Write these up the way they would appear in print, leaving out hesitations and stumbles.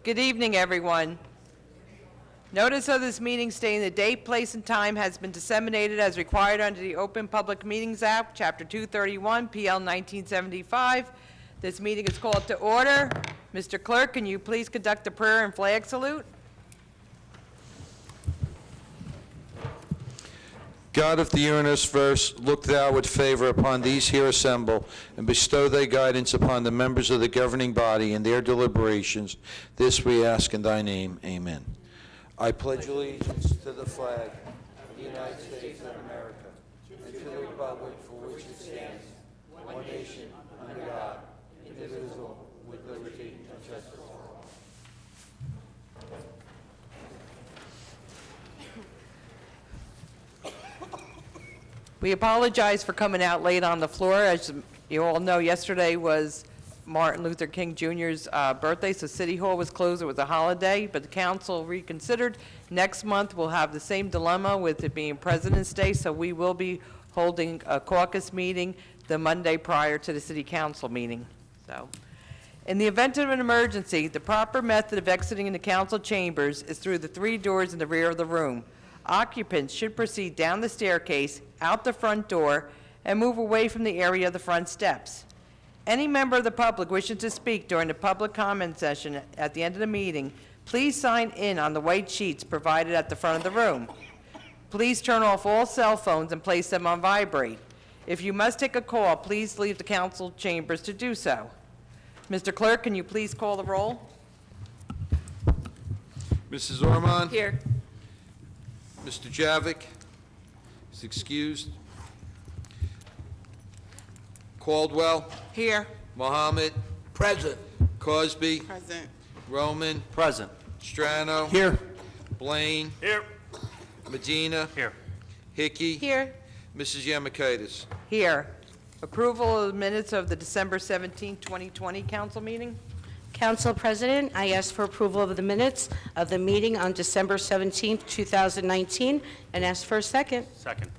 Good evening, everyone. Notice of this meeting stating the date, place, and time has been disseminated as required under the Open Public Meetings Act, Chapter 231, PL 1975. This meeting is called to order. Mr. Clerk, can you please conduct the prayer and flag salute? God of the universe, look thou with favor upon these here assembled, and bestow thy guidance upon the members of the governing body in their deliberations. This we ask in thy name. Amen. I pledge allegiance to the flag of the United States of America, and to the republic for which it stands, one nation, under God, indivisible, with liberty and justice for all. We apologize for coming out late on the floor. As you all know, yesterday was Martin Luther King Jr.'s birthday, so City Hall was closed. It was a holiday, but the council reconsidered. Next month, we'll have the same dilemma with it being President's Day, so we will be holding a caucus meeting the Monday prior to the city council meeting. So, in the event of an emergency, the proper method of exiting the council chambers is through the 3 doors in the rear of the room. Occupants should proceed down the staircase, out the front door, and move away from the area of the front steps. Any member of the public wishing to speak during the public comment session at the end of the meeting, please sign in on the white sheets provided at the front of the room. Please turn off all cell phones and place them on vibrate. If you must take a call, please leave the council chambers to do so. Mr. Clerk, can you please call the roll? Mrs. Ormond? Here. Mr. Javik is excused. Caldwell? Here. Mohammed? Present. Cosby? Present. Roman? Present. Strano? Here. Blaine? Here. Medina? Here. Hickey? Here. Mrs. Yamakaitis? Here. Approval of the minutes of the December 17, 2020 council meeting. Council President, I ask for approval of the minutes of the meeting on December 17th, 2019, and ask for a second. Second.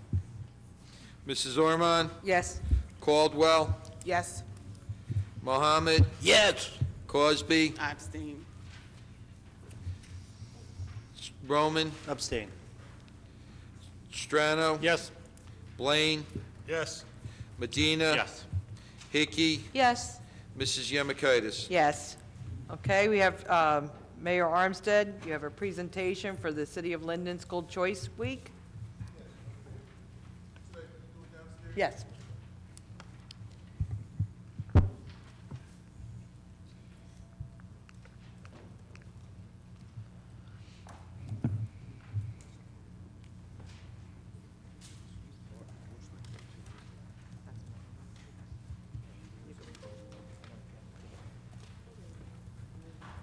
Mrs. Ormond? Yes. Caldwell? Yes. Mohammed? Yes. Cosby? I abstain. Roman? Abstain. Strano? Yes. Blaine? Yes. Medina? Yes. Hickey? Yes. Mrs. Yamakaitis? Yes. Okay, we have Mayor Armstead. You have a presentation for the City of Linden School Choice Week. Yes.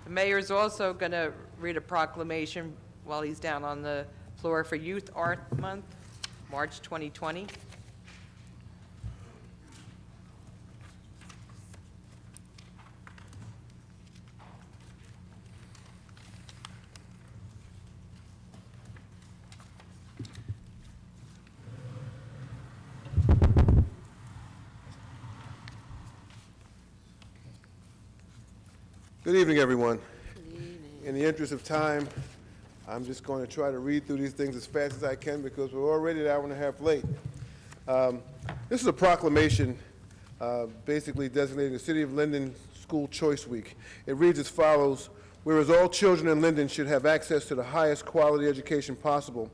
The mayor is also going to read a proclamation while he's down on the floor for Youth Art Month, March 2020. Good evening, everyone. In the interest of time, I'm just going to try to read through these things as fast as I can because we're already an hour and a half late. This is a proclamation basically designating the City of Linden School Choice Week. It reads as follows: whereas all children in Linden should have access to the highest quality education possible,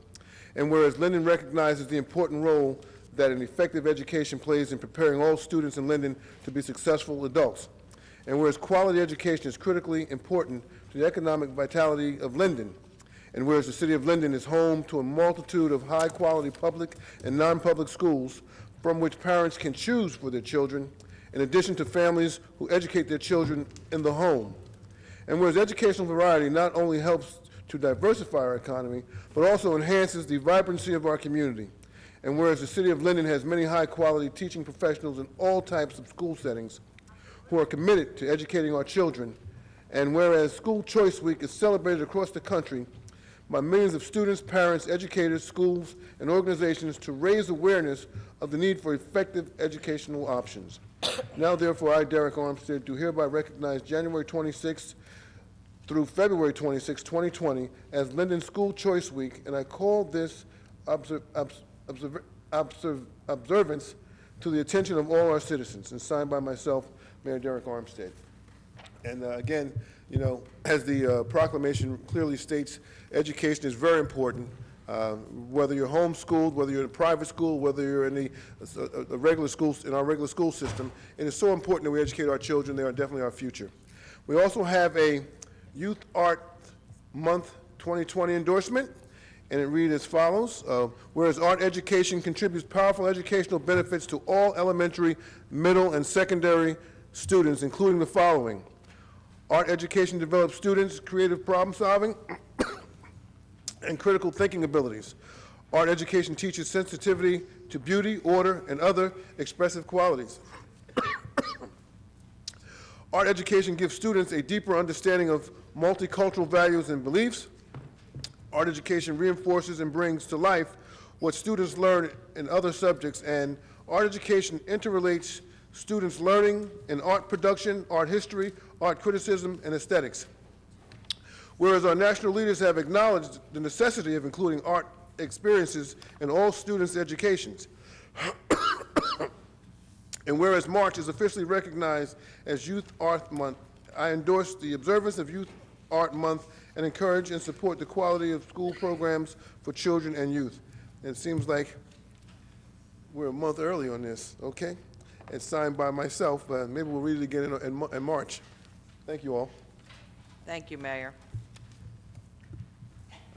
and whereas Linden recognizes the important role that an effective education plays in preparing all students in Linden to be successful adults, and whereas quality education is critically important to the economic vitality of Linden, and whereas the City of Linden is home to a multitude of high-quality public and non-public schools from which parents can choose for their children, in addition to families who educate their children in the home, and whereas educational variety not only helps to diversify our economy, but also enhances the vibrancy of our community, and whereas the City of Linden has many high-quality teaching professionals in all types of school settings who are committed to educating our children, and whereas School Choice Week is celebrated across the country by millions of students, parents, educators, schools, and organizations to raise awareness of the need for effective educational options. Now, therefore, I, Derek Armstead, do hereby recognize January 26, through February 26, 2020, as Linden School Choice Week, and I call this observance to the attention of all our citizens, and signed by myself, Mayor Derek Armstead. And again, you know, as the proclamation clearly states, education is very important. Whether you're homeschooled, whether you're in a private school, whether you're in the regular schools, in our regular school system, it is so important that we educate our children. They are definitely our future. We also have a Youth Art Month 2020 endorsement, and it reads as follows. Whereas art education contributes powerful educational benefits to all elementary, middle, and secondary students, including the following. Art education develops students' creative problem-solving and critical thinking abilities. Art education teaches sensitivity to beauty, order, and other expressive qualities. Art education gives students a deeper understanding of multicultural values and beliefs. Art education reinforces and brings to life what students learn in other subjects, and art education interrelates students' learning in art production, art history, art criticism, and aesthetics. Whereas our national leaders have acknowledged the necessity of including art experiences in all students' educations. And whereas March is officially recognized as Youth Art Month, I endorse the observance of Youth Art Month and encourage and support the quality of school programs for children and youth. And it seems like we're a month early on this, okay? It's signed by myself. Maybe we'll read it again in March. Thank you all. Thank you, Mayor.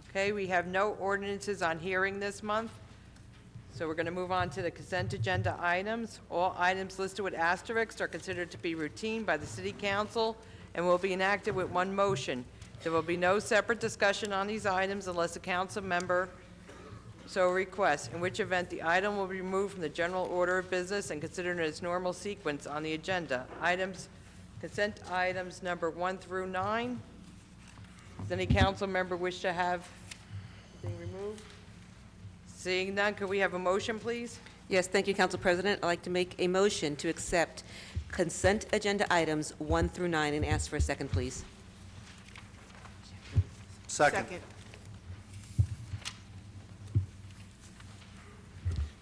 Okay, we have no ordinances on hearing this month, so we're going to move on to the consent agenda items. All items listed with asterisks are considered to be routine by the City Council and will be enacted with one motion. There will be no separate discussion on these items unless a council member so requests, in which event the item will be removed from the general order of business and considered in its normal sequence on the agenda. Consent items number 1 through 9. Does any council member wish to have anything removed? Seeing none, could we have a motion, please? Yes, thank you, Council President. I'd like to make a motion to accept consent agenda items 1 through 9 and ask for a second, please. Second.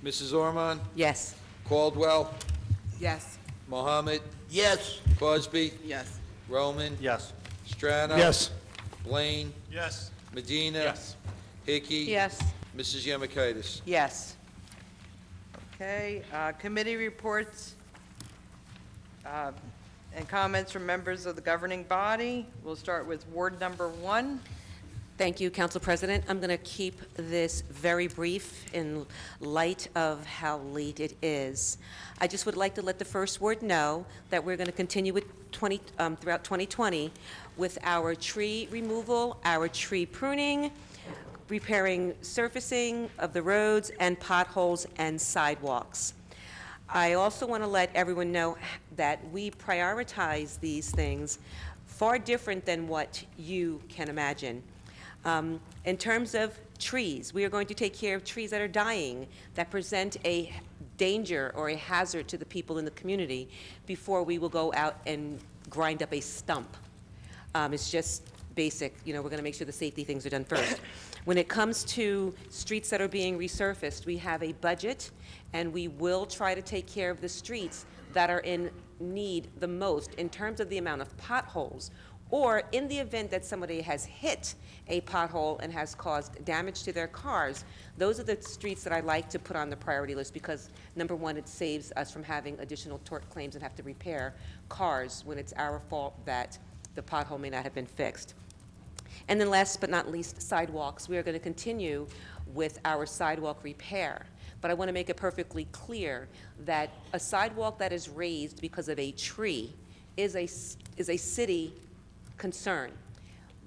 Mrs. Ormond? Yes. Caldwell? Yes. Mohammed? Yes. Cosby? Yes. Roman? Yes. Strano? Yes. Blaine? Yes. Medina? Yes. Hickey? Yes. Mrs. Yemakaitis? Yes. Okay, committee reports and comments from members of the governing body. We'll start with Ward number 1. Thank you, Council President. I'm going to keep this very brief in light of how late it is. I just would like to let the first ward know that we're going to continue with throughout 2020 with our tree removal, our tree pruning, repairing surfacing of the roads and potholes and sidewalks. I also want to let everyone know that we prioritize these things far different than what you can imagine. In terms of trees, we are going to take care of trees that are dying, that present a danger or a hazard to the people in the community before we will go out and grind up a stump. It's just basic, you know, we're going to make sure the safety things are done first. When it comes to streets that are being resurfaced, we have a budget, and we will try to take care of the streets that are in need the most in terms of the amount of potholes, or in the event that somebody has hit a pothole and has caused damage to their cars. Those are the streets that I like to put on the priority list because, number one, it saves us from having additional tort claims and have to repair cars when it's our fault that the pothole may not have been fixed. And then last but not least, sidewalks. We are going to continue with our sidewalk repair. But I want to make it perfectly clear that a sidewalk that is raised because of a tree is a city concern.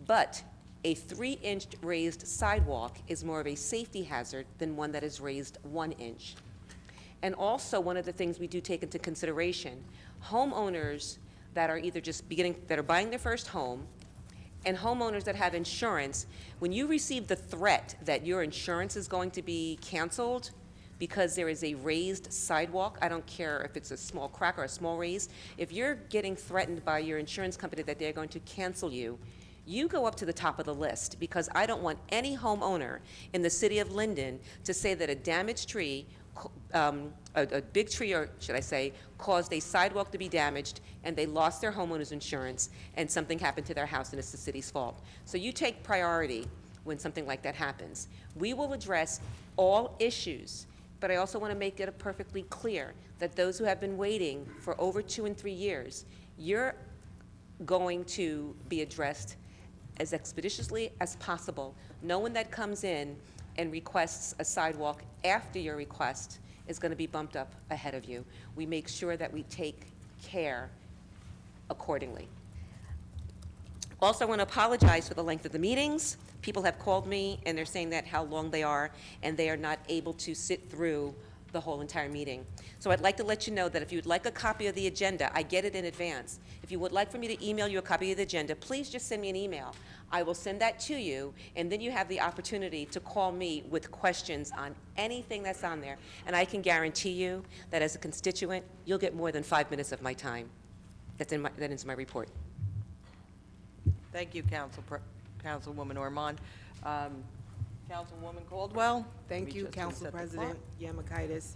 But a 3-inch raised sidewalk is more of a safety hazard than one that is raised 1 inch. And also, one of the things we do take into consideration, homeowners that are either just that are buying their first home, and homeowners that have insurance, when you receive the threat that your insurance is going to be canceled because there is a raised sidewalk, I don't care if it's a small crack or a small raise, if you're getting threatened by your insurance company that they're going to cancel you, You go up to the top of the list, because I don't want any homeowner in the city of Linden to say that a damaged tree, a big tree, or should I say, caused a sidewalk to be damaged, and they lost their homeowner's insurance, and something happened to their house, and it's the city's fault. So you take priority when something like that happens. We will address all issues, but I also want to make it perfectly clear that those who have been waiting for over 2 and 3 years, you're going to be addressed as expeditiously as possible. No one that comes in and requests a sidewalk after your request is going to be bumped up ahead of you. We make sure that we take care accordingly. Also, I want to apologize for the length of the meetings. People have called me, and they're saying that how long they are, and they are not able to sit through the whole entire meeting. So I'd like to let you know that if you'd like a copy of the agenda, I get it in advance. If you would like for me to email you a copy of the agenda, please just send me an email. I will send that to you, and then you have the opportunity to call me with questions on anything that's on there. And I can guarantee you that as a constituent, you'll get more than 5 minutes of my time. That is my report. Thank you, Councilwoman Ormond. Councilwoman Caldwell? Thank you, Just Council reset the President Yamakaitis.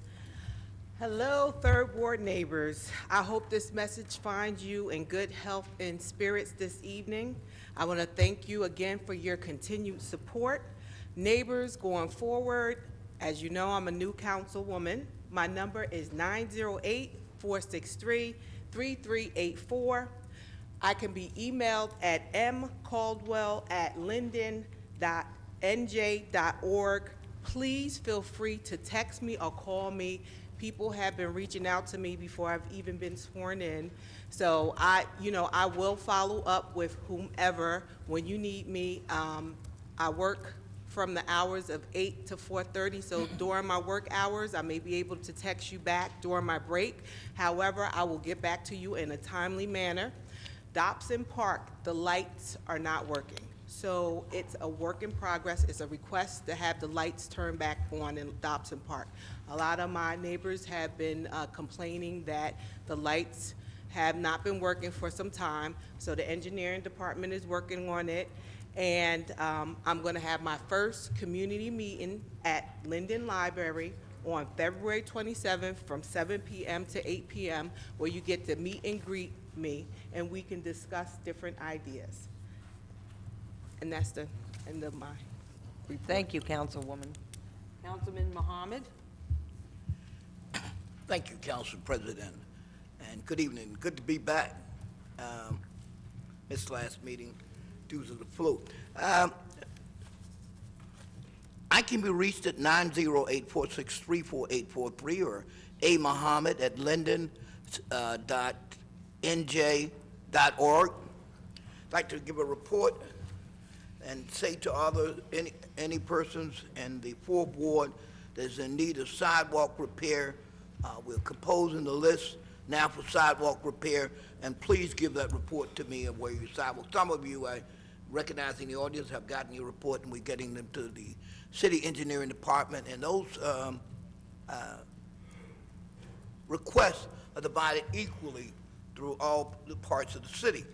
Hello, Third Ward neighbors. I hope this message finds you in good health and spirits this evening. I want to thank you again for your continued support. Neighbors, going forward, as you know, I'm a new councilwoman. My number is 908-463-3384. I can be emailed at mcaldwell@linden.nj.org. Please feel free to text me or call me. People have been reaching out to me before I've even been sworn in. So I will follow up with whomever when you need me. I work from the hours of 8 to 4:30, so during my work hours, I may be able to text you back during my break. However, I will get back to you in a timely manner. Dobson Park, the lights are not working. So it's a work in progress. It's a request to have the lights turned back on in Dobson Park. A lot of my neighbors have been complaining that the lights have not been working for some time. So the engineering department is working on it. And I'm going to have my first community meeting at Linden Library on February 27th from 7 p.m. to 8 p.m. where you get to meet and greet me, and we can discuss different ideas. And that's the end of my report. Thank you, Councilwoman. Councilman Mohammed? Thank you, Council President, and good evening. Good to be back. Missed last meeting due to the flu. I can be reached at 908-463-4843 or amohammed@linden.nj.org. I'd like to give a report and say to any persons in the Fourth Ward that's in need of sidewalk repair, we're composing the list now for sidewalk repair, and please give that report to me of where your sidewalk. Some of you, I recognize in the audience, have gotten your report, and we're getting them to the city engineering department, and those requests are divided equally through all the parts of the city.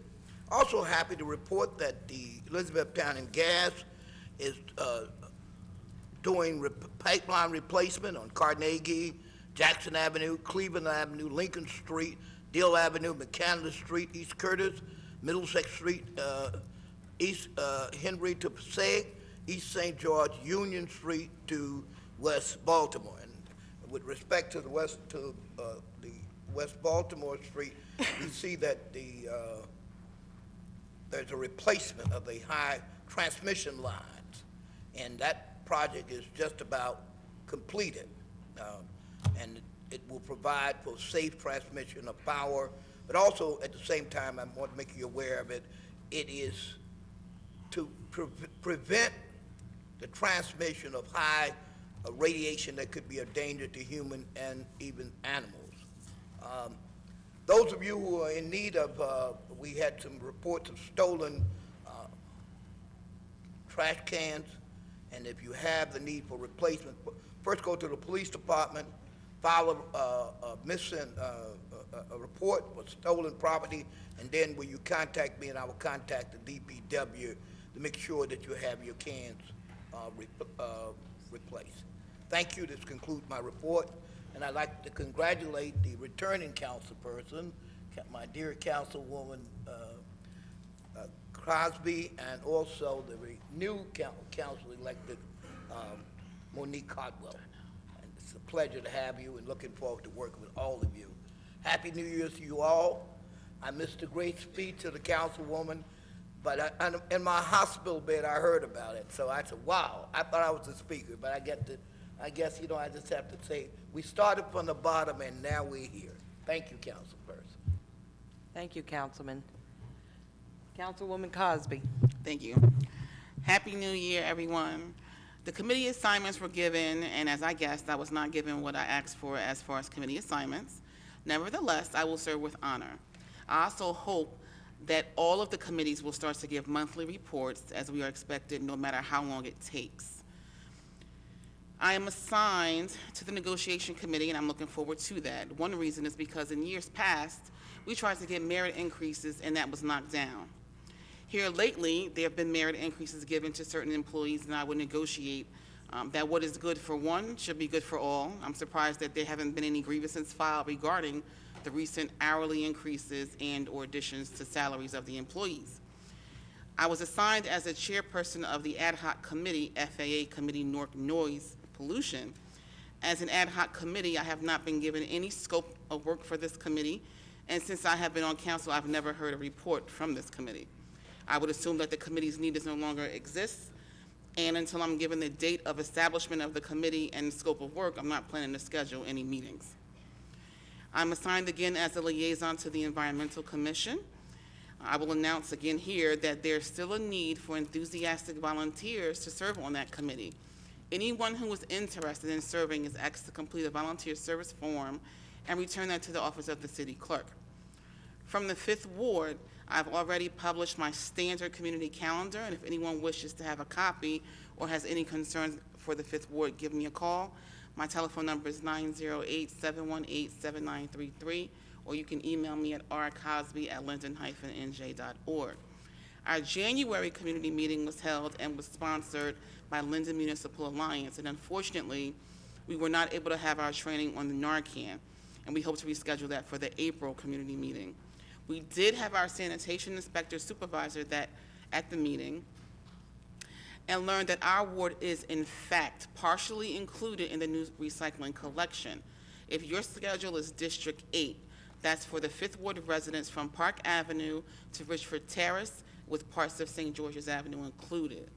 Also happy to report that the Elizabethtown and Gas is doing pipeline replacement on Carnegie, Jackson Avenue, Cleveland Avenue, Lincoln Street, Deal Avenue, McCandless Street, East Curtis, Middlesex Street, East Henry to Passaic, East St. George, Union Street to West Baltimore. And with respect to the West Baltimore Street, we see that there's a replacement of the high transmission lines, and that project is just about completed. And it will provide for safe transmission of power, but also at the same time, I want to make you aware of it, it is to prevent the transmission of high radiation that could be a danger to human and even animals. Those of you who are in need of, we had some reports of stolen trash cans, and if you have the need for replacement, first go to the police department, file a a report for stolen property, and then will you contact me and I will contact the DPW to make sure that you have your cans replaced. Thank you. This concludes my report, and I'd like to congratulate the returning council person, my dear councilwoman Crosby, and also the new council-elected Monique Codwell. And it's a pleasure to have you and looking forward to working with all of you. Happy New Year's to you all. I missed a great speech of the councilwoman, but in my hospital bed, I heard about it. So I said, wow, I thought I was the speaker, but I guess, I just have to say, we started from the bottom and now we're here. Thank you, councilperson. Thank you, Councilman. Councilwoman Cosby. Thank you. Happy New Year, everyone. The committee assignments were given, and as I guessed, I was not given what I asked for as far as committee assignments. Nevertheless, I will serve with honor. I also hope that all of the committees will start to give monthly reports as we are expected, no matter how long it takes. I am assigned to the negotiation committee, and I'm looking forward to that. One reason is because in years past, we tried to get merit increases, and that was knocked down. Here lately, there have been merit increases given to certain employees, and I would negotiate that what is good for one should be good for all. I'm surprised that there haven't been any grievances filed regarding the recent hourly increases and/or additions to salaries of the employees. I was assigned as a chairperson of the ad hoc committee, FAA Committee Noise Pollution. As an ad hoc committee, I have not been given any scope of work for this committee, and since I have been on council, I've never heard a report from this committee. I would assume that the committee's need no longer exists, and until I'm given the date of establishment of the committee and scope of work, I'm not planning to schedule any meetings. I'm assigned again as a liaison to the Environmental Commission. I will announce again here that there's still a need for enthusiastic volunteers to serve on that committee. Anyone who is interested in serving is asked to complete a volunteer service form and return that to the office of the city clerk. From the 5th Ward, I've already published my standard community calendar, and if anyone wishes to have a copy or has any concerns for the 5th Ward, give me a call. My telephone number is 908-718-7933, or you can email me at rcosby@linden-nj.org. Our January community meeting was held and was sponsored by Linden Municipal Alliance, and unfortunately, we were not able to have our training on the Narcan, and we hope to reschedule that for the April community meeting. We did have our sanitation inspector supervisor at the meeting and learned that our ward is in fact partially included in the new recycling collection. If your schedule is District 8, that's for the 5th Ward residents from Park Avenue to Richford Terrace with parts of St. George's Avenue included.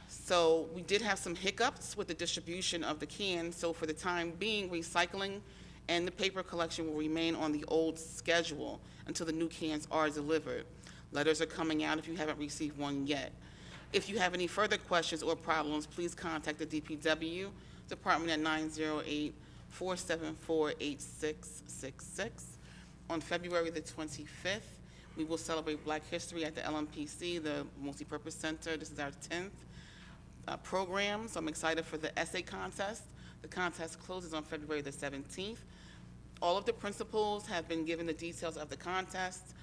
So we did have some hiccups with the distribution of the cans, so for the time being, recycling and the paper collection will remain on the old schedule until the new cans are delivered. Letters are coming out if you haven't received one yet. If you have any further questions or problems, please contact the DPW department at 908-474-8666. On February the 25th, we will celebrate Black History at the LMPC, the Multipurpose Center. This is our 10th program, so I'm excited for the essay contest. The contest closes on February the 17th. All of the principals have been given the details of the contest,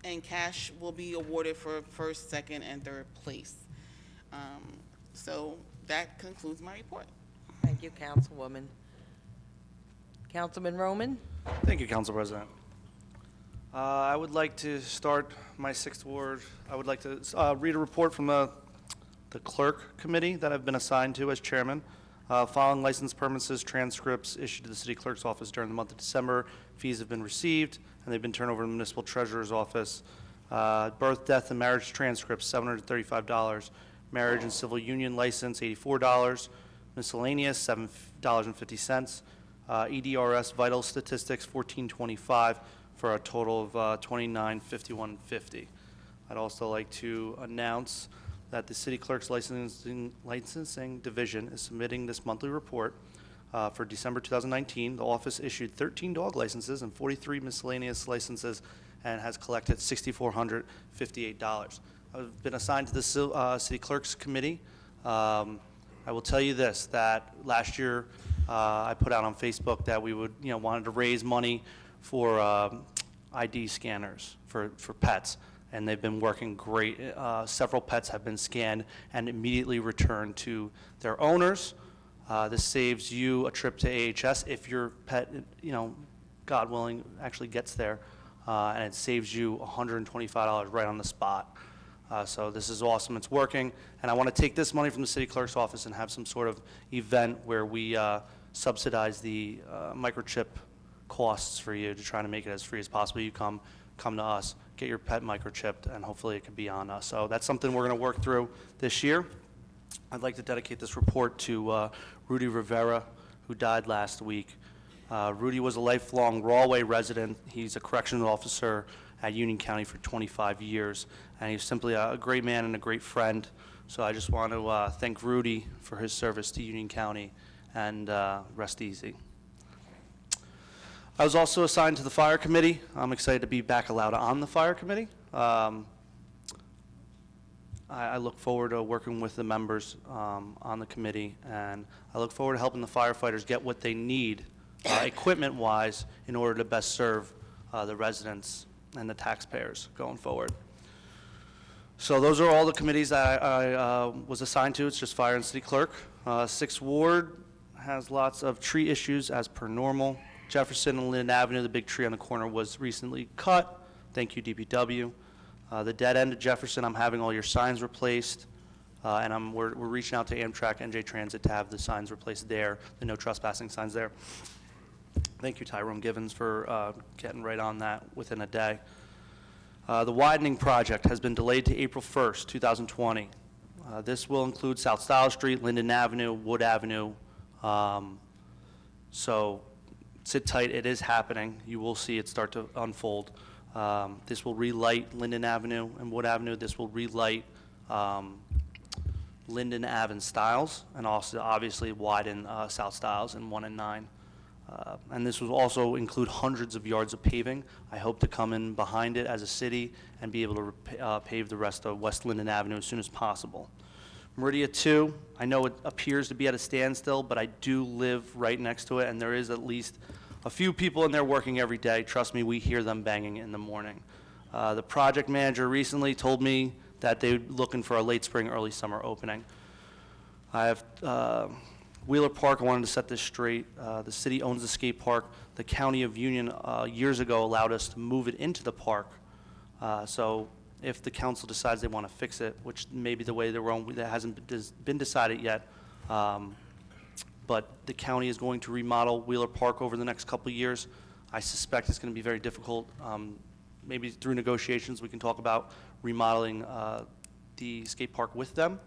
and cash will be awarded for 1st, 2nd, and 3rd place. So that concludes my report. Thank you, Councilwoman. Councilman Roman? Thank you, Council President. I would like to start my 6th Ward. I would like to read a report from the clerk committee that I've been assigned to as chairman. Following license permits, transcripts issued to the city clerk's office during the month of December. Fees have been received, and they've been turned over to the municipal treasurer's office. Birth, death, and marriage transcripts, $735. Marriage and civil union license, $84. Miscellaneous, $7.50. EDRS vital statistics, $14.25, for a total of $29.51.50. I'd also like to announce that the city clerk's licensing division is submitting this monthly report for December 2019. The office issued 13 dog licenses and 43 miscellaneous licenses and has collected $6,458. I've been assigned to the city clerk's committee. I will tell you this, that last year I put out on Facebook that we would, wanted to raise money for ID scanners for pets, and they've been working great. Several pets have been scanned and immediately returned to their owners. This saves you a trip to AHS if your pet, God willing, actually gets there, and it saves you $125 right on the spot. So this is awesome. It's working, and I want to take this money from the city clerk's office and have some sort of event where we subsidize the microchip costs for you to try to make it as free as possible. You come to us, get your pet microchipped, and hopefully it can be on us. So that's something we're going to work through this year. I'd like to dedicate this report to Rudy Rivera, who died last week. Rudy was a lifelong Rawway resident. He's a correctional officer at Union County for 25 years, and he's simply a great man and a great friend. So I just want to thank Rudy for his service to Union County, and rest easy. I was also assigned to the fire committee. I'm excited to be back allowed on the fire committee. I look forward to working with the members on the committee, and I look forward to helping the firefighters get what they need equipment-wise in order to best serve the residents and the taxpayers going forward. So those are all the committees that I was assigned to. It's just fire and city clerk. 6th Ward has lots of tree issues as per normal. Jefferson and Linden Avenue, the big tree on the corner, was recently cut. Thank you, DPW. The dead end of Jefferson, I'm having all your signs replaced, and we're reaching out to Amtrak and J Transit to have the signs replaced there, the no trespassing signs there. Thank you, Tyrone Givens, for getting right on that within a day. The widening project has been delayed to April 1st, 2020. This will include South Stiles Street, Linden Avenue, Wood Avenue. So sit tight, it is happening. You will see it start to unfold. This will relight Linden Avenue and Wood Avenue. This will relight Linden Ave and Stiles, and also obviously widen South Stiles and 1 and 9. And this will also include hundreds of yards of paving. I hope to come in behind it as a city and be able to pave the rest of West Linden Avenue as soon as possible. Meridia 2, I know it appears to be at a standstill, but I do live right next to it, and there is at least a few people in there working every day. Trust me, we hear them banging in the morning. The project manager recently told me that they're looking for a late spring, early summer opening. I have Wheeler Park. I wanted to set this straight. The city owns the skate park. The county of Union years ago allowed us to move it into the park. So if the council decides they want to fix it, which may be the way they're going, that hasn't been decided yet, but the county is going to remodel Wheeler Park over the next couple of years. I suspect it's going to be very difficult. Maybe through negotiations we can talk about remodeling the skate park with them.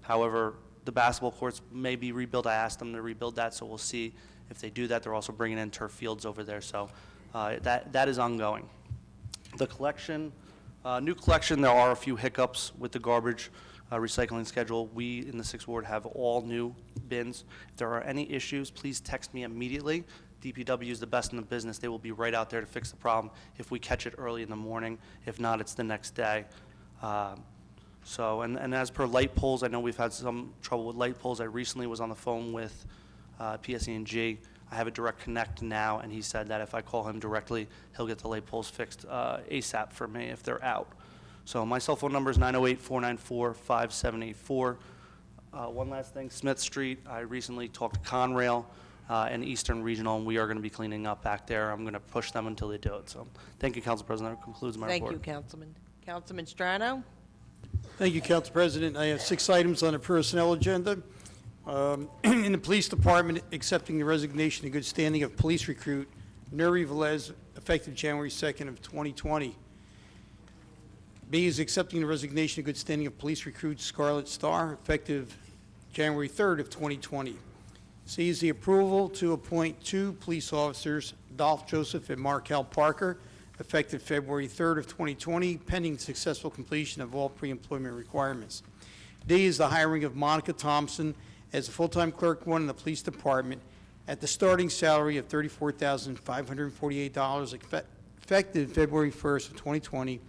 However, the basketball courts may be rebuilt. I asked them to rebuild that, so we'll see if they do that. They're also bringing in turf fields over there, so that is ongoing. The collection, new collection, there are a few hiccups with the garbage recycling schedule. We in the 6th Ward have all new bins. If there are any issues, please text me immediately. DPW is the best in the business. They will be right out there to fix the problem if we catch it early in the morning. If not, it's the next day. And as per light poles, I know we've had some trouble with light poles. I recently was on the phone with PSE&G. I have a direct connect now, and he said that if I call him directly, he'll get the light poles fixed ASAP for me if they're out. So my cell phone number is 908-494-5784. One last thing, Smith Street, I recently talked to Conrail and Eastern Regional, and we are going to be cleaning up back there. I'm going to push them until they do it. So thank you, Council President. That concludes my report. Thank you, Councilman. Councilman Strano? Thank you, Council President. I have 6 items on the personnel agenda. In the police department, accepting the resignation in good standing of police recruit Nuri Velez, effective January 2nd of 2020. B is accepting the resignation in good standing of police recruit Scarlett Starr, effective January 3rd of 2020. C is the approval to appoint 2 police officers, Dolph Joseph and Markel Parker, effective February 3rd of 2020, pending successful completion of all pre-employment requirements. D is the hiring of Monica Thompson as a full-time clerk 1 in the police department at the starting salary of $34,548, effective February 1st of 2020,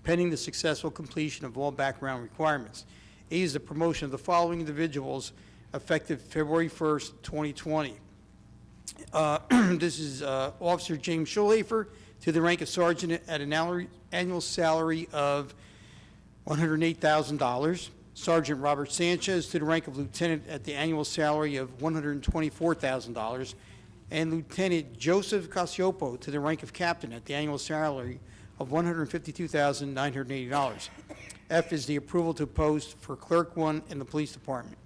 pending the successful completion of all background requirements. E is the promotion of the following individuals effective February 1st, 2020. This is Officer James Schulhafer to the rank of sergeant at an annual salary of $108,000. Sergeant Robert Sanchez to the rank of lieutenant at the annual salary of $124,000. And Lieutenant Joseph Casiopo to the rank of captain at the annual salary of $152,980. F is the approval to post for Clerk 1 in the Police Department.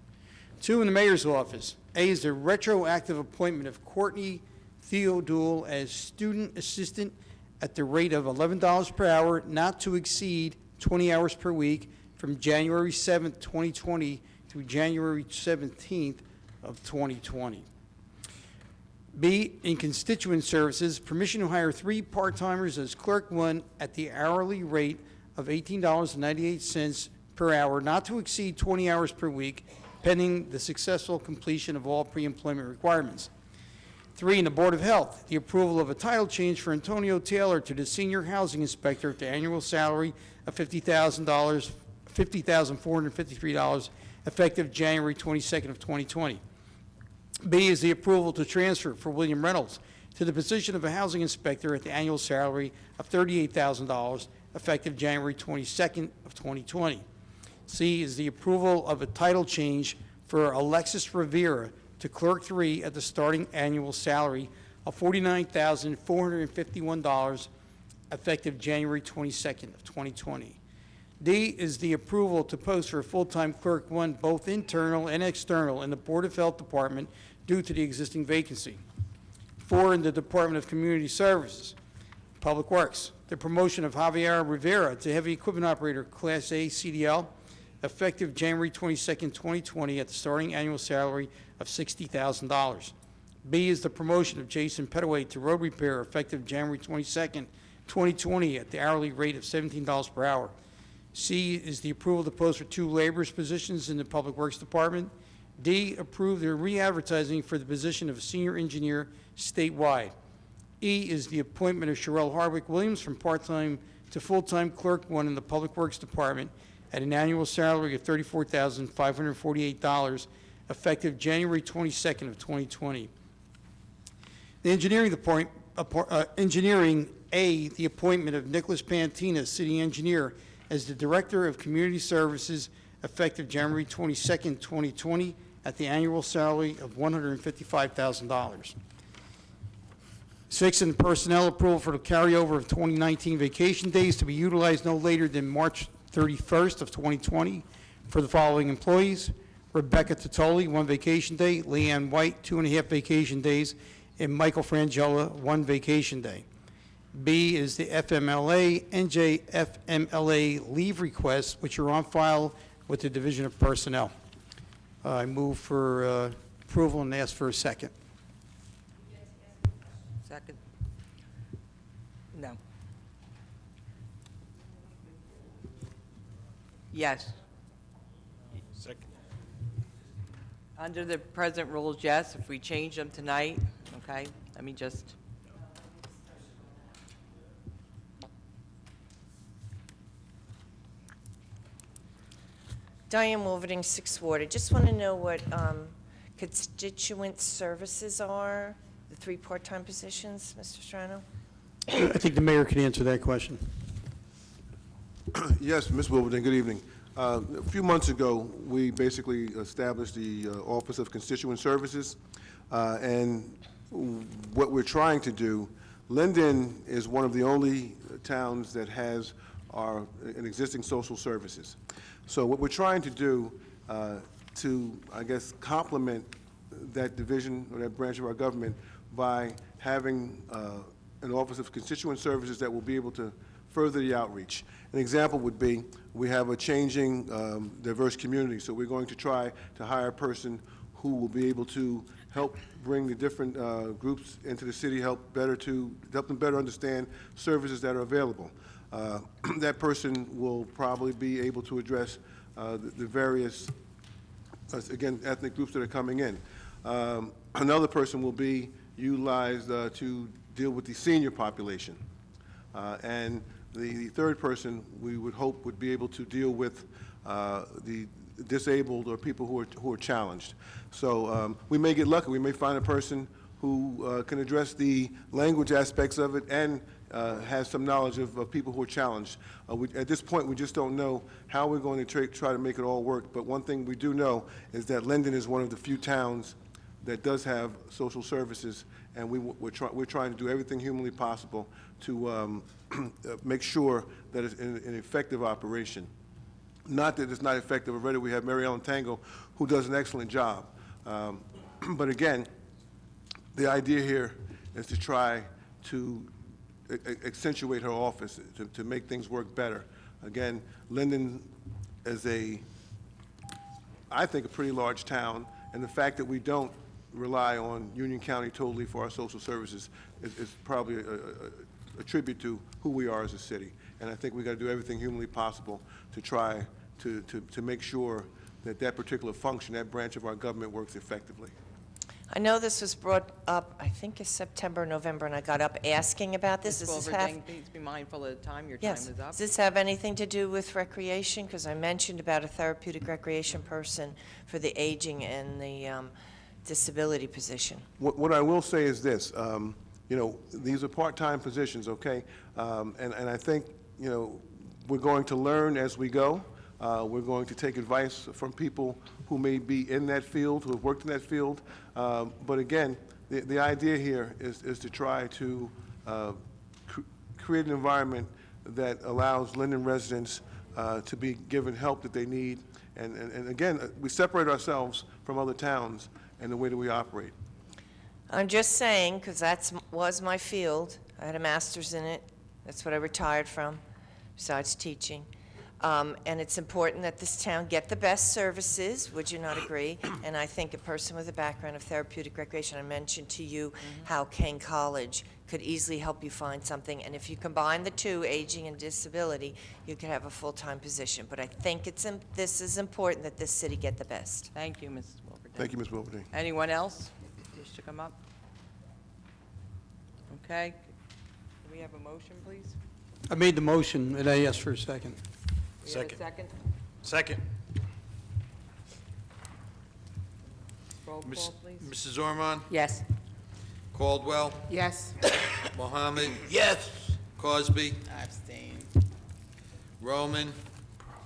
2, in the Mayor's Office. A is the retroactive appointment of Courtney Theodule as student assistant at the rate of $11 per hour, not to exceed 20 hours per week, from January 7th, 2020 through January 17th of 2020. B, in constituent services, permission to hire 3 part-timers as Clerk 1 at the hourly rate of $18.98 per hour, not to exceed 20 hours per week, pending the successful completion of all pre-employment requirements. 3, in the Board of Health, the approval of a title change for Antonio Taylor to the Senior Housing Inspector at the annual salary of $50,453, effective January 22nd of 2020. B is the approval to transfer for William Reynolds to the position of a housing inspector at the annual salary of $38,000, effective January 22nd of 2020. C is the approval of a title change for Alexis Rivera to Clerk 3 at the starting annual salary of $49,451, effective January 22nd of 2020. D is the approval to post for a full-time Clerk 1, both internal and external, in the Board of Health Department due to the existing vacancy. 4, in the Department of Community Services, Public Works, the promotion of Javier Rivera to Heavy Equipment Operator, Class A CDL, effective January 22nd, 2020, at the starting annual salary of $60,000. B is the promotion of Jason Petaway to Road Repair, effective January 22nd, 2020, at the hourly rate of $17 per hour. C is the approval to post for 2 laborers positions in the Public Works Department. D, approve the re-advertising for the position of senior engineer statewide. E is the appointment of Sherelle Hardwick-Williams from part-time to full-time Clerk 1 in the Public Works Department at an annual salary of $34,548, effective January 22nd of 2020. The engineering A, the appointment of Nicholas Pantina, city engineer, as the Director of Community Services, effective January 22nd, 2020, at the annual salary of $155,000. 6, in personnel approval for the carryover of 2019 vacation days to be utilized no later than March 31st of 2020 for the following employees: Rebecca Totoli, 1 vacation day; Leanne White, 2.5 vacation days; and Michael Frangella, 1 vacation day. B is the FMLA, NJFMLA leave requests, which are on file with the Division of Personnel. I move for approval and ask for a second. Second? No. Yes. Second. Under the present rules, yes. If we change them tonight, okay, let me just... Diane Wolverting, 6th Ward. I just want to know what constituent services are, the 3 part-time positions, Mr. Strano? I think the mayor can answer that question. Yes, Ms. Wilverton, good evening. A few months ago, we basically established the Office of Constituent Services, and what we're trying to do, Linden is one of the only towns that has an existing social services. So what we're trying to do to, I guess, complement that division or that branch of our government by having an Office of Constituent Services that will be able to further the outreach. An example would be, we have a changing diverse community, so we're going to try to hire a person who will be able to help bring the different groups into the city, help them better understand services that are available. That person will probably be able to address the various, again, ethnic groups that are coming in. Another person will be utilized to deal with the senior population. And the third person, we would hope, would be able to deal with the disabled or people who are challenged. So we may get lucky. We may find a person who can address the language aspects of it and has some knowledge of people who are challenged. At this point, we just don't know how we're going to try to make it all work, but one thing we do know is that Linden is one of the few towns that does have social services, and we're trying to do everything humanly possible to make sure that it's an effective operation. Not that it's not effective already. We have Mary Ellen Tango, who does an excellent job. But again, the idea here is to try to accentuate her office, to make things work better. Again, Linden is I think, a pretty large town, and the fact that we don't rely on Union County totally for our social services is probably a tribute to who we are as a city. And I think we got to do everything humanly possible to try to make sure that that particular function, that branch of our government works effectively. I know this was brought up, I think it's September, November, and I got up asking about this. Ms. Does this Wilberding, have, please be mindful of the time. Your time yes, is up. does this have anything to do with recreation? Because I mentioned about a therapeutic recreation person for the aging and the disability position. What I will say is this, you know, these are part-time positions, okay? And I think, you know, we're going to learn as we go. We're going to take advice from people who may be in that field, who have worked in that field. But again, the idea here is to try to create an environment that allows Linden residents to be given help that they need. And again, we separate ourselves from other towns in the way that we operate. I'm just saying, because that was my field. I had a master's in it. That's what I retired from, besides teaching. And it's important that this town get the best services, would you not agree? And I think a person with a background of therapeutic recreation, I mentioned to you how Kane College could easily help you find something. And if you combine the two, aging and disability, you could have a full-time position. But I think this is important that this city get the best. Thank you, Mrs. Wilberding. Thank you, Ms. Wilberding. Anyone else wish to come up? Okay. Can we have a motion, please? I made the motion, and I asked for a second. We have a second? Second. Roll call, please. Mrs. Ormond? Yes. Caldwell? Yes. Mohammed? Yes. Cosby? I abstain. Roman?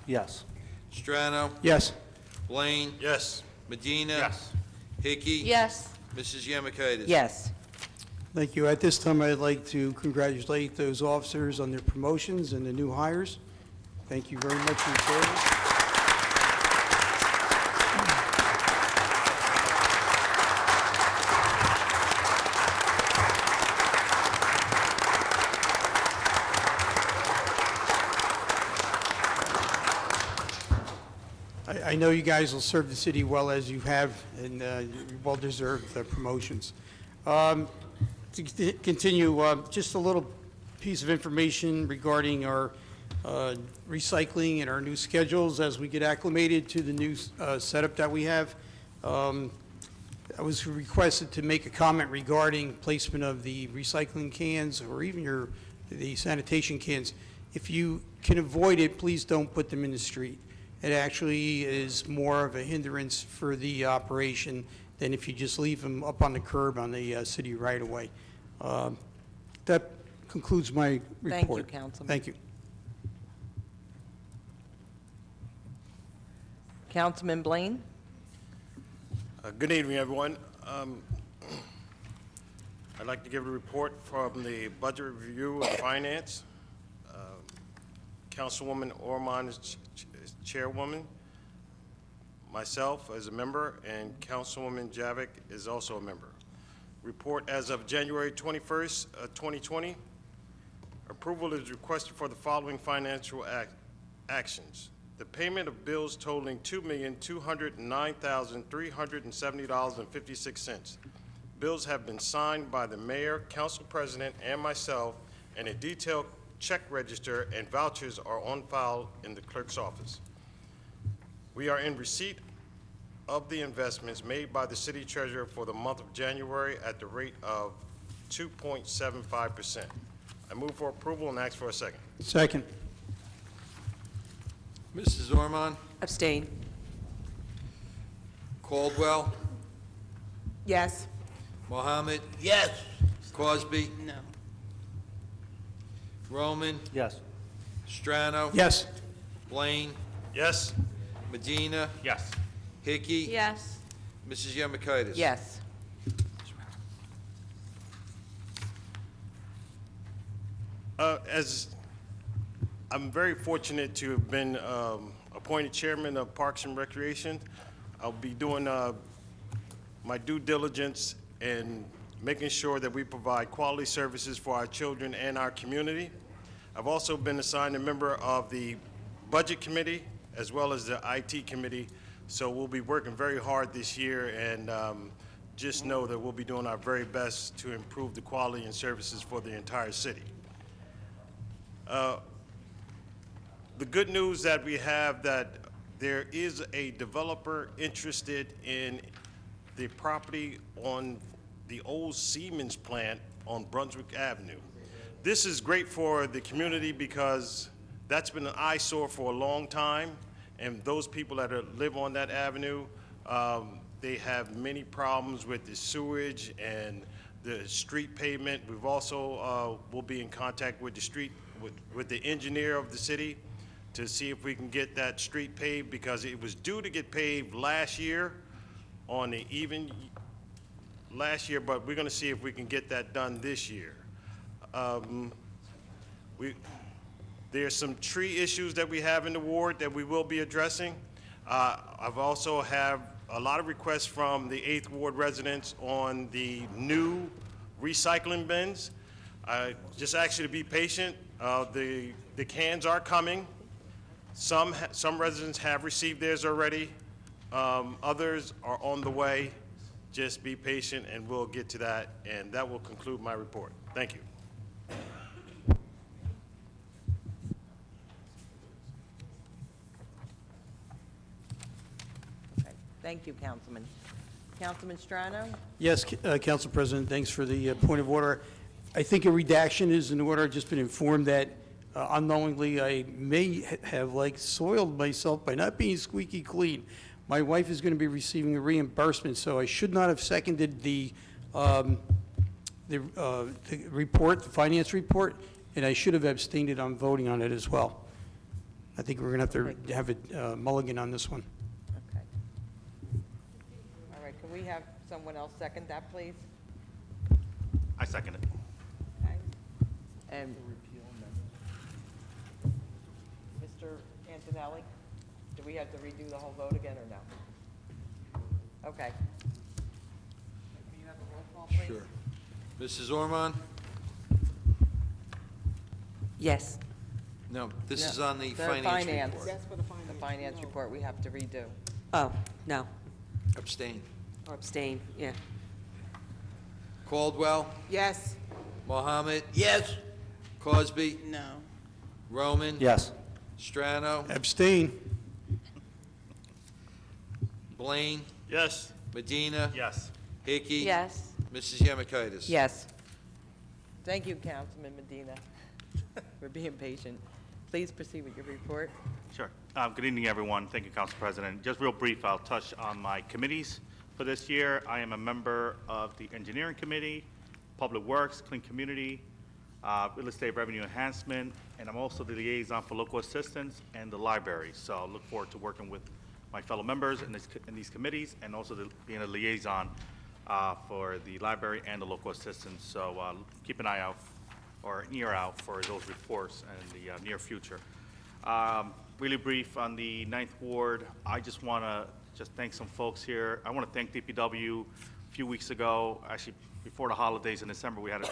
Yes. Strano? Yes. Blaine? Yes. Medina? Yes. Hickey? Yes. Mrs. Yemakaitis? Yes. Thank you. At this time, I'd like to congratulate those officers on their promotions and the new hires. Thank you very much for your service. I know you guys will serve the city well as you have, and well-deserved promotions. To continue, just a little piece of information regarding our recycling and our new schedules as we get acclimated to the new setup that we have. I was requested to make a comment regarding placement of the recycling cans or even the sanitation cans. If you can avoid it, please don't put them in the street. It actually is more of a hindrance for the operation than if you just leave them up on the curb on the city right-of-way. That concludes my report. Thank you, Councilman. Thank you. Councilman Blaine? Good evening, everyone. I'd like to give a report from the Budget Review and Finance. Councilwoman Ormond is chairwoman, myself as a member, and Councilwoman Javik is also a member. Report as of January 21st, 2020. Approval is requested for the following financial actions. The payment of bills totaling $2,209,370.56. Bills have been signed by the mayor, council president, and myself, and a detailed check register and vouchers are on file in the clerk's office. We are in receipt of the investments made by the city treasurer for the month of January at the rate of 2.75%. I move for approval and ask for a second. Second. Mrs. Ormond? Abstain. Caldwell? Yes. Mohammed, Yes. Cosby, No. Roman, Yes. Strano. Yes. Blaine, Yes? Medina, Yes. Hickey. Yes. Mrs. Yemakaitis. Yes. As I'm very fortunate to have been appointed chairman of Parks and Recreation. I'll be doing my due diligence and making sure that we provide quality services for our children and our community. I've also been assigned a member of the Budget Committee as well as the IT Committee, so we'll be working very hard this year, and just know that we'll be doing our very best to improve the quality and services for the entire city. The good news that we have that there is a developer interested in the property on the old Siemens plant on Brunswick Avenue. This is great for the community because that's been an eyesore for a long time, and those people that live on that avenue, they have many problems with the sewage and the street pavement. We've also will be in contact with the with the engineer of the city to see if we can get that street paved, because it was due to get paved last year on the last year, but we're going to see if we can get that done this year. There's some tree issues that we have in the ward that we will be addressing. I've also have a lot of requests from the 8th Ward residents on the new recycling bins. Just ask you to be patient. The cans are coming. Some residents have received theirs already. Others are on the way. Just be patient, and we'll get to that, and that will conclude my report. Thank you. Okay. Thank you, Councilman. Councilman Strano? Yes, Council President, thanks for the point of order. I think a redaction is in order. I've just been informed that unknowingly I may have soiled myself by not being squeaky clean. My wife is going to be receiving a reimbursement, so I should not have seconded the report, the finance report, and I should have abstained on voting on it as well. I think we're going to have to have a mulligan on this one. Okay. All right, can we have someone else second that, please? I second it. Okay. And Mr. Antonelli, do we have to redo the whole vote again, or no? Okay. Can you have a roll call, please? Sure. Mrs. Ormond? Yes. No, this No, is on the the finance finance. report. That's for the finance. The finance report we have to redo. Oh, no, Abstain. or abstain, yeah. Caldwell, Yes. Mohammed, Yes. Cosby, No. Roman. Yes. Strano, Abstain. Blaine, Yes. Medina. Yes. Hickey. Yes. Mrs. Yemakaitis. Yes. Thank you, Councilman Medina, for being patient. Please proceed with your report. Sure. Good evening, everyone. Thank you, Council President. Just real brief, I'll touch on my committees for this year. I am a member of the Engineering Committee, Public Works, Clean Community, Real Estate Revenue Enhancement, and I'm also the liaison for local assistance and the library. So I look forward to working with my fellow members in these committees, and also being a liaison for the library and the local assistance. So keep an eye out, or an ear out, for those reports in the near future. Really brief on the 9th Ward, I just want to thank some folks here. I want to thank DPW. A few weeks ago, actually before the holidays in December, we had a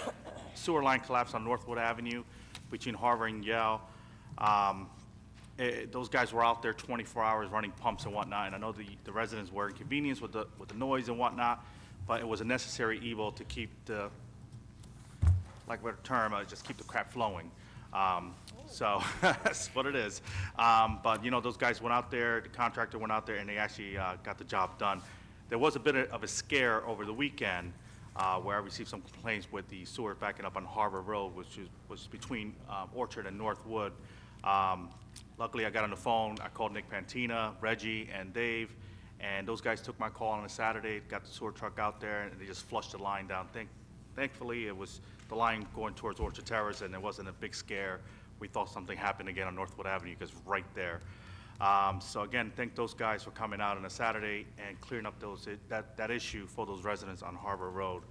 sewer line collapse on Northwood Avenue between Harvard and Yale. Those guys were out there 24 hours running pumps and whatnot, and I know the residents were inconvenienced with the noise and whatnot, but it was a necessary evil to keep the, like a better term, just keep the crap flowing. So that's what it is. But, you know, those guys went out there, the contractor went out there, and they actually got the job done. There was a bit of a scare over the weekend where I received some complaints with the sewer backing up on Harbor Road, which was between Orchard and Northwood. Luckily, I got on the phone. I called Nick Pantina, Reggie, and Dave, And those guys took my call on a Saturday, got the sewer truck out there, and they just flushed the line down. Thankfully, it was the line going towards Orchard Terrace, and it wasn't a big scare. We thought something happened again on Northwood Avenue, because right there. So again, thank those guys for coming out on a Saturday and clearing up that issue for those residents on Harbor Road.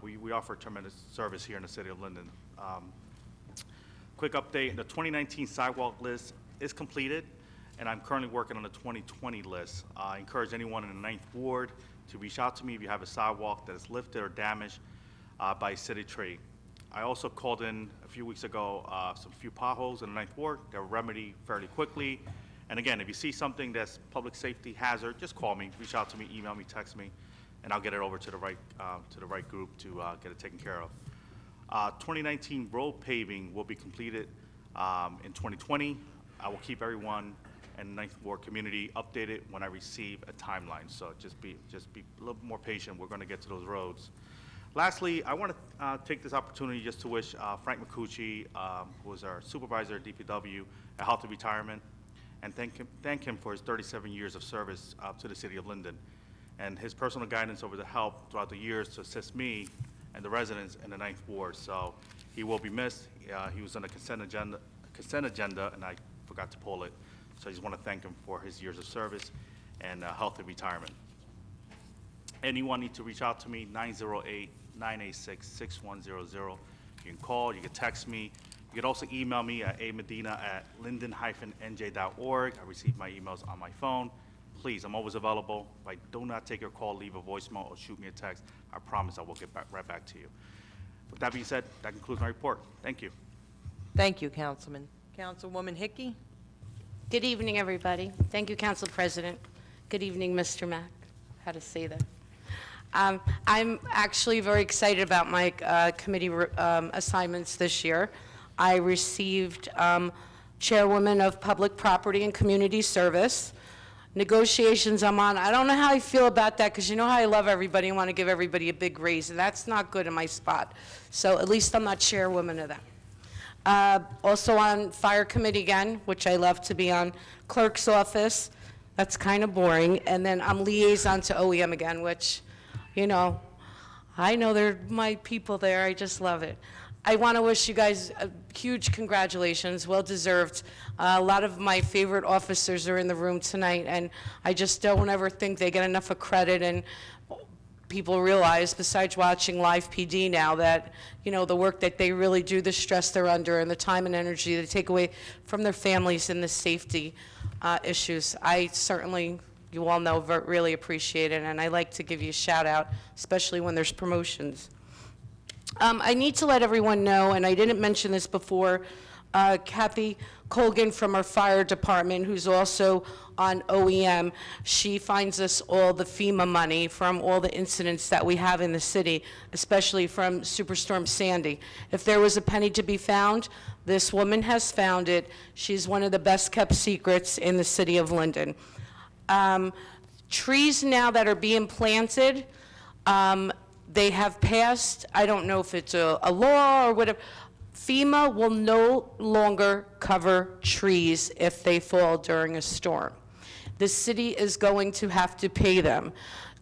We offer tremendous service here in the city of Linden. Quick update, the 2019 sidewalk list is completed, and I'm currently working on the 2020 list. I encourage anyone in the 9th Ward to reach out to me if you have a sidewalk that is lifted or damaged by a city tree. I also called in a few weeks ago some few potholes in the 9th Ward. They're remedied fairly quickly. And again, if you see something that's public safety hazard, just call me, reach out to me, email me, text me, and I'll get it over to the right group to get it taken care of. 2019 road paving will be completed in 2020. I will keep everyone in the 9th Ward community updated when I receive a timeline. So just be a little more patient. We're going to get to those roads. Lastly, I want to take this opportunity just to wish Frank McCucci, who is our supervisor at DPW, a healthy retirement, and thank him for his 37 years of service to the city of Linden, and his personal guidance over the help throughout the years to assist me and the residents in the 9th Ward. So he will be missed. He was on the consent agenda, and I forgot to pull it. So I just want to thank him for his years of service and healthy retirement. Anyone need to reach out to me, 908-986-6100. You can call, you can text me. You can also email me at amedina@linden-nj.org. I receive my emails on my phone. Please, I'm always available. If I do not take your call, leave a voicemail or shoot me a text. I promise I will get right back to you. With that being said, that concludes my report. Thank you. Thank you, Councilman. Councilwoman Hickey? Good evening, everybody. Thank you, Council President. Good evening, Mr. Mack. How to say that? I'm actually very excited about my committee assignments this year. I received Chairwoman of Public Property and Community Service. Negotiations I'm on. I don't know how I feel about that, because you know how I love everybody and want to give everybody a big raise, and that's not good in my spot. So at least I'm not chairwoman of that. Also on Fire Committee again, which I love to be on. Clerk's office, that's kind of boring. And then I'm liaison to OEM again, which, you know, I know they're my people there. I just love it. I want to wish you guys a huge congratulations, well-deserved. A lot of my favorite officers are in the room tonight, and I just don't ever think they get enough of credit, and people realize, besides watching live PD now, that, you know, the work that they really do, the stress they're under, and the time and energy they take away from their families and the safety issues. I certainly, you all know, really appreciate it, and I like to give you a shout out, especially when there's promotions. I need to let everyone know, and I didn't mention this before, Kathy Colgan from our fire department, who's also on OEM, she finds us all the FEMA money from all the incidents that we have in the city, especially from Superstorm Sandy. If there was a penny to be found, this woman has found it. She's one of the best kept secrets in the city of Linden. Trees now that are being planted, they have passed, I don't know if it's a law or whatever, FEMA will no longer cover trees if they fall during a storm. The city is going to have to pay them.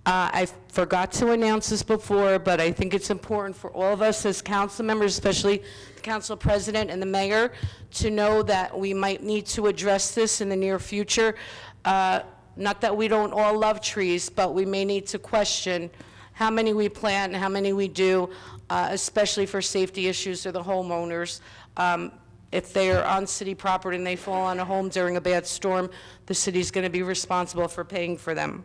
I forgot to announce this before, but I think it's important for all of us as council members, especially the council president and the mayor, to know that we might need to address this in the near future. Not that we don't all love trees, but we may need to question how many we plant and how many we do, especially for safety issues or the homeowners. If they are on city property and they fall on a home during a bad storm, the city's going to be responsible for paying for them.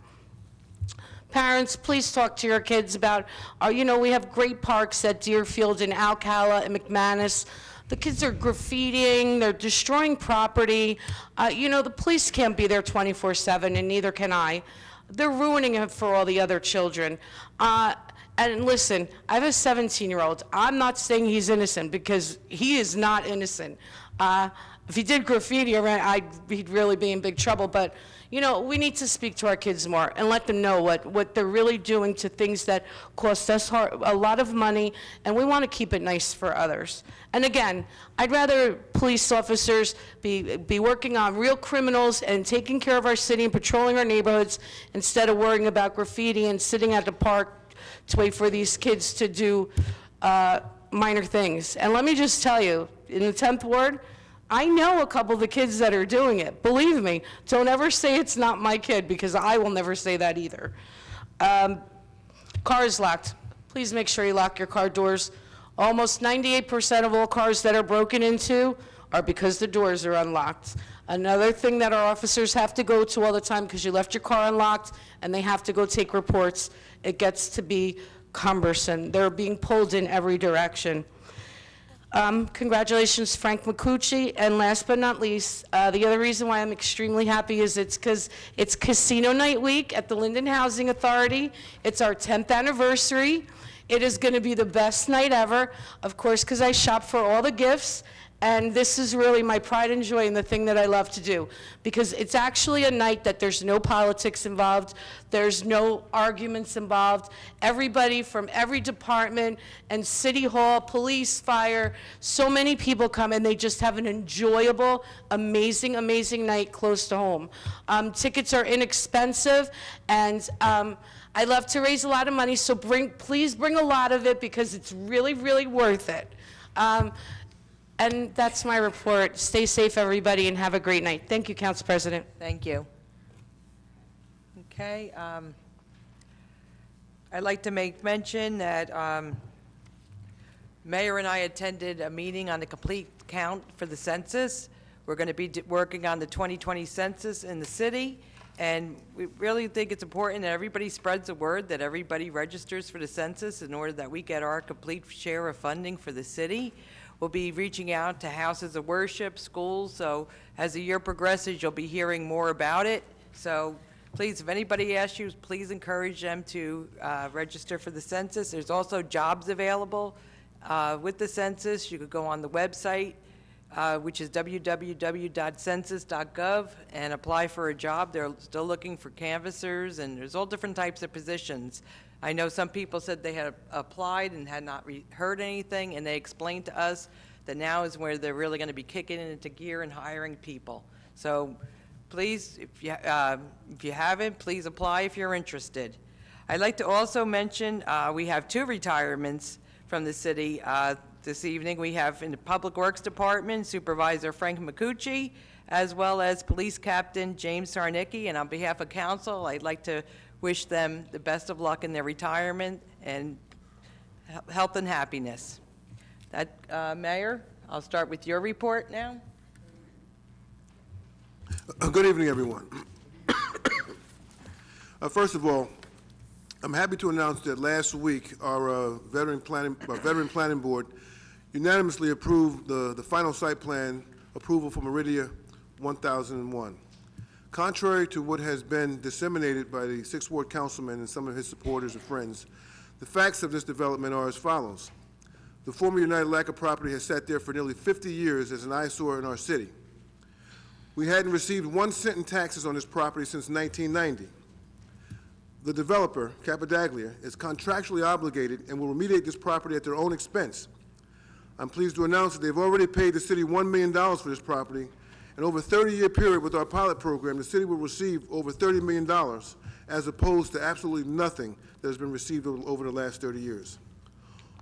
Parents, please talk to your kids about, you know, we have great parks at Deerfield and Alcala and McManus. The kids are graffitiing, they're destroying property. You know, the police can't be there 24/7, and neither can I. They're ruining it for all the other children. And listen, I have a 17-year-old. I'm not saying he's innocent, because he is not innocent. If he did graffiti, he'd really be in big trouble. But, you know, we need to speak to our kids more and let them know what they're really doing to things that cost us a lot of money, and we want to keep it nice for others. And again, I'd rather police officers be working on real criminals and taking care of our city and patrolling our neighborhoods instead of worrying about graffiti and sitting at the park to wait for these kids to do minor things. And let me just tell you, in the 10th Ward, I know a couple of the kids that are doing it. Believe me, don't ever say it's not my kid, because I will never say that either. Cars locked. Please make sure you lock your car doors. Almost 98% of all cars that are broken into are because the doors are unlocked. Another thing that our officers have to go to all the time, because you left your car unlocked and they have to go take reports, it gets to be cumbersome. They're being pulled in every direction. Congratulations, Frank McCucci. And last but not least, the other reason why I'm extremely happy is it's because it's Casino Night Week at the Linden Housing Authority. It's our 10th anniversary. It is going to be the best night ever, of course, because I shop for all the gifts. And this is really my pride and joy and the thing that I love to do, because it's actually a night that there's no politics involved, there's no arguments involved. Everybody from every department and city hall, police, fire, so many people come, and they just have an enjoyable, amazing, amazing night close to home. Tickets are inexpensive, and I love to raise a lot of money, so please bring a lot of it, because it's really, really worth it. And that's my report. Stay safe, everybody, and have a great night. Thank you, Council President. Thank you. Okay. I'd like to make mention that Mayor and I attended a meeting on the complete count for the census. We're going to be working on the 2020 census in the city, and we really think it's important that everybody spreads the word, that everybody registers for the census in order that we get our complete share of funding for the city. We'll be reaching out to houses of worship, schools, so as the year progresses, you'll be hearing more about it. So please, if anybody asks you, please encourage them to register for the census. There's also jobs available with the census. You could go on the website, which is www.census.gov, and apply for a job. They're still looking for canvassers, and there's all different types of positions. I know some people said they had applied and had not heard anything, and they explained to us that now is where they're really going to be kicking it into gear and hiring people. So please, if you haven't, please apply if you're interested. I'd like to also mention we have 2 retirements from the city this evening. We have in the Public Works Department Supervisor Frank McCucci, as well as Police Captain James Sarnicki. And on behalf of council, I'd like to wish them the best of luck in their retirement and health and happiness. Mayor, I'll start with your report now. Good evening, everyone. First of all, I'm happy to announce that last week our Veteran Planning Board unanimously approved the final site plan approval for Meridia 1001. Contrary to what has been disseminated by the 6th Ward Councilman and some of his supporters and friends, the facts of this development are as follows. The former United Lacquer property has sat there for nearly 50 years as an eyesore in our city. We hadn't received 1 cent in taxes on this property since 1990. The developer, Capadaglia, is contractually obligated and will remediate this property at their own expense. I'm pleased to announce that they've already paid the city $1 million for this property, and over a 30-year period with our pilot program, the city will receive over $30 million, as opposed to absolutely nothing that has been received over the last 30 years.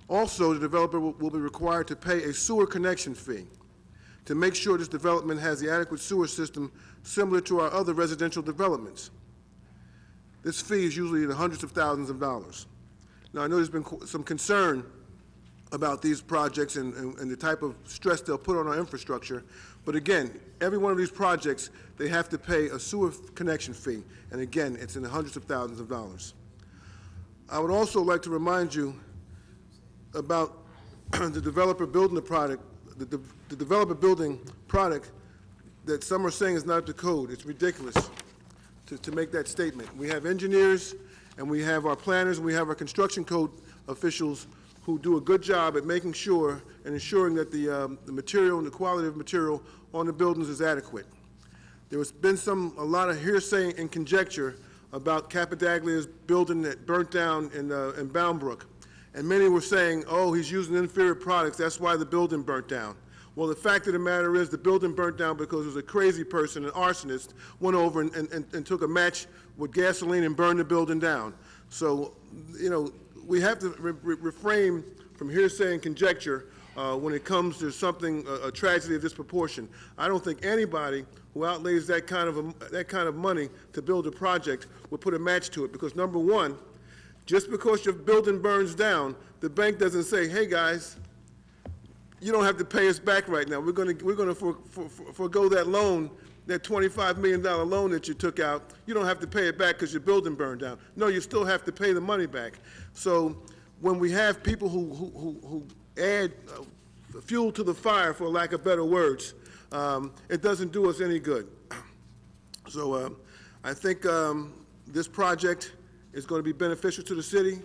Also, the developer will be required to pay a sewer connection fee to make sure this development has the adequate sewer system similar to our other residential developments. This fee is usually in the hundreds of thousands of dollars. Now, I know there's been some concern about these projects and the type of stress they'll put on our infrastructure, but again, every one of these projects, they have to pay a sewer connection fee, and again, it's in the hundreds of thousands of dollars. I would also like to remind you about the developer building the product, the developer building product that some are saying is not up to code. It's ridiculous to make that statement. We have engineers, and we have our planners, and we have our construction code officials who do a good job at making sure and ensuring that the material and the quality of material on the buildings is adequate. There has been a lot of hearsay and conjecture about Capitaglia's building that burnt down in Bound Brook. And many were saying, oh, he's using inferior products, that's why the building burnt down. Well, the fact of the matter is the building burnt down because it was a crazy person, an arsonist, went over and took a match with gasoline and burned the building down. So, you know, we have to refrain from hearsay and conjecture when it comes to something, a tragedy of this proportion. I don't think anybody who outlays that kind of money to build a project would put a match to it, because number one, just because your building burns down, the bank doesn't say, hey guys, you don't have to pay us back right now. We're going to forego that loan, that $25 million loan that you took out. You don't have to pay it back because your building burned down. No, you still have to pay the money back. So when we have people who add fuel to the fire, for lack of better words, it doesn't do us any good. So I think this project is going to be beneficial to the city,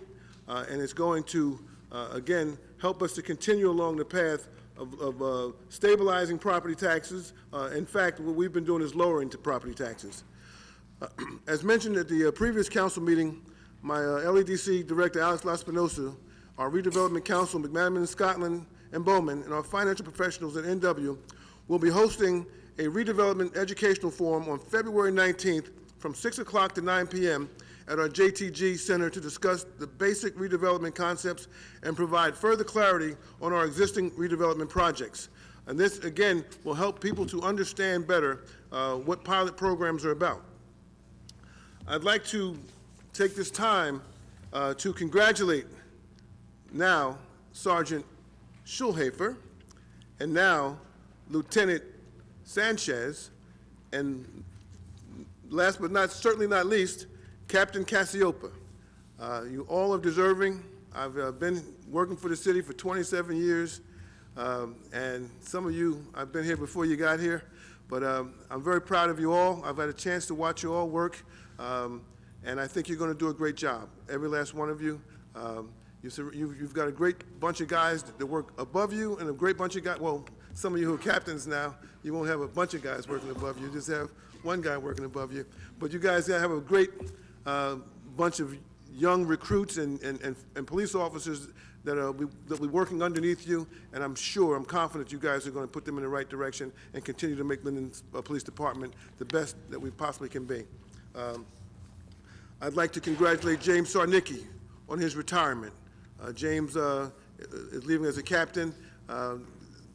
and it's going to, again, help us to continue along the path of stabilizing property taxes. In fact, what we've been doing is lowering the property taxes. As mentioned at the previous council meeting, my LEDC director, Alex Laspinosa, our redevelopment council, McManaman, Scotland, and Bowman, and our financial professionals at NW will be hosting a redevelopment educational forum on February 19th from 6 o'clock to 9 p.m. at our JTG Center to discuss the basic redevelopment concepts and provide further clarity on our existing redevelopment projects. And this, again, will help people to understand better what pilot programs are about. I'd like to take this time to congratulate now Sergeant Schulhafer and now Lieutenant Sanchez, and last but certainly not least, Captain Cassiopa. You all are deserving. I've been working for the city for 27 years, and some of you, I've been here before you got here, but I'm very proud of you all. I've had a chance to watch you all work, and I think you're going to do a great job, every last one of you. You've got a great bunch of guys that work above you, and a great bunch of guys, well, some of you who are captains now, you won't have a bunch of guys working above you, you just have one guy working above you. But you guys have a great bunch of young recruits and police officers that will be working underneath you, and I'm confident you guys are going to put them in the right direction and continue to make Linden Police Department the best that we possibly can be. I'd like to congratulate James Sarnicki on his retirement. James is leaving as a captain.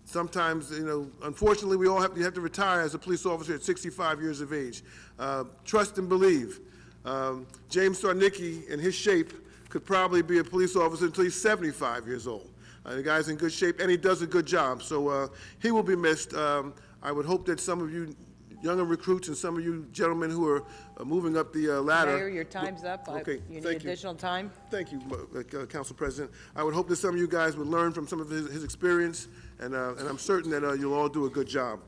Sometimes, you know, unfortunately, you have to retire as a police officer at 65 years of age. Trust and believe. James Sarnicki, in his shape, could probably be a police officer until he's 75 years old. The guy's in good shape, and he does a good job. So he will be missed. I would hope that some of you younger recruits and some of you gentlemen who are moving up the ladder. Mayor, your time's up. Okay, You need thank you. additional time? Thank you, Council President. I would hope that some of you guys would learn from some of his experience, and I'm certain that you'll all do a good job.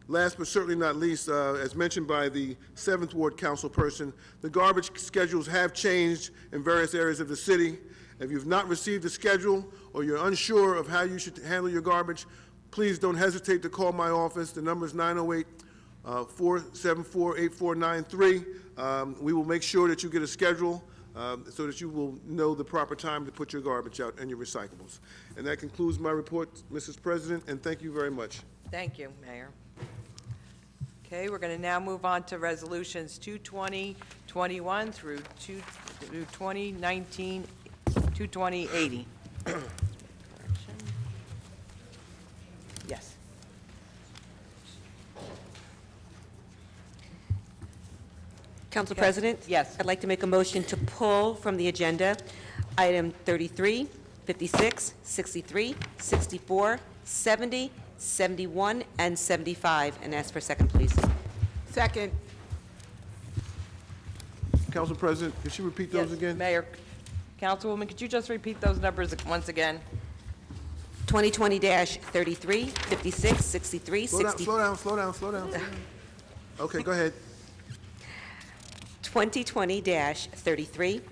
Last but certainly not least, as mentioned by the 7th Ward council person, the garbage schedules have changed in various areas of the city. If you've not received a schedule or you're unsure of how you should handle your garbage, please don't hesitate to call my office. The number is 908-474-8493. We will make sure that you get a schedule so that you will know the proper time to put your garbage out and your recyclables. And that concludes my report, Mrs. President, and thank you very much. Thank you, Mayor. Okay, we're going to now move on to resolutions 22021 through 2019, 22080. Yes. Council President? Yes. I'd like to make a motion to pull from the agenda item 33, 56, 63, 64, 70, 71, and 75, and ask for a second, please. Second. Council President, could you repeat those Yes, again? Mayor, Councilwoman, could you just repeat those numbers once again? 2020-33, 56, 63, 60. Slow down. Okay, go ahead. 2020-33,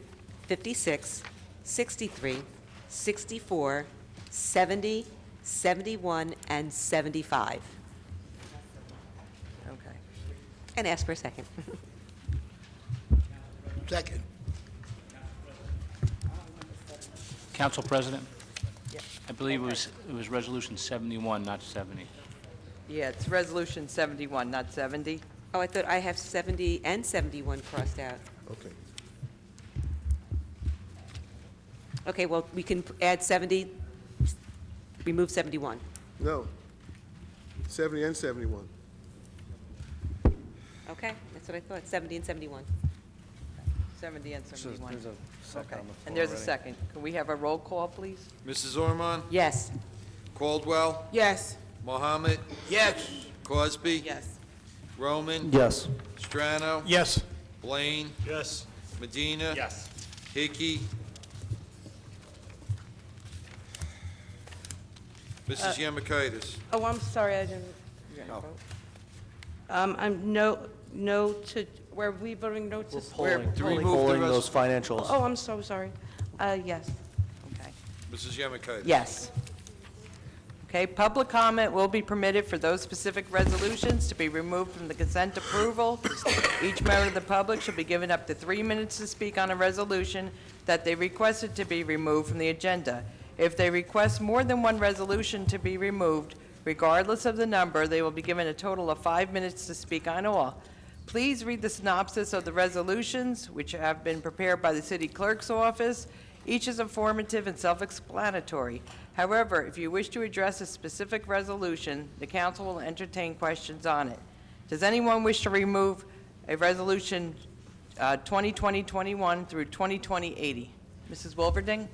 56, 63, 64, 70, 71, and 75. And ask for a second. Second. Council President? I believe it was Resolution 71, not 70. Yeah, it's Resolution 71, not 70. Oh, I thought I have 70 and 71 crossed out. Okay. Okay, well, we can add 70, remove 71. No. 70 and 71. Okay, that's what I thought, 70 and 71. 70 and 71. There's a second Okay, on the floor and there's a already. second. Can we have a roll call, please? Mrs. Ormond? Yes. Caldwell? Yes. Mohammed? Yes. Cosby? Yes. Roman? Yes. Strano? Yes. Blaine? Yes. Medina? Yes. Hickey? Mrs. Yemakaitis? Oh, I'm sorry, I didn't. I'm no to, were we voting no to? Pulling, to remove the pulling res- those financials. Oh, I'm so sorry. Yes. Okay. Mrs. Yemakaitis? Yes. Okay, public comment will be permitted for those specific resolutions to be removed from the consent approval. Each member of the public shall be given up to 3 minutes to speak on a resolution that they requested to be removed from the agenda. If they request more than one resolution to be removed, regardless of the number, they will be given a total of 5 minutes to speak on all. Please read the synopsis of the resolutions, which have been prepared by the city clerk's office. Each is informative and self-explanatory. However, if you wish to address a specific resolution, the council will entertain questions on it. Does anyone wish to remove a resolution 2020-21 through 2020-80? Mrs. Wilverding?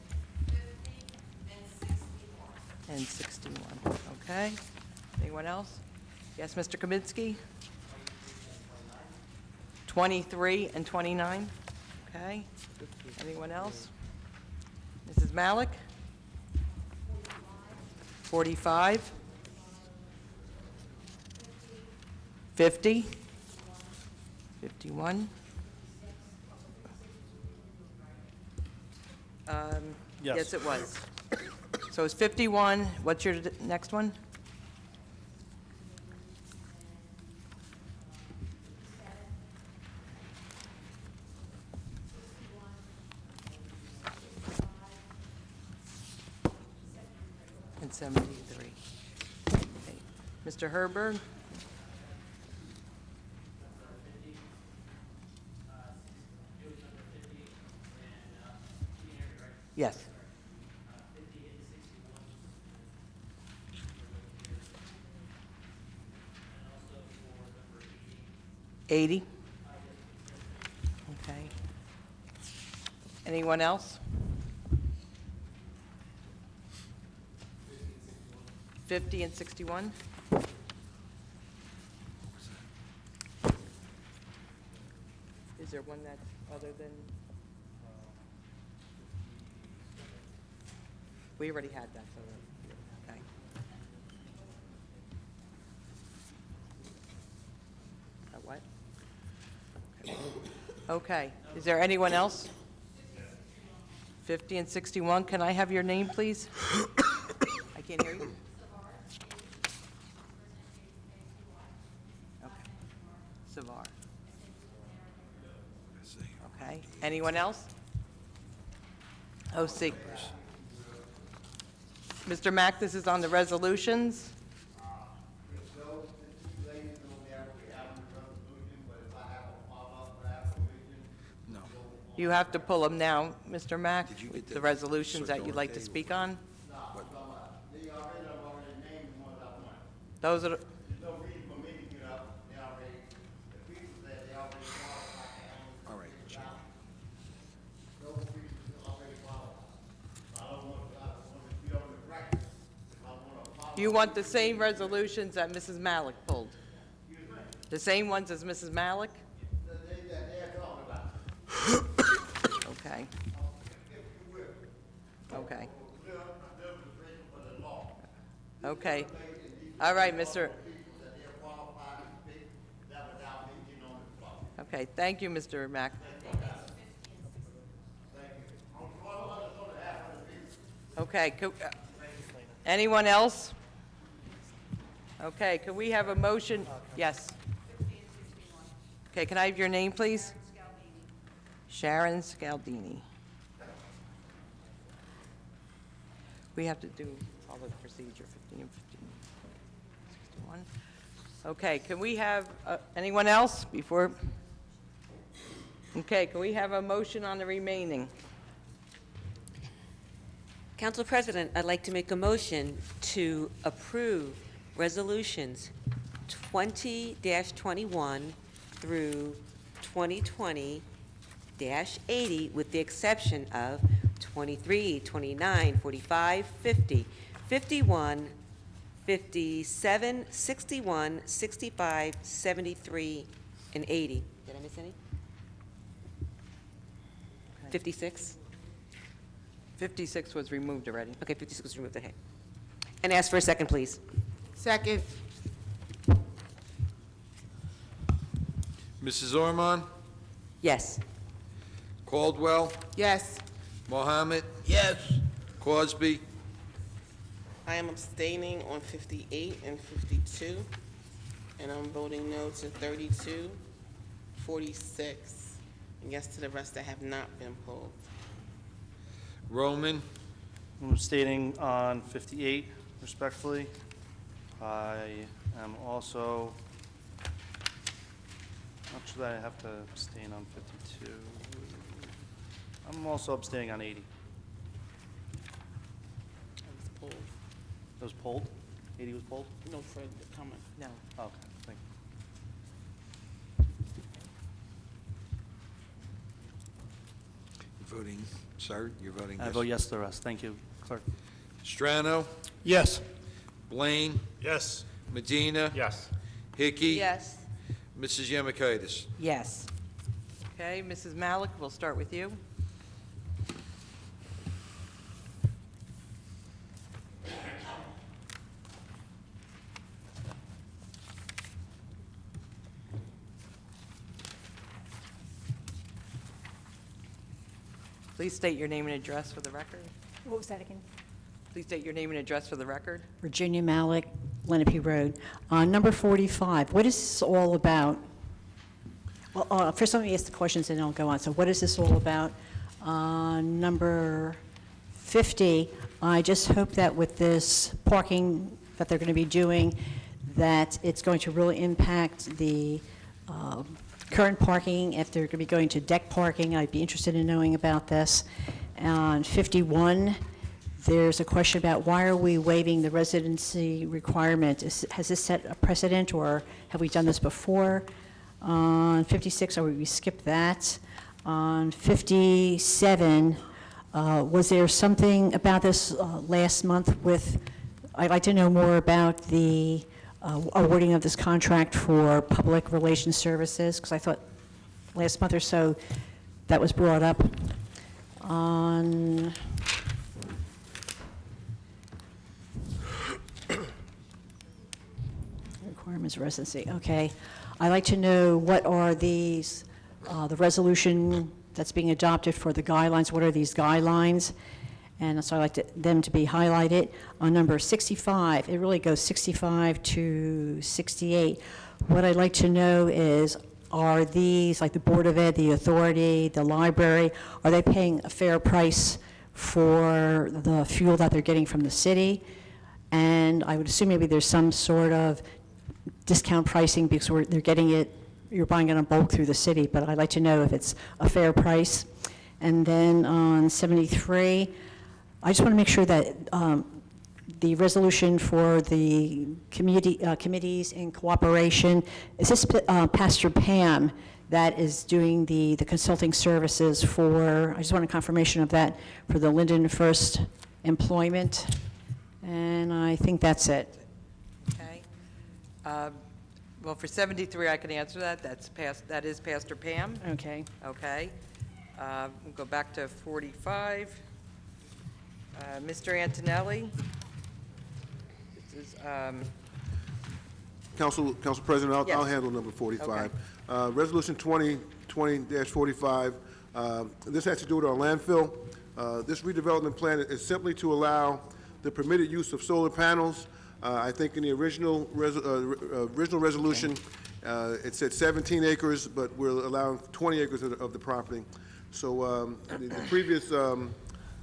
50 and 61. Okay. Anyone else? Yes, Mr. Kaminsky? 23 and 29. Okay. Anyone else? Mrs. Malik? 45. 50. 51. Yes. Yes, it was. So it's 51. What's your next one? And 73. Okay. Mr. Herberg? Yes. 80. Okay. Anyone else? 50 and 61? Is there one that's other than? We already had that, so, okay. What? Okay. Is there anyone else? 50 and 61. Can I have your name, please? I can't hear you. Okay. Savar. Okay. Anyone else? OC. Mr. Mack, this is on the resolutions. You have to pull them now, Mr. Mack, the resolutions that you'd like to speak on. Those are, All right. you want the same resolutions that Mrs. Malik pulled? The same ones as Mrs. Malik? Okay. Okay. Okay. All right, Mr. Okay, thank you, Mr. Mack. Okay, anyone else? Okay, can we have a motion? Yes. Okay, can I have your name, please? Sharon Scaldini. We have to do all the procedure, 15 and 15, 61. Okay, can we have anyone else before? Okay, can we have a motion on the remaining? Council President, I'd like to make a motion to approve resolutions 20-21 through 2020-80, with the exception of 23, 29, 45, 50, 51, 57, 61, 65, 73, and 80. Did I miss any? 56? 56 was removed already. Okay, 56 was removed, okay. And ask for a second, please. Second. Mrs. Ormond? Yes. Caldwell? Yes. Mohammed? Yes. Crosby? I am abstaining on 58 and 52, and I'm voting no to 32, 46, and yes to the rest that have not been pulled. Roman? I'm abstaining on 58 respectfully. I am also, actually, I have to abstain on 52. I'm also abstaining on 80. I was pulled. It was pulled? 80 was pulled? No further comment. No. Okay, thank you. Voting, sir, you're voting I yes. vote yes to the rest. Thank you, clerk. Strano? Yes. Blaine? Yes. Medina? Yes. Hickey? Yes. Mrs. Yemakaitis? Yes. Okay, Mrs. Malik, we'll start with you. Please state your name and address for the record. What was that again? Please state your name and address for the record. Virginia Malik, Lenape Road. Number 45, what is this all about? Well, first let me ask the questions and then I'll go on. So what is this all about? Number 50, I just hope that with this parking that they're going to be doing, that it's going to really impact the current parking. If they're going to be going to deck parking, I'd be interested in knowing about this. On 51, there's a question about why are we waiving the residency requirement? Has this set a precedent, or have we done this before? On 56, we skipped that. On 57, was there something about this last month with, I'd like to know more about the awarding of this contract for public relations services, because I thought last month or so that was brought up. On requirements of residency, okay. I'd like to know what are these, the resolution that's being adopted for the guidelines, what are these guidelines? And so I'd like them to be highlighted. On number 65, it really goes 65 to 68. What I'd like to know is, are these, like the Board of Ed, the authority, the library, are they paying a fair price for the fuel that they're getting from the city? And I would assume maybe there's some sort of discount pricing because they're getting it, you're buying it in bulk through the city, but I'd like to know if it's a fair price. And then on 73, I just want to make sure that the resolution for the committees in cooperation, is this Pastor Pam that is doing the consulting services for, I just want a confirmation of that, for the Linden First employment, and I think that's it. Okay. Well, for 73, I can answer that. That is Pastor Pam. Okay. Okay. We'll go back to 45. Mr. Antonelli. This is, Council President, I'll Yes. handle number 45. Okay. Resolution 2020-45, this has to do with our landfill. This redevelopment plan is simply to allow the permitted use of solar panels. I think in the original resolution, It's at 17 acres, but we're allowing 20 acres of the property. So the previous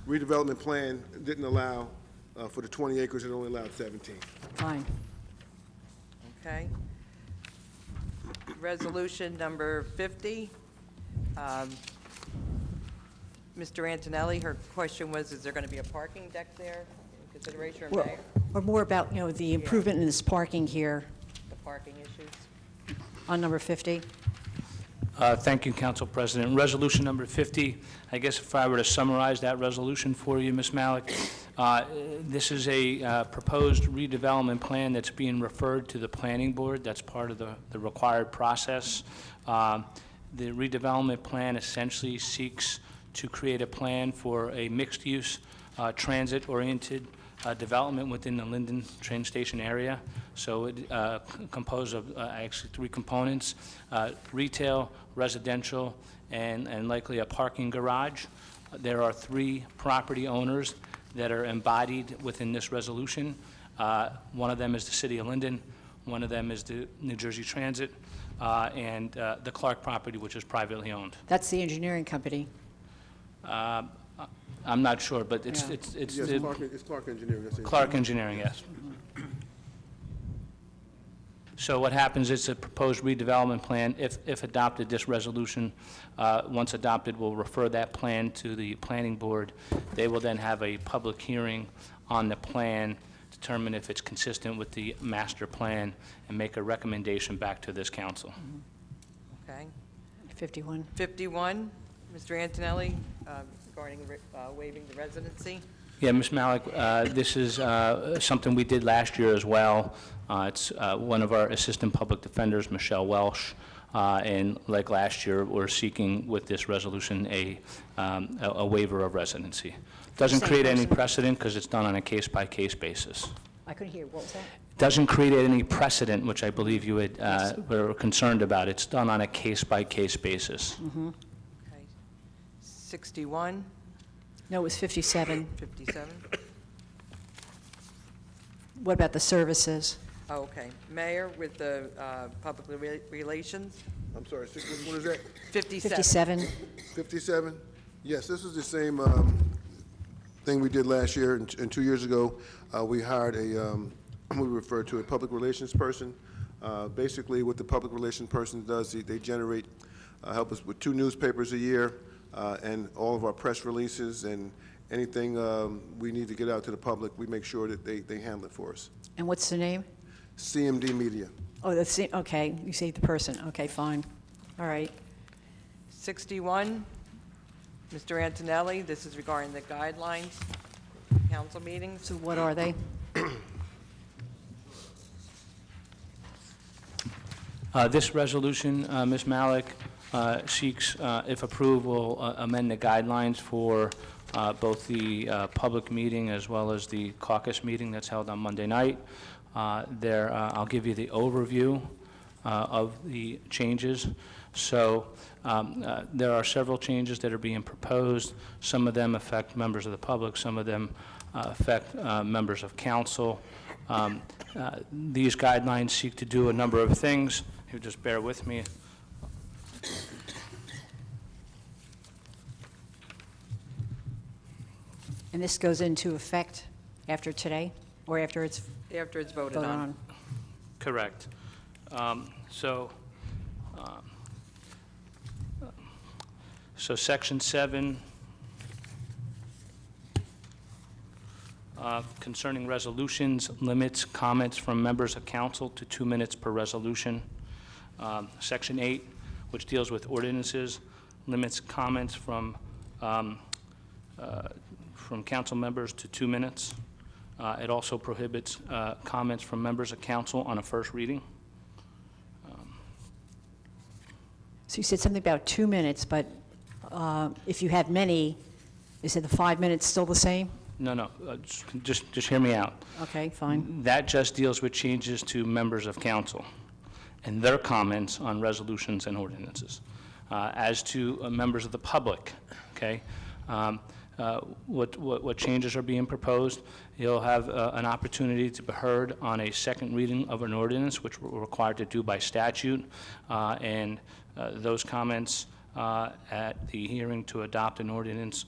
redevelopment plan didn't allow for the 20 acres, it only allowed 17. Fine. Okay. Resolution number 50. Mr. Antonelli, her question was, is there going to be a parking deck there in consideration, or Mayor? Or more about, the improvement in this parking here The parking issues? on number 50. Thank you, Council President. Resolution number 50, I guess if I were to summarize that resolution for you, Ms. Malik, this is a proposed redevelopment plan that's being referred to the Planning Board. That's part of the required process. The redevelopment plan essentially seeks to create a plan for a mixed-use, transit-oriented development within the Linden train station area. So it composed of actually 3 components: retail, residential, and likely a parking garage. There are 3 property owners that are embodied within this resolution. One of them is the City of Linden, one of them is the New Jersey Transit, and the Clark property, which is privately owned. That's the engineering company. I'm not sure, but it's Yeah. it's Yes, the it's Clark Engineering. That's it. Clark Engineering, yes. So what happens is a proposed redevelopment plan, if adopted, this resolution, once adopted, will refer that plan to the Planning Board. They will then have a public hearing on the plan, determine if it's consistent with the master plan, and make a recommendation back to this council. Okay. 51. 51, Mr. Antonelli, regarding waiving the residency. Yeah, Ms. Malik, this is something we did last year as well. It's one of our assistant public defenders, Michelle Welsh, and like last year, we're seeking with this resolution a waiver of residency. Doesn't Same create any person? precedent because it's done on a case-by-case basis. I couldn't hear. What was that? Doesn't create any precedent, which I believe you had, were concerned about. It's done on a case-by-case basis. Okay. 61, No, it was 57. 57. What about the services? Oh, okay. Mayor, with the public relations, I'm sorry, what is that? 57. 57. 57? Yes, this is the same thing we did last year, and 2 years ago, we hired we refer to a public relations person. Basically, what the public relations person does, they generate, help us with 2 newspapers a year, and all of our press releases and anything we need to get out to the public, we make sure that they handle it for us. And what's the name? CMD Media. Oh, that's, okay, you say the person. Okay, fine. All right. 61, Mr. Antonelli, this is regarding the guidelines, council meetings. So what are they? This resolution, Ms. Malik, seeks, if approved, will amend the guidelines for both the public meeting as well as the caucus meeting that's held on Monday night. I'll give you the overview of the changes. So there are several changes that are being proposed. Some of them affect members of the public, some of them affect members of council. These guidelines seek to do a number of things. If you just bear with me. And this goes into effect after today, or after it's After it's voted voted on. on? Correct. So Section 7, concerning resolutions, limits comments from members of council to 2 minutes per resolution. Section 8, which deals with ordinances, limits comments from council members to 2 minutes. It also prohibits comments from members of council on a first reading. So you said something about 2 minutes, but if you have many, is it the 5 minutes still the same? No, just hear me out. Okay, fine. That just deals with changes to members of council and their comments on resolutions and ordinances. As to members of the public, okay, what changes are being proposed. You'll have an opportunity to be heard on a second reading of an ordinance, which we're required to do by statute, and those comments at the hearing to adopt an ordinance,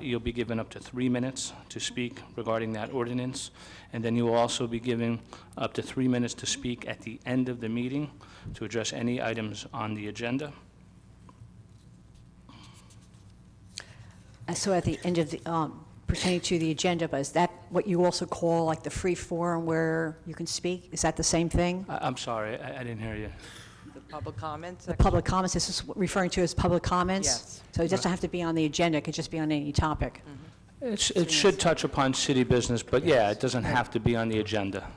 you'll be given up to 3 minutes to speak regarding that ordinance, and then you will also be given up to 3 minutes to speak at the end of the meeting to address any items on the agenda. So at the end of the, pertaining to the agenda, but is that what you also call like the free forum where you can speak? Is that the same thing? I'm sorry, I didn't hear you. The public comments? The public comments, this is referring to as public comments? Yes. So it doesn't have to be on the agenda, it could just be on any topic? It should touch upon city business, but yeah, it doesn't have to be on the agenda.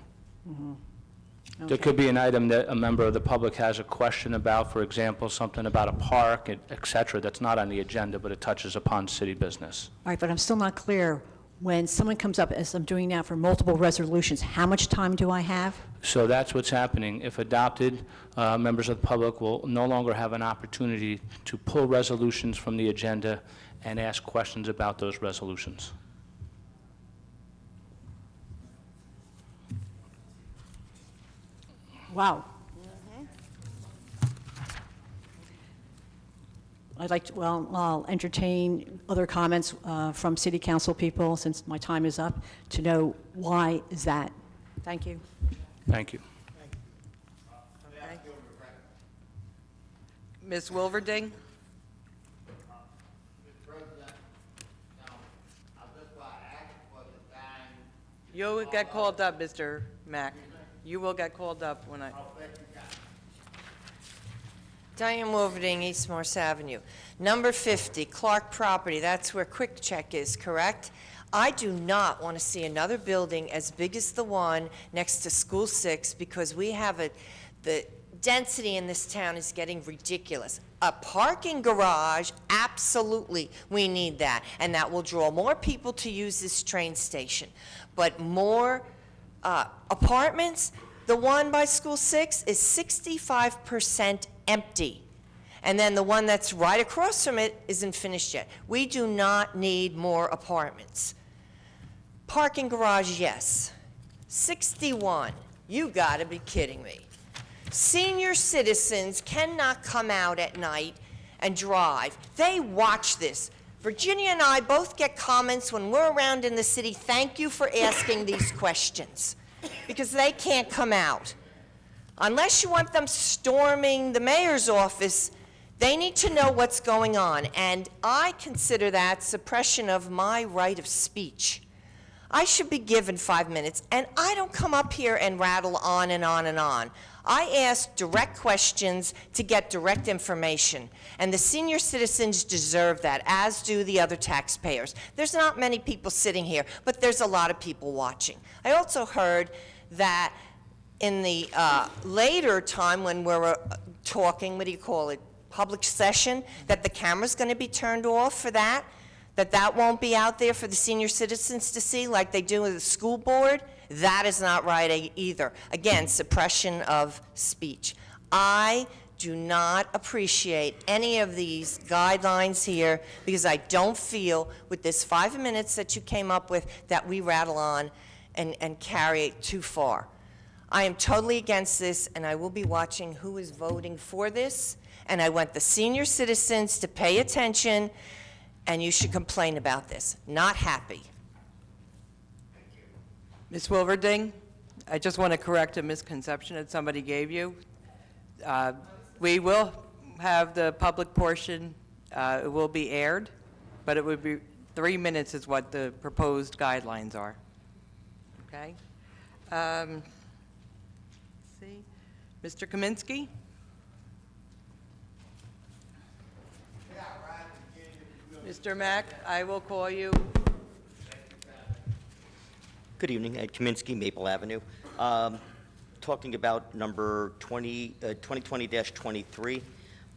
There could be an item that a member of the public has a question about, for example, something about a park, et cetera, that's not on the agenda, but it touches upon city business. All right, but I'm still not clear. When someone comes up, as I'm doing now for multiple resolutions, how much time do I have? So that's what's happening. If adopted, members of the public will no longer have an opportunity to pull resolutions from the agenda and ask questions about those resolutions. Wow. I'd like to, well, I'll entertain other comments from city council people, since my time is up, to know why is that. Thank you. Thank you. Ms. Wilverding? You will get called up, Mr. Mack. You will get called up when I... Diane Wolverding, East Morse Avenue. Number 50, Clark Property, that's where Quick Check is, correct? I do not want to see another building as big as the one next to School 6, because we have the density in this town is getting ridiculous. A parking garage, absolutely, we need that, and that will draw more people to use this train station. But more apartments, the one by School 6 is 65% empty. And then the one that's right across from it isn't finished yet. We do not need more apartments. Parking garage, yes. 61, you gotta be kidding me. Senior citizens cannot come out at night and drive. They watch this. Virginia and I both get comments when we're around in the city, thank you for asking these questions, because they can't come out. Unless you want them storming the mayor's office, they need to know what's going on, and I consider that suppression of my right of speech. I should be given 5 minutes, and I don't come up here and rattle on and on and on. I ask direct questions to get direct information, and the senior citizens deserve that, as do the other taxpayers. There's not many people sitting here, but there's a lot of people watching. I also heard that in the later time when we're talking, what do you call it, public session, that the camera's going to be turned off for that, that won't be out there for the senior citizens to see like they do with the school board. That is not right either. Again, suppression of speech. I do not appreciate any of these guidelines here, because I don't feel with this 5 minutes that you came up with that we rattle on and carry it too far. I am totally against this, and I will be watching who is voting for this, and I want the senior citizens to pay attention, and you should complain about this. Not happy. Ms. Wilverding, I just want to correct a misconception that somebody gave you. We will have the public portion, it will be aired, but it would be 3 minutes is what the proposed guidelines are. Okay? See, Mr. Kaminsky? Mr. Mack, I will call you. Good evening, Ed Kaminsky, Maple Avenue. Talking about number 2020-23.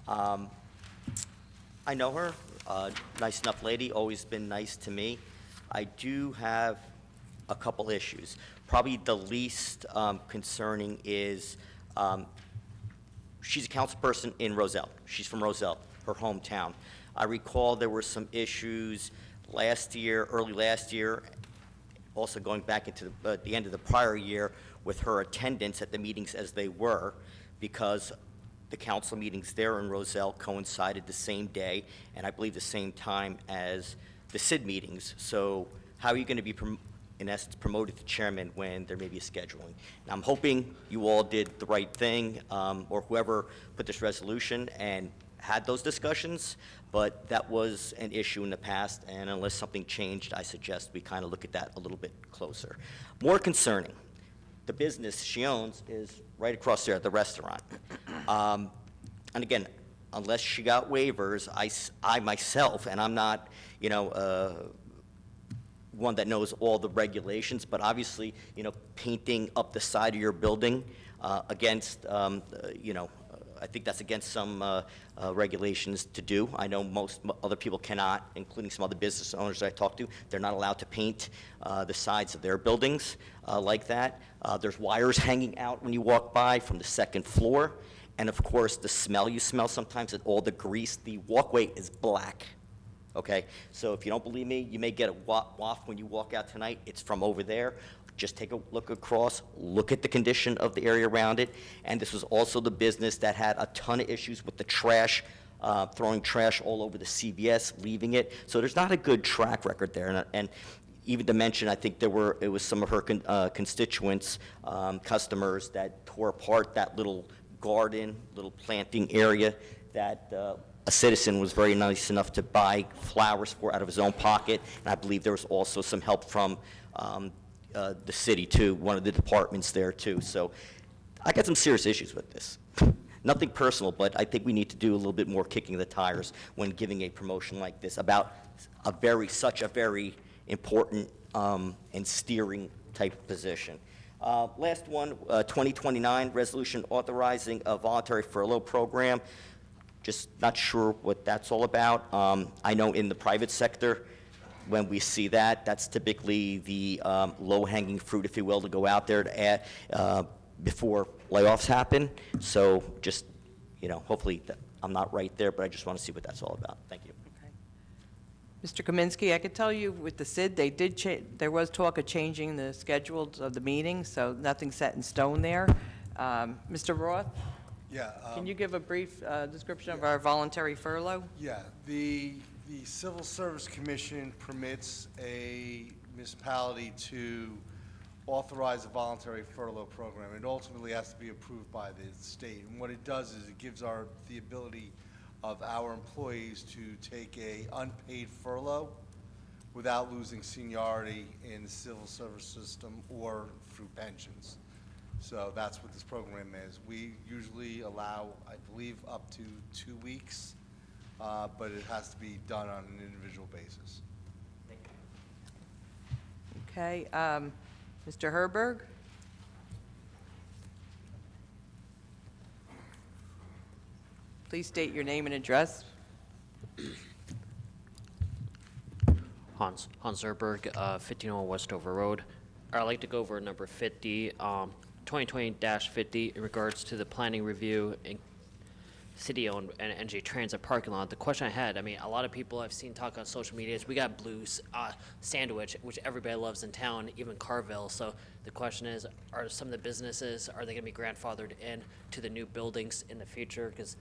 I know her, nice enough lady, always been nice to me. I do have a couple issues. Probably the least concerning is she's a council person in Roselle. She's from Roselle, her hometown. I recall there were some issues last year, early last year, also going back into the end of the prior year, with her attendance at the meetings as they were, because the council meetings there in Roselle coincided the same day, and I believe the same time as the SID meetings. So how are you going to be, in essence, promoted to chairman when there may be a scheduling? Now, I'm hoping you all did the right thing, or whoever put this resolution and had those discussions, but that was an issue in the past, and unless something changed, I suggest we kind of look at that a little bit closer. More concerning, the business she owns is right across there, the restaurant. And again, unless she got waivers, I myself, and I'm not, one that knows all the regulations, but obviously, painting up the side of your building against, I think that's against some regulations to do. I know most other people cannot, including some other business owners that I talk to. They're not allowed to paint the sides of their buildings like that. There's wires hanging out when you walk by from the second floor. And of course, the smell you smell sometimes, and all the grease, the walkway is black. Okay, so if you don't believe me, you may get a waft when you walk out tonight. It's from over there. Just take a look across, look at the condition of the area around it. And this was also the business that had a ton of issues with the trash, throwing trash all over the CVS, leaving it. So there's not a good track record there. And even to mention, I think it was some of her constituents, customers, that tore apart that little garden, little planting area that a citizen was very nice enough to buy flowers for out of his own pocket. And I believe there was also some help from the city too, one of the departments there too. So I got some serious issues with this. Nothing personal, but I think we need to do a little bit more kicking the tires when giving a promotion like this about such a very important and steering type position. Last one, 2029 resolution authorizing a voluntary furlough program. Just not sure what that's all about. I know in the private sector, when we see that, that's typically the low-hanging fruit, if you will, to go out there to add before layoffs happen. So just, hopefully I'm not right there, but I just want to see what that's all about. Thank you. Mr. Kaminsky, I could tell you with the SID, there was talk of changing the schedules of the meetings, so nothing's set in stone there. Mr. Roth? Yeah. Can you give a brief description of our voluntary furlough? Yeah, the Civil Service Commission permits a municipality to authorize a voluntary furlough program. It ultimately has to be approved by the state. And what it does is it gives the ability of our employees to take a unpaid furlough without losing seniority in the civil service system or through pensions. So that's what this program is. We usually allow, I believe, up to 2 weeks, but it has to be done on an individual basis. Okay, Mr. Herberg? Please state your name and address. Hans Zerberg, 1501 Westover Road. I'd like to go over number 50, 2020-50, in regards to the planning review and city-owned and NJ Transit parking lot. The question I had, a lot of people I've seen talk on social media is we got Blue's Sandwich, which everybody loves in town, even Carville. So the question is, are some of the businesses, are they going to be grandfathered in to the new buildings in the future? Because,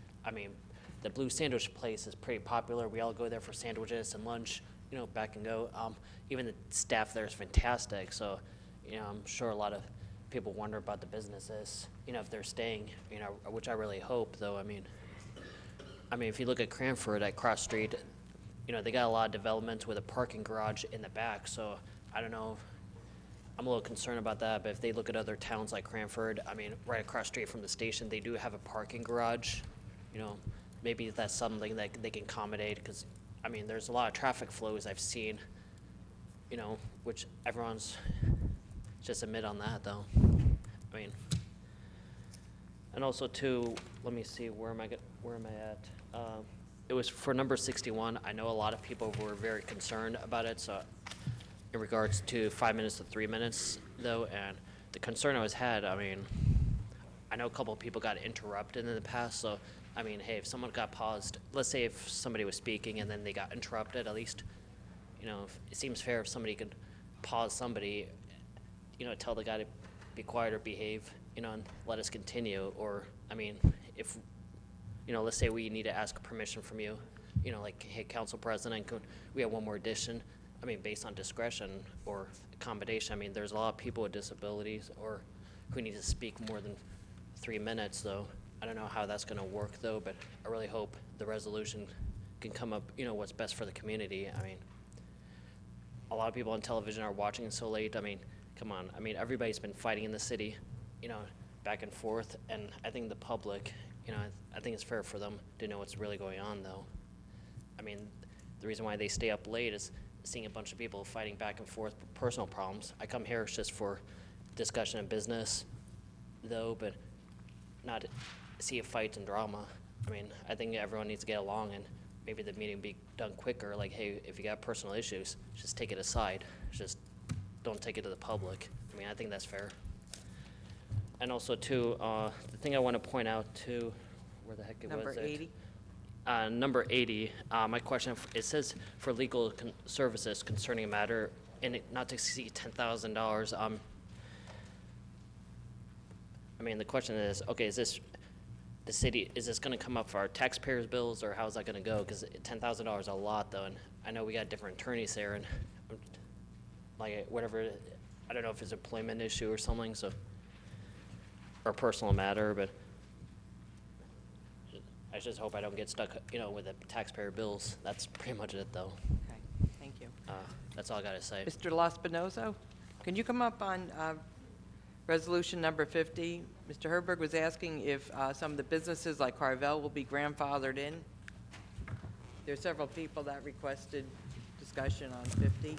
the Blue Sandwich place is pretty popular. We all go there for sandwiches and lunch, back and go. Even the staff there is fantastic. So, I'm sure a lot of people wonder about the businesses, if they're staying, which I really hope, though. If you look at Cranford at Cross Street, they got a lot of developments with a parking garage in the back. So I don't know. I'm a little concerned about that. But if they look at other towns like Cranford, right across street from the station, they do have a parking garage. Maybe that's something that they can accommodate because, there's a lot of traffic flows I've seen, which everyone's just admit on that, though. And also, too, let me see, where am I at? It was for number 61. I know a lot of people were very concerned about it, so in regards to 5 minutes to 3 minutes, though, and the concern I was had, I know a couple of people got interrupted in the past, so hey, if someone got paused, let's say if somebody was speaking and then they got interrupted, at least, you know, it seems fair if somebody could pause somebody, you know, tell the guy to be quiet or behave, you know, and let us continue. Or, I mean, if, you know, let's say we need to ask permission from you, you know, like, hey, Council President, could we have one more addition? I mean, based on discretion or accommodation. I mean, there's a lot of people with disabilities or who need to speak more than 3 minutes, though. I don't know how that's going to work, though, but I really hope the resolution can come up, you know, what's best for the community. I mean, a lot of people on television are watching so late. I mean, come on. I mean, everybody's been fighting in the city, you know, back and forth, and I think the public, you know, I think it's fair for them to know what's really going on, though. I mean, the reason why they stay up late is seeing a bunch of people fighting back and forth for personal problems. I come here just for discussion and business, though, but not see a fight and drama. I mean, I think everyone needs to get along, and maybe the meeting be done quicker. Like, hey, if you got personal issues, just take it aside. Just don't take it to the public. I mean, I think that's fair. And also, too, the thing I want to point out, too, where the heck it was it? Number 80. Number 80, my question, it says for legal services concerning a matter and not to exceed $10,000. I mean, the question is, okay, is this the city, is this going to come up for our taxpayers' bills, or how's that going to go? Because $10,000 is a lot, though, and I know we got different attorneys there, and like whatever, I don't know if it's an employment issue or something, so, or a personal matter, but I just hope I don't get stuck, you know, with the taxpayer bills. That's pretty much it, though. Okay, thank you. That's all I got to say. Mr. Lospinoso, can you come up on resolution number 50? Mr. Herberg was asking if some of the businesses like Carvel will be grandfathered in. There are several people that requested discussion on 50.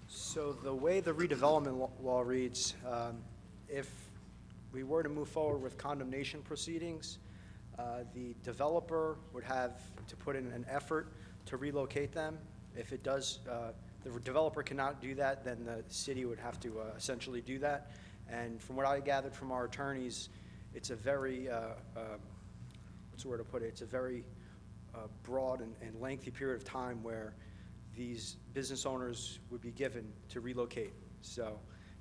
So the way the redevelopment law reads, if we were to move forward with condemnation proceedings, the developer would have to put in an effort to relocate them. If it does, the developer cannot do that, then the city would have to essentially do that. And from what I gathered from our attorneys, it's a very, what's the word to put it, it's a very broad and lengthy period of time where these business owners would be given to relocate. So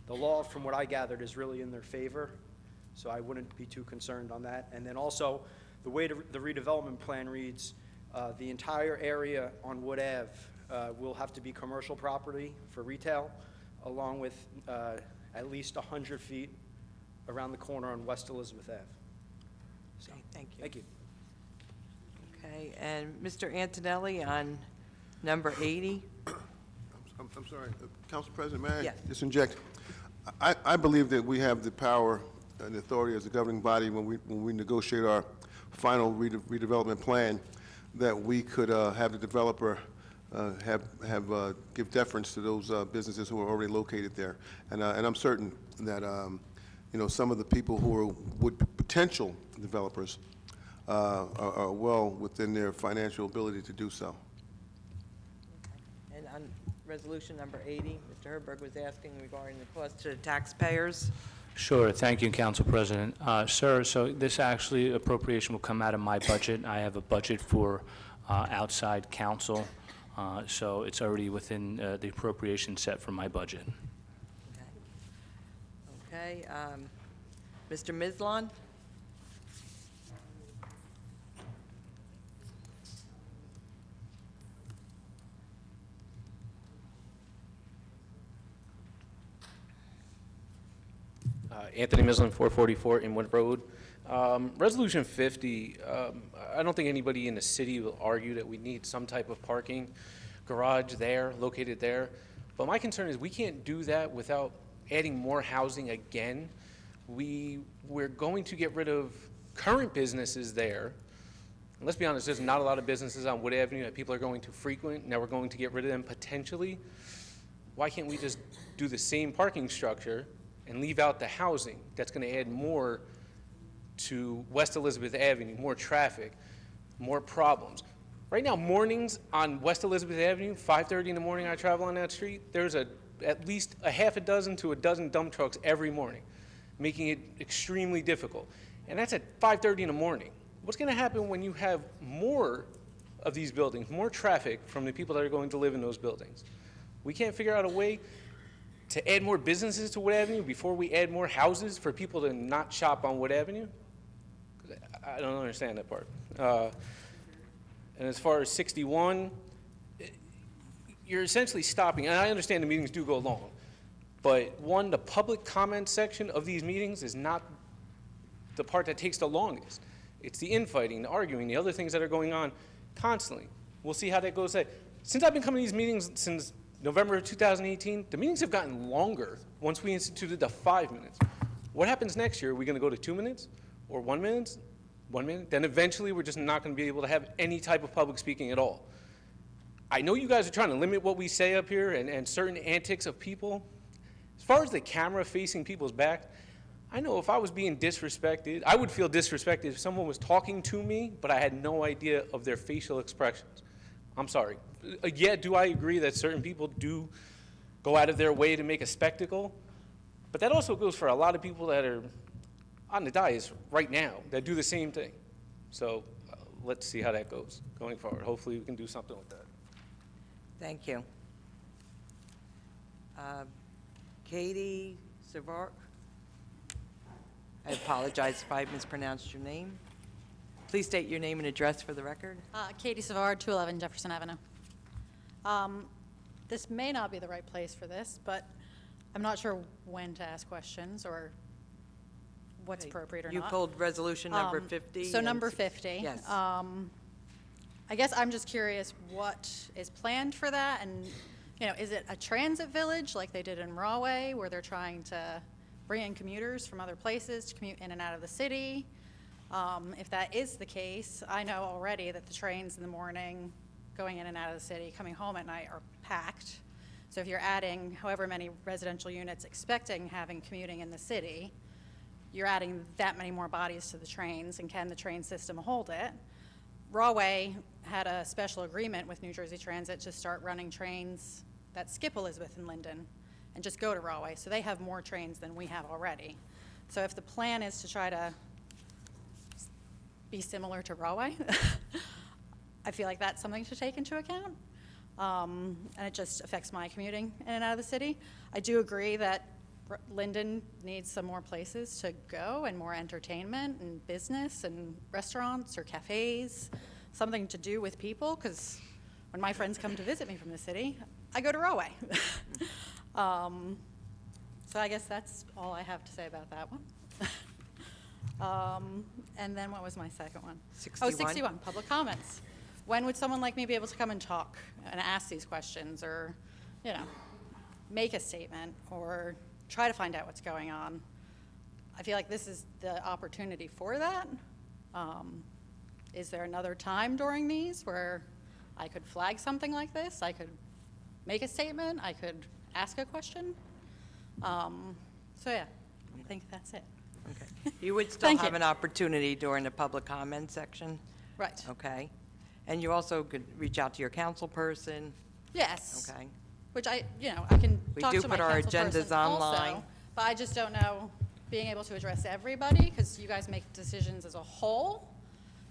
the law, from what I gathered, is really in their favor, so I wouldn't be too concerned on that. And then also, the way the redevelopment plan reads, the entire area on Wood Ave will have to be commercial property for retail, along with at least 100 feet around the corner on West Elizabeth Ave. So, Okay, thank you. thank you. Okay, and Mr. Antonelli on number 80? I'm sorry, Council President, may I Yes. just inject? I believe that we have the power and authority as a governing body when we negotiate our final redevelopment plan, that we could have the developer give deference to those businesses who are already located there. And I'm certain that, you know, some of the people who would be potential developers are well within their financial ability to do so. And on resolution number 80, Mr. Herberg was asking regarding the cost to the taxpayers. Sure, thank you, Council President. Sir, so this actually appropriation will come out of my budget. I have a budget for outside counsel, so it's already within the appropriation set for my budget. Okay, Mr. Mislon? Anthony Mislin, 444 Inwood Road. Resolution 50, I don't think anybody in the city will argue that we need some type of parking garage there, located there. But my concern is we can't do that without adding more housing again. We're going to get rid of current businesses there. And let's be honest, there's not a lot of businesses on Wood Avenue that people are going to frequent. Now we're going to get rid of them potentially. Why can't we just do the same parking structure and leave out the housing? That's going to add more to West Elizabeth Avenue, more traffic, more problems. Right now, mornings on West Elizabeth Avenue, 5:30 in the morning I travel on that street, there's at least a half a dozen to a dozen dump trucks every morning, making it extremely difficult. And that's at 5:30 in the morning. What's going to happen when you have more of these buildings, more traffic from the people that are going to live in those buildings. We can't figure out a way to add more businesses to Wood Avenue before we add more houses for people to not shop on Wood Avenue? I don't understand that part. And as far as 61, you're essentially stopping, and I understand the meetings do go long, but one, the public comment section of these meetings is not the part that takes the longest. It's the infighting, the arguing, the other things that are going on constantly. We'll see how that goes. Since I've been coming to these meetings since November of 2018, the meetings have gotten longer once we instituted the 5 minutes. What happens next year? Are we going to go to 2 minutes or 1 minute? 1 minute? Then eventually we're just not going to be able to have any type of public speaking at all. I know you guys are trying to limit what we say up here and certain antics of people. As far as the camera facing people's back, I know if I was being disrespected, I would feel disrespected if someone was talking to me, but I had no idea of their facial expressions. I'm sorry. Yeah, do I agree that certain people do go out of their way to make a spectacle? But that also goes for a lot of people that are on the dais right now that do the same thing. So let's see how that goes going forward. Hopefully we can do something with that. Thank you. Katie Savard? I apologize if I mispronounced your name. Please state your name and address for the record. Katie Savard, 211 Jefferson Avenue. This may not be the right place for this, but I'm not sure when to ask questions or what's appropriate or not. You pulled resolution number 50. So number 50. Yes. I guess I'm just curious what is planned for that, and is it a transit village like they did in Rahway, where they're trying to bring in commuters from other places to commute in and out of the city? If that is the case, I know already that the trains in the morning going in and out of the city, coming home at night, are packed. So if you're adding however many residential units expecting having commuting in the city, you're adding that many more bodies to the trains, and can the train system hold it? Rahway had a special agreement with New Jersey Transit to start running trains that skip Elizabeth and Linden and just go to Rahway. So they have more trains than we have already. So if the plan is to try to be similar to Rahway, I feel like that's something to take into account. And it just affects my commuting in and out of the city. I do agree that Linden needs some more places to go and more entertainment and business and restaurants or cafes, something to do with people, because when my friends come to visit me from the city, I go to Rahway. So I guess that's all I have to say about that one. And then what was my second one? 61. Oh, 61, public comments. When would someone like me be able to come and talk and ask these questions, or, make a statement or try to find out what's going on? I feel like this is the opportunity for that. Is there another time during these where I could flag something like this? I could make a statement, I could ask a question. So yeah, I think that's it. Okay. You would still Thank have you. an opportunity during the public comment section? Right. Okay. And you also could reach out to your council person? Yes. Okay. Which I can We talk do to my put our council agendas person online. also, but I just don't know being able to address everybody, because you guys make decisions as a whole.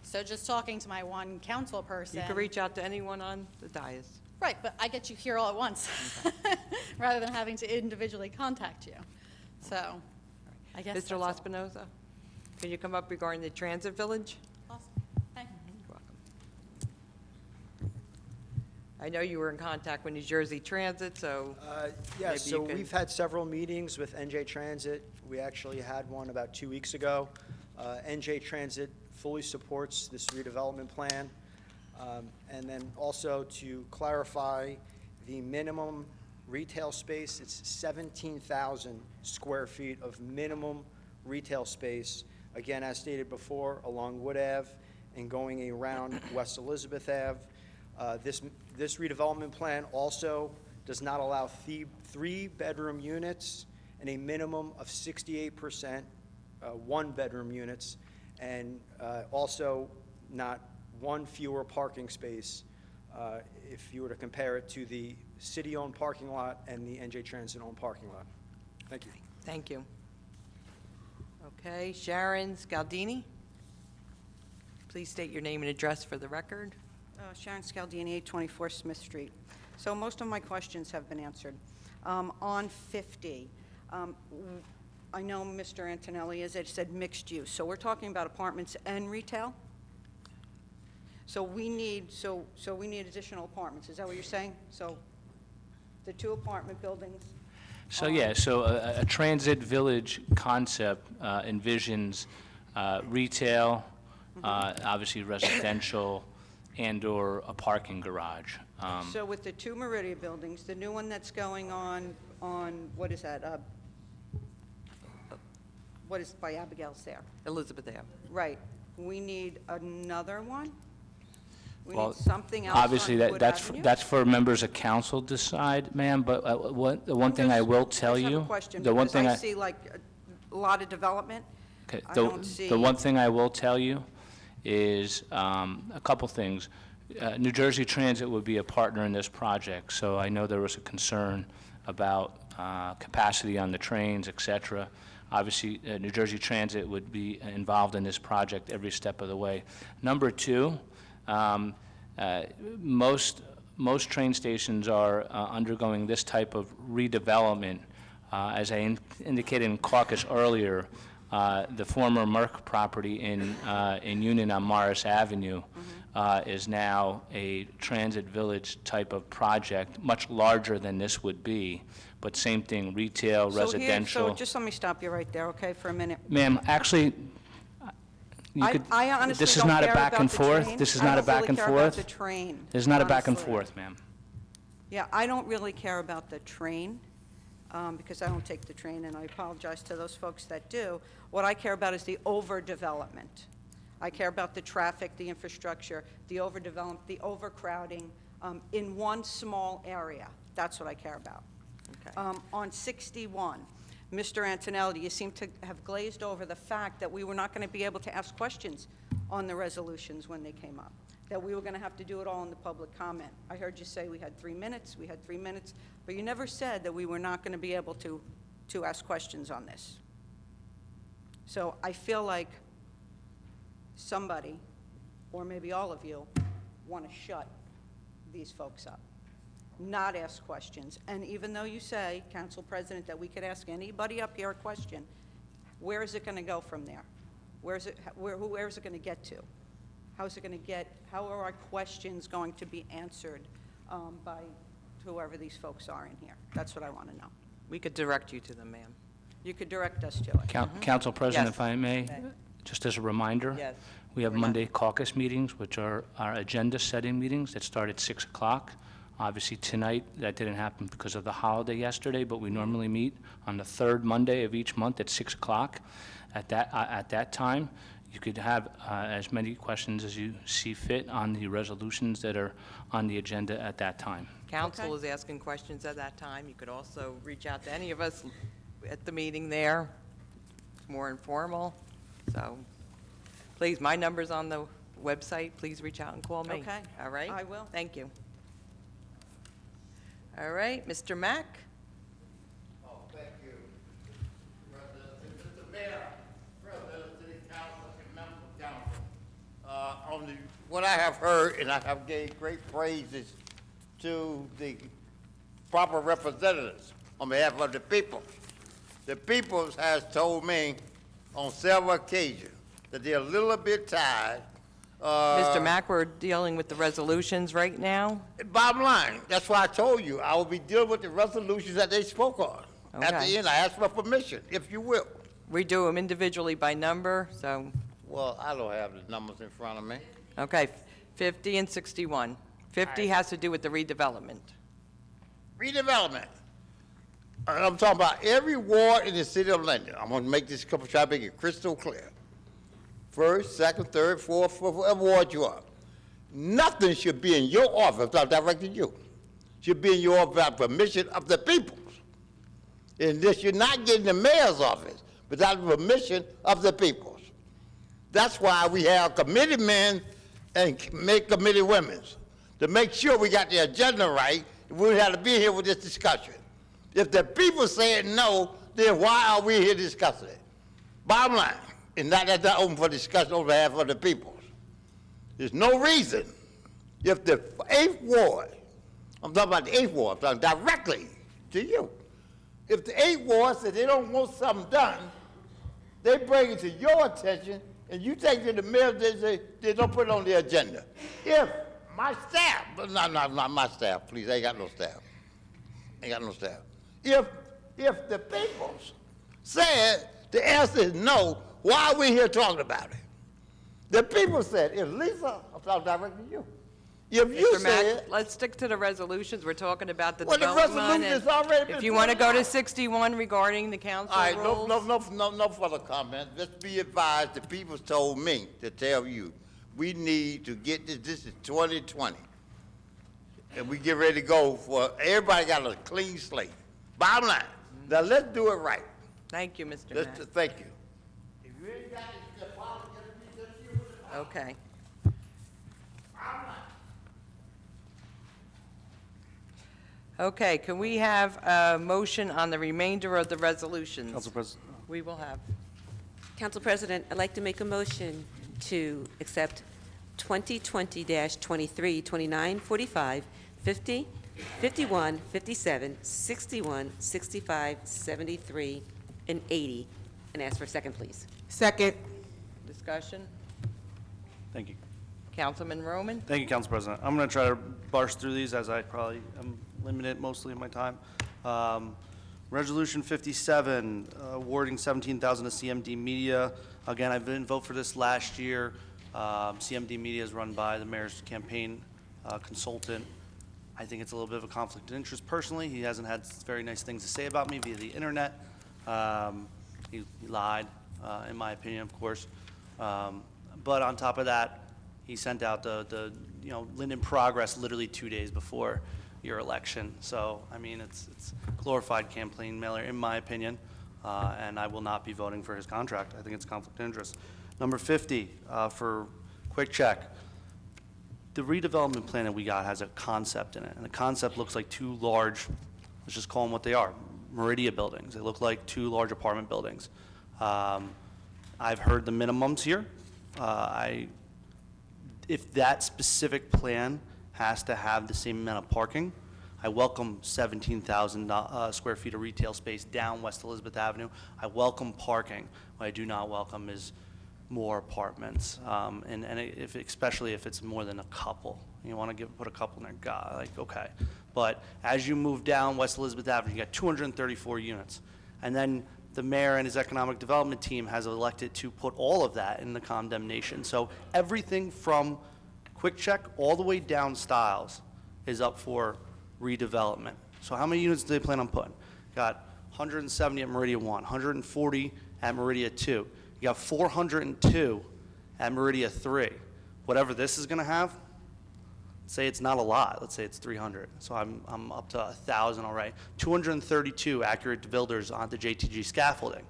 So just talking to my one council person. You can reach out to anyone on the dais. Right, but I get you here all at once, rather than having to individually contact you. So, I guess Mr. that's all. La Spinoza, can you come up regarding the transit village? Awesome. Thank you. You're welcome. I know you were in contact with New Jersey Transit, so Yes, maybe you so can- we've had several meetings with NJ Transit. We actually had one about 2 weeks ago. NJ Transit fully supports this redevelopment plan. And then also to clarify, the minimum retail space, it's 17,000 square feet of minimum retail space, again, as stated before, along Wood Ave and going around West Elizabeth Ave. This redevelopment plan also does not allow three-bedroom units and a minimum of 68% one-bedroom units, and also not one fewer parking space if you were to compare it to the city-owned parking lot and the NJ Transit-owned parking lot. Thank you. Thank you. Okay, Sharon Scaldini. Please state your name and address for the record. Sharon Scaldini, 824 Smith Street. So most of my questions have been answered. On 50, I know Mr. Antonelli has said mixed use, so we're talking about apartments and retail? So we need additional apartments, is that what you're saying? So the 2 apartment buildings? So, yeah, so a transit village concept envisions retail, obviously residential, and/or a parking garage. So with the 2 Meridia buildings, the new one that's going on, what is that? What is by Abigail's there? Elizabeth Ave. Right. We need another one? We Well, need something else on obviously, Wood that's Avenue? that's for members of council to decide, ma'am, but the one thing I will tell I just you... have a question, the one because thing I see like a lot of development. Okay, I don't see... the one thing I will tell you is a couple things. New Jersey Transit would be a partner in this project, so I know there was a concern about capacity on the trains, et cetera. Obviously, New Jersey Transit would be involved in this project every step of the way. Number 2, most train stations are undergoing this type of redevelopment. As I indicated in caucus earlier, the former Merck property in Union on Morris Avenue is now a transit village type of project, much larger than this would be, but same thing, retail, residential. So just let me stop you right there, okay, for a minute. Ma'am, actually, you could, I honestly this is don't not a care back about and the forth. train. This is I not a don't back really and care about forth. the train, This is not a back and honestly. forth, ma'am. Yeah, I don't really care about the train, because I don't take the train, and I apologize to those folks that do. What I care about is the overdevelopment. I care about the traffic, the infrastructure, the overdevelopment, the overcrowding in one small area. That's what I care about. On 61, Mr. Antonelli, you seem to have glazed over the fact that we were not going to be able to ask questions on the resolutions when they came up, that we were going to have to do it all in the public comment. I heard you say we had 3 minutes, but you never said that we were not going to be able to ask questions on this. So I feel like somebody, or maybe all of you, want to shut these folks up, not ask questions. And even though you say, Council President, that we could ask anybody up here a question, where is it going to go from there? Where is it going to get to? How are our questions going to be answered by whoever these folks are in here? That's what I want to know. We could direct you to them, ma'am. You could direct us to it. Council President, Yes. if I may, just as a reminder, Yes. we have We're not- Monday caucus meetings, which are our agenda-setting meetings that start at 6 o'clock. Obviously, tonight, that didn't happen because of the holiday yesterday, but we normally meet on the 3rd Monday of each month at 6 o'clock. At that time, you could have as many questions as you see fit on the resolutions that are on the agenda at that time. Council is asking questions at that time. You could also reach out to any of us at the meeting there. It's more informal, so please, my number's on the website. Please reach out and call me. Okay. All right? I will. Thank you. All right, Mr. Mack? Oh, thank you, President. Mr. Mayor, President of City Council, and members of council. What I have heard, and I have gave great praises to the proper representatives on behalf of the people. The people has told me on several occasions that they're a little bit tired. Mr. Mack, we're dealing with the resolutions right now. Bottom line, that's why I told you, I will be dealing with the resolutions that they spoke on. At Okay. the end, I asked for permission, if you will. We do them individually by number, so, Well, I don't have the numbers in front of me. okay, 50 and 61. 50 has to do with the redevelopment. Redevelopment. I'm talking about every ward in the city of Linden. I'm gonna make this couple, try to make it crystal clear. First, second, third, fourth, whatever ward you are. Nothing should be in your office without directing you. Should be in your office without permission of the people. And this, you're not getting the mayor's office without the permission of the people. That's why we have committee men and committee women, to make sure we got the agenda right. We would have to be here with this discussion. If the people said no, then why are we here discussing it? Bottom line, and that's not open for discussion on behalf of the people. There's no reason If the 8th Ward, I'm talking about the 8th Ward, I'm talking directly to you. If the 8th Ward said they don't want something done, they bring it to your attention, and you take it to the mayor, they say, they don't put it on the agenda. If my staff, not my staff, please, I ain't got no staff. Ain't got no staff. If the people said the answer is no, why are we here talking about it? The people said, if Lisa, I'm talking directly to you. If you Mr. Mack, said, let's stick to the resolutions. We're talking about the well, the development. resolution and has already been If you want to put go to out. 61 regarding the council all right, rules. no further comment. Just be advised, the people told me to tell you, we need to get this is 2020. And we get ready to go for, everybody got a clean slate. Bottom line, now let's do it right. Thank you, Mr. Mack. Thank you. Okay. Okay, can we have a motion on the remainder of the resolutions? Council President. We will have. Council President, I'd like to make a motion to accept 2020-23, 29, 45, 50, 51, 57, 61, 65, 73, and 80, and ask for a second, please. Second. Discussion? Thank you. Councilman Roman? Thank you, Council President. I'm going to try to barge through these as I probably am limited mostly in my time. Resolution 57, awarding $17,000 to CMD Media. Again, I didn't vote for this last year. CMD Media is run by the mayor's campaign consultant. I think it's a little bit of a conflict of interest personally. He hasn't had very nice things to say about me via the internet. He lied, in my opinion, of course. But on top of that, he sent out the Linden Progress literally 2 days before your election. So, I mean, it's glorified campaign mailer, in my opinion, and I will not be voting for his contract. I think it's a conflict of interest. Number 50, for quick check. The redevelopment plan that we got has a concept in it, and the concept looks like two large, let's just call them what they are, Meridia buildings. They look like two large apartment buildings. I've heard the minimums here. If that specific plan has to have the same amount of parking, I welcome 17,000 square feet of retail space down West Elizabeth Avenue. I welcome parking. What I do not welcome is more apartments, especially if it's more than a couple. You want to put a couple in there, God, like, okay. But as you move down West Elizabeth Avenue, you got 234 units. And then the mayor and his economic development team has elected to put all of that in the condemnation. So everything from Quick Check all the way down Styles is up for redevelopment. So how many units do they plan on putting? Got 170 at Meridia 1, 140 at Meridia 2. You got 402 at Meridia 3. Whatever this is going to have, say it's not a lot. Let's say it's 300. So I'm up to 1,000 already. 232 accurate builders on the JTG scaffolding.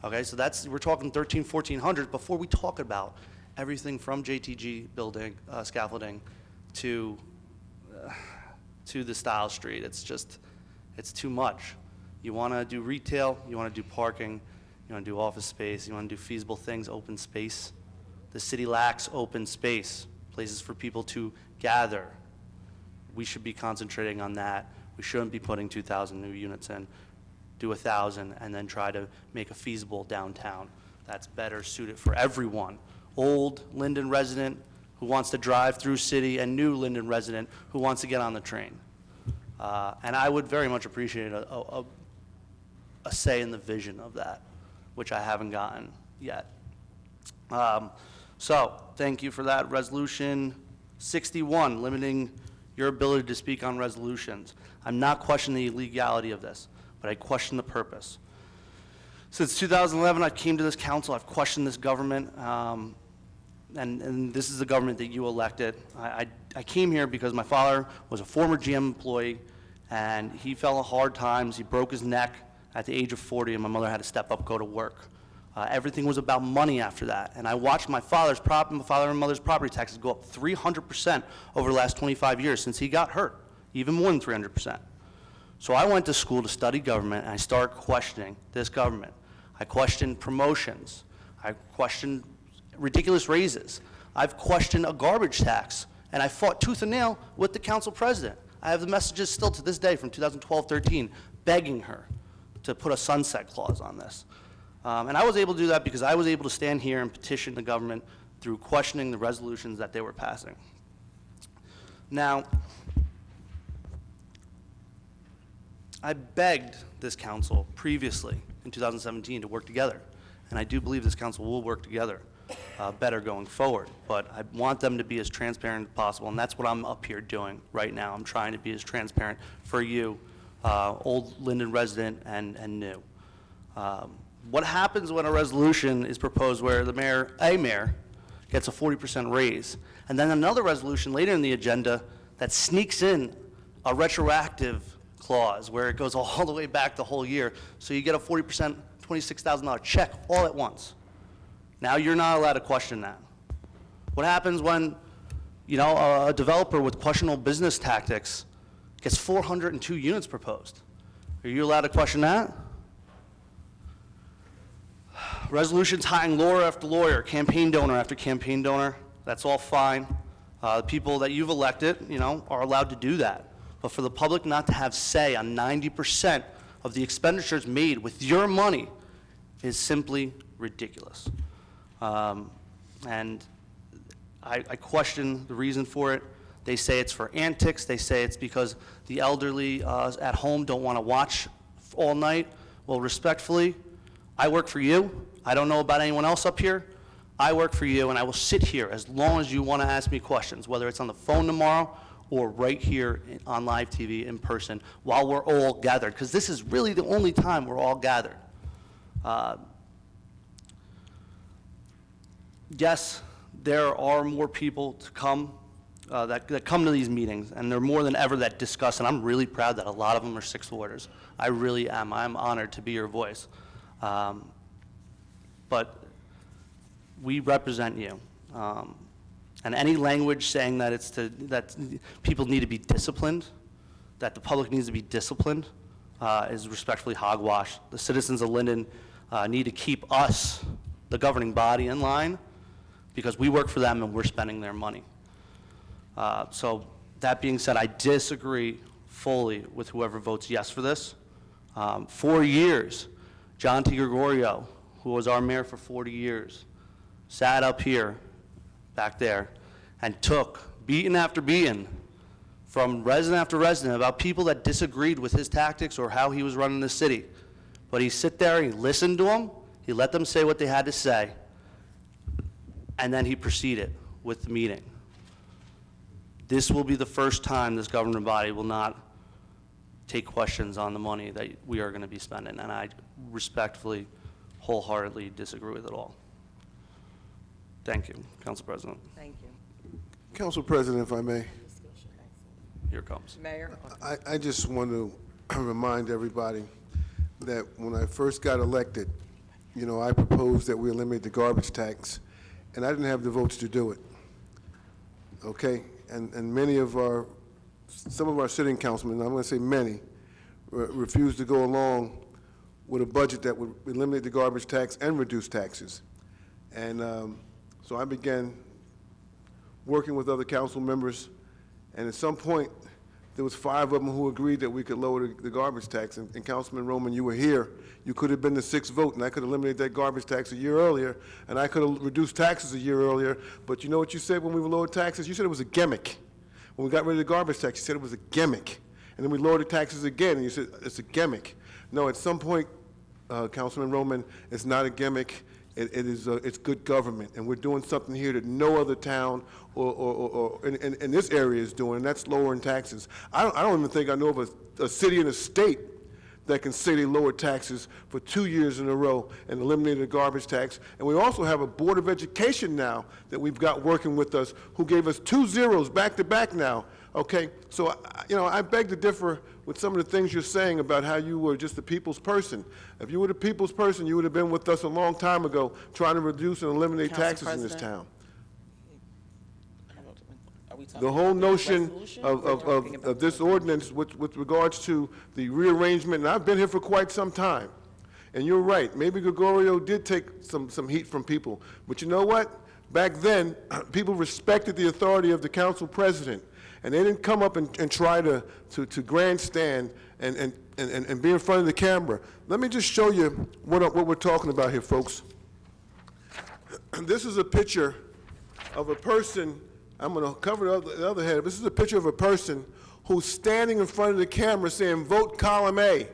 Okay, so we're talking 1,400 before we talk about everything from JTG building, scaffolding to the Style Street. It's too much. You want to do retail, you want to do parking, you want to do office space, you want to do feasible things, open space. The city lacks open space, places for people to gather. We should be concentrating on that. We shouldn't be putting 2,000 new units in. Do 1,000 and then try to make a feasible downtown that's better suited for everyone. Old Linden resident who wants to drive through city and new Linden resident who wants to get on the train. And I would very much appreciate a say in the vision of that, which I haven't gotten yet. So thank you for that. Resolution 61, limiting your ability to speak on resolutions. I'm not questioning the legality of this, but I question the purpose. Since 2011, I came to this council, I've questioned this government, and this is the government that you elected. I came here because my father was a former GM employee, and he fell on hard times. He broke his neck at the age of 40, and my mother had to step up, go to work. Everything was about money after that, and I watched my father and mother's property taxes go up 300% over the last 25 years since he got hurt, even more than 300%. So I went to school to study government, and I started questioning this government. I questioned promotions. I questioned ridiculous raises. I've questioned a garbage tax And I fought tooth and nail with the council president. I have the messages still to this day from 2012-13 begging her to put a sunset clause on this. And I was able to do that because I was able to stand here and petition the government through questioning the resolutions that they were passing. Now, I begged this council previously in 2017 to work together, and I do believe this council will work together better going forward, but I want them to be as transparent as possible, and that's what I'm up here doing right now. I'm trying to be as transparent for you, old Linden resident and new. What happens when a resolution is proposed where the mayor gets a 40% raise, and then another resolution later in the agenda that sneaks in a retroactive clause where it goes all the way back the whole year, so you get a 40%, $26,000 check all at once? Now you're not allowed to question that. What happens when, you know, a developer with questionable business tactics gets 402 units proposed? Are you allowed to question that? Resolutions hiring lawyer after lawyer, campaign donor after campaign donor, that's all fine. The people that you've elected, you know, are allowed to do that. But for the public not to have say on 90% of the expenditures made with your money is simply ridiculous. And I question the reason for it. They say it's for antics. They say it's because the elderly at home don't want to watch all night. Well, respectfully, I work for you. I don't know about anyone else up here. I work for you, and I will sit here as long as you want to ask me questions, whether it's on the phone tomorrow or right here on live TV in person while we're all gathered, because this is really the only time we're all gathered. Yes, there are more people to come that come to these meetings, and there are more than ever that discuss, and I'm really proud that a lot of them are Sixth Warders. I really am. I'm honored to be your voice. But we represent you. And any language saying that that people need to be disciplined, that the public needs to be disciplined, is respectfully hogwash. The citizens of Linden need to keep us, the governing body, in line, because we work for them and we're spending their money. So that being said, I disagree fully with whoever votes yes for this. 4 years, John T. Gregorio, who was our mayor for 40 years, sat up here, back there, and took beating after beating from resident after resident about people that disagreed with his tactics or how he was running the city. But he sit there, he listened to them, he let them say what they had to say, and then he proceeded with the meeting. This will be the first time this governing body will not take questions on the money that we are going to be spending, and I respectfully, wholeheartedly disagree with it all. Thank you, Council President. Thank you. Council President, if I may. Here it comes. Mayor? I just want to remind everybody that when I first got elected, you know, I proposed that we eliminate the garbage tax, and I didn't have the votes to do it. Okay? And some of our sitting councilmen, I'm going to say many, refused to go along with a budget that would eliminate the garbage tax and reduce taxes. And so I began working with other council members, and at some point, there was 5 of them who agreed that we could lower the garbage tax. And Councilman Roman, you were here. You could have been the 6th vote, and I could have eliminated that garbage tax a year earlier, and I could have reduced taxes a year earlier. But you know what you said when we lowered taxes? You said it was a gimmick. When we got rid of the garbage tax, you said it was a gimmick. And then we lowered the taxes again, and you said it's a gimmick. No, at some point, Councilman Roman, it's not a gimmick. It's good government, and we're doing something here that no other town or in this area is doing, and that's lowering taxes. I don't even think I know of a city in a state that can say they lowered taxes for 2 years in a row and eliminated the garbage tax. And we also have a Board of Education now that we've got working with us who gave us 2 zeros back to back now. Okay, so you know, I beg to differ with some of the things you're saying about how you were just the people's person. If you were the people's person, you would have been with us a long time ago trying to reduce and eliminate taxes in this town. The whole notion of this ordinance with regards to the rearrangement, and I've been here for quite some time, and you're right, maybe Gregorio did take some heat from people, but you know what? Back then, people respected the authority of the council president, and they didn't come up and try to grandstand and be in front of the camera. Let me just show you what we're talking about here, folks. This is a picture of a person. I'm going to cover the other head. This is a picture of a person who's standing in front of the camera saying, "Vote column A."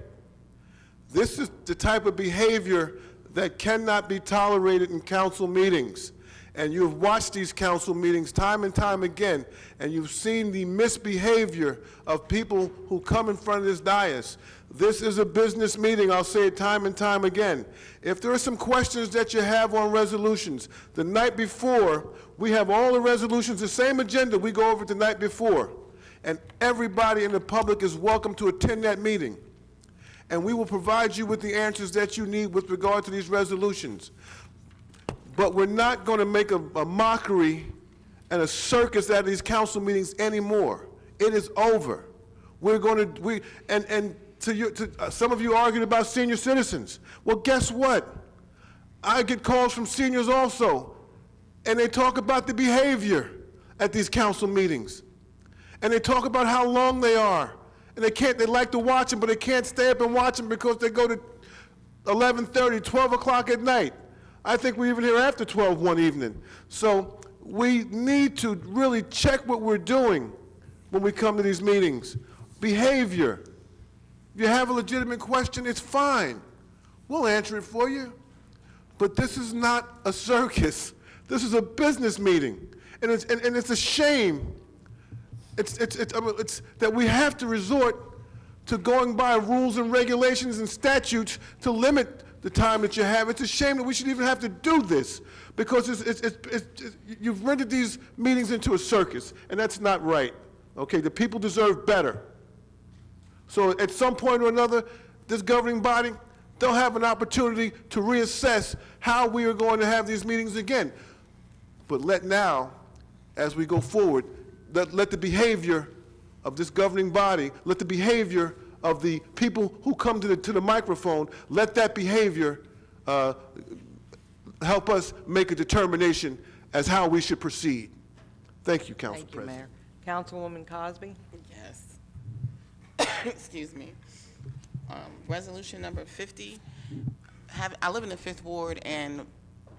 This is the type of behavior that cannot be tolerated in council meetings. And you've watched these council meetings time and time again, and you've seen the misbehavior of people who come in front of this dais. This is a business meeting. I'll say it time and time again. If there are some questions that you have on resolutions, the night before, we have all the resolutions, the same agenda we go over the night before. And everybody in the public is welcome to attend that meeting. And we will provide you with the answers that you need with regard to these resolutions. But we're not going to make a mockery and a circus out of these council meetings anymore. It is over. We're going to, some of you argued about senior citizens. Well, guess what? I get calls from seniors also, and they talk about the behavior at these council meetings. And they talk about how long they are. And they like to watch them, but they can't stay up and watch them because they go to 11:30, 12 o'clock at night. I think we're even here after 12 one evening. So we need to really check what we're doing when we come to these meetings. Behavior. If you have a legitimate question, it's fine. We'll answer it for you. But this is not a circus. This is a business meeting. And it's a shame. It's that we have to resort to going by rules and regulations and statutes to limit the time that you have. It's a shame that we should even have to do this, because you've rendered these meetings into a circus, and that's not right. Okay, the people deserve better. So at some point or another, this governing body, they'll have an opportunity to reassess how we are going to have these meetings again. But let now, as we go forward, let the behavior of this governing body, let the behavior of the people who come to the microphone, let that behavior help us make a determination as how we should proceed. Thank you, Council Thank you, President. Mayor. Councilwoman Cosby? Yes. Excuse me. Resolution number 50. I live in the 5th Ward, and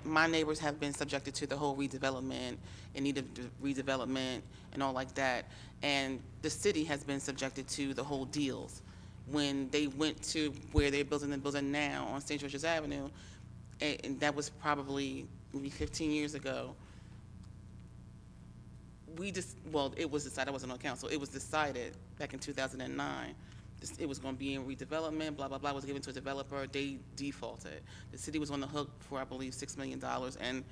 my neighbors have been subjected to the whole redevelopment, in need of redevelopment and all like that. And the city has been subjected to the whole deals. When they went to where they're building the building now on St. George's Avenue, and that was probably maybe 15 years ago, it was decided, I wasn't on council, it was decided back in 2009, it was going to be in redevelopment, blah, blah, blah, was given to a developer, they defaulted. The city was on the hook for, I believe, $6 million, and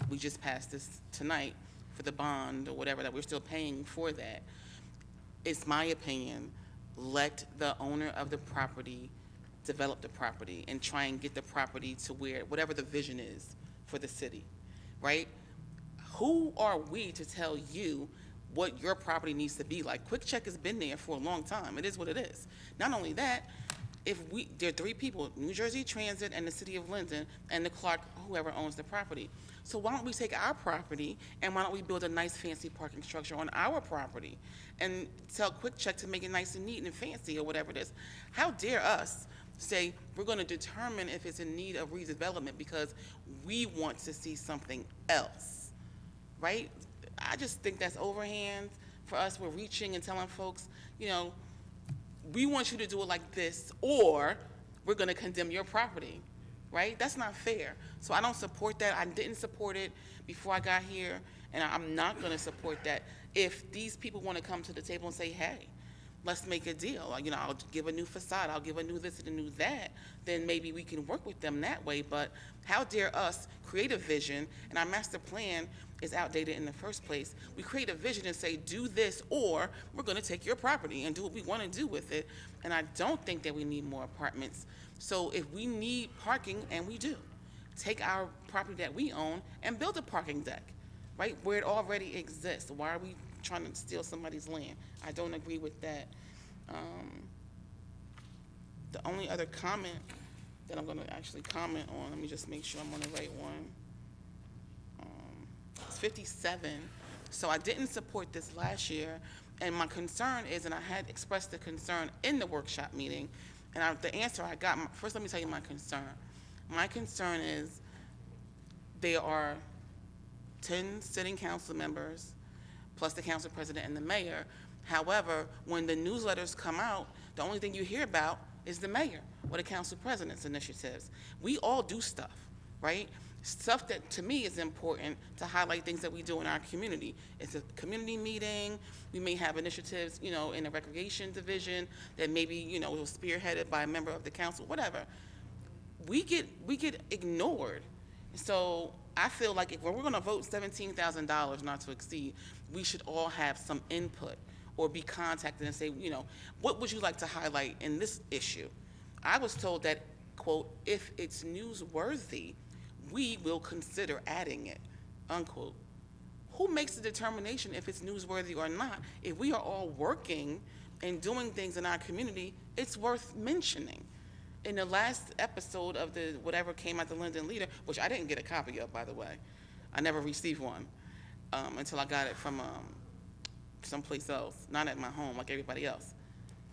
we just passed this tonight for the bond or whatever, that we're still paying for that. It's my opinion, let the owner of the property develop the property and try and get the property to where, whatever the vision is for the city, right? Who are we to tell you what your property needs to be like? Quick Check has been there for a long time. It is what it is. Not only that, there are 3 people, New Jersey Transit and the city of Linden and the Clark, whoever owns the property. So why don't we take our property and why don't we build a nice fancy parking structure on our property and tell Quick Check to make it nice and neat and fancy or whatever it is? How dare us say we're going to determine if it's in need of redevelopment because we want to see something else, right? I just think that's overhand for us. We're reaching and telling folks, you know, we want you to do it like this, or we're going to condemn your property, right? That's not fair. So I don't support that. I didn't support it before I got here, and I'm not going to support that. If these people want to come to the table and say, hey, let's make a deal, you know, I'll give a new facade, I'll give a new this and a new that, then maybe we can work with them that way. But how dare us create a vision, and our master plan is outdated in the first place. We create a vision and say, do this, or we're going to take your property and do what we want to do with it. And I don't think that we need more apartments. So if we need parking, and we do, take our property that we own and build a parking deck, right, where it already exists. Why are we trying to steal somebody's land? I don't agree with that. The only other comment that I'm going to actually comment on, let me just make sure I'm on the right one. was 57, so I didn't support this last year. And my concern is, and I had expressed the concern in the workshop meeting, and the answer I got, first let me tell you my concern. My concern is there are 10 sitting council members, plus the council president and the mayor. However, when the newsletters come out, the only thing you hear about is the mayor or the council president's initiatives. We all do stuff, right? Stuff that to me is important to highlight things that we do in our community. It's a community meeting. We may have initiatives, you know, in the recreation division that maybe, you know, was spearheaded by a member of the council, whatever. We get ignored. So I feel like if we're going to vote $17,000 not to exceed, we should all have some input or be contacted and say, you know, what would you like to highlight in this issue? I was told that, quote, if it's newsworthy, we will consider adding it, unquote. Who makes the determination if it's newsworthy or not? If we are all working and doing things in our community, it's worth mentioning. In the last episode of the whatever came out the Linden Leader, which I didn't get a copy of, by the way. I never received one until I got it from someplace else, not at my home like everybody else.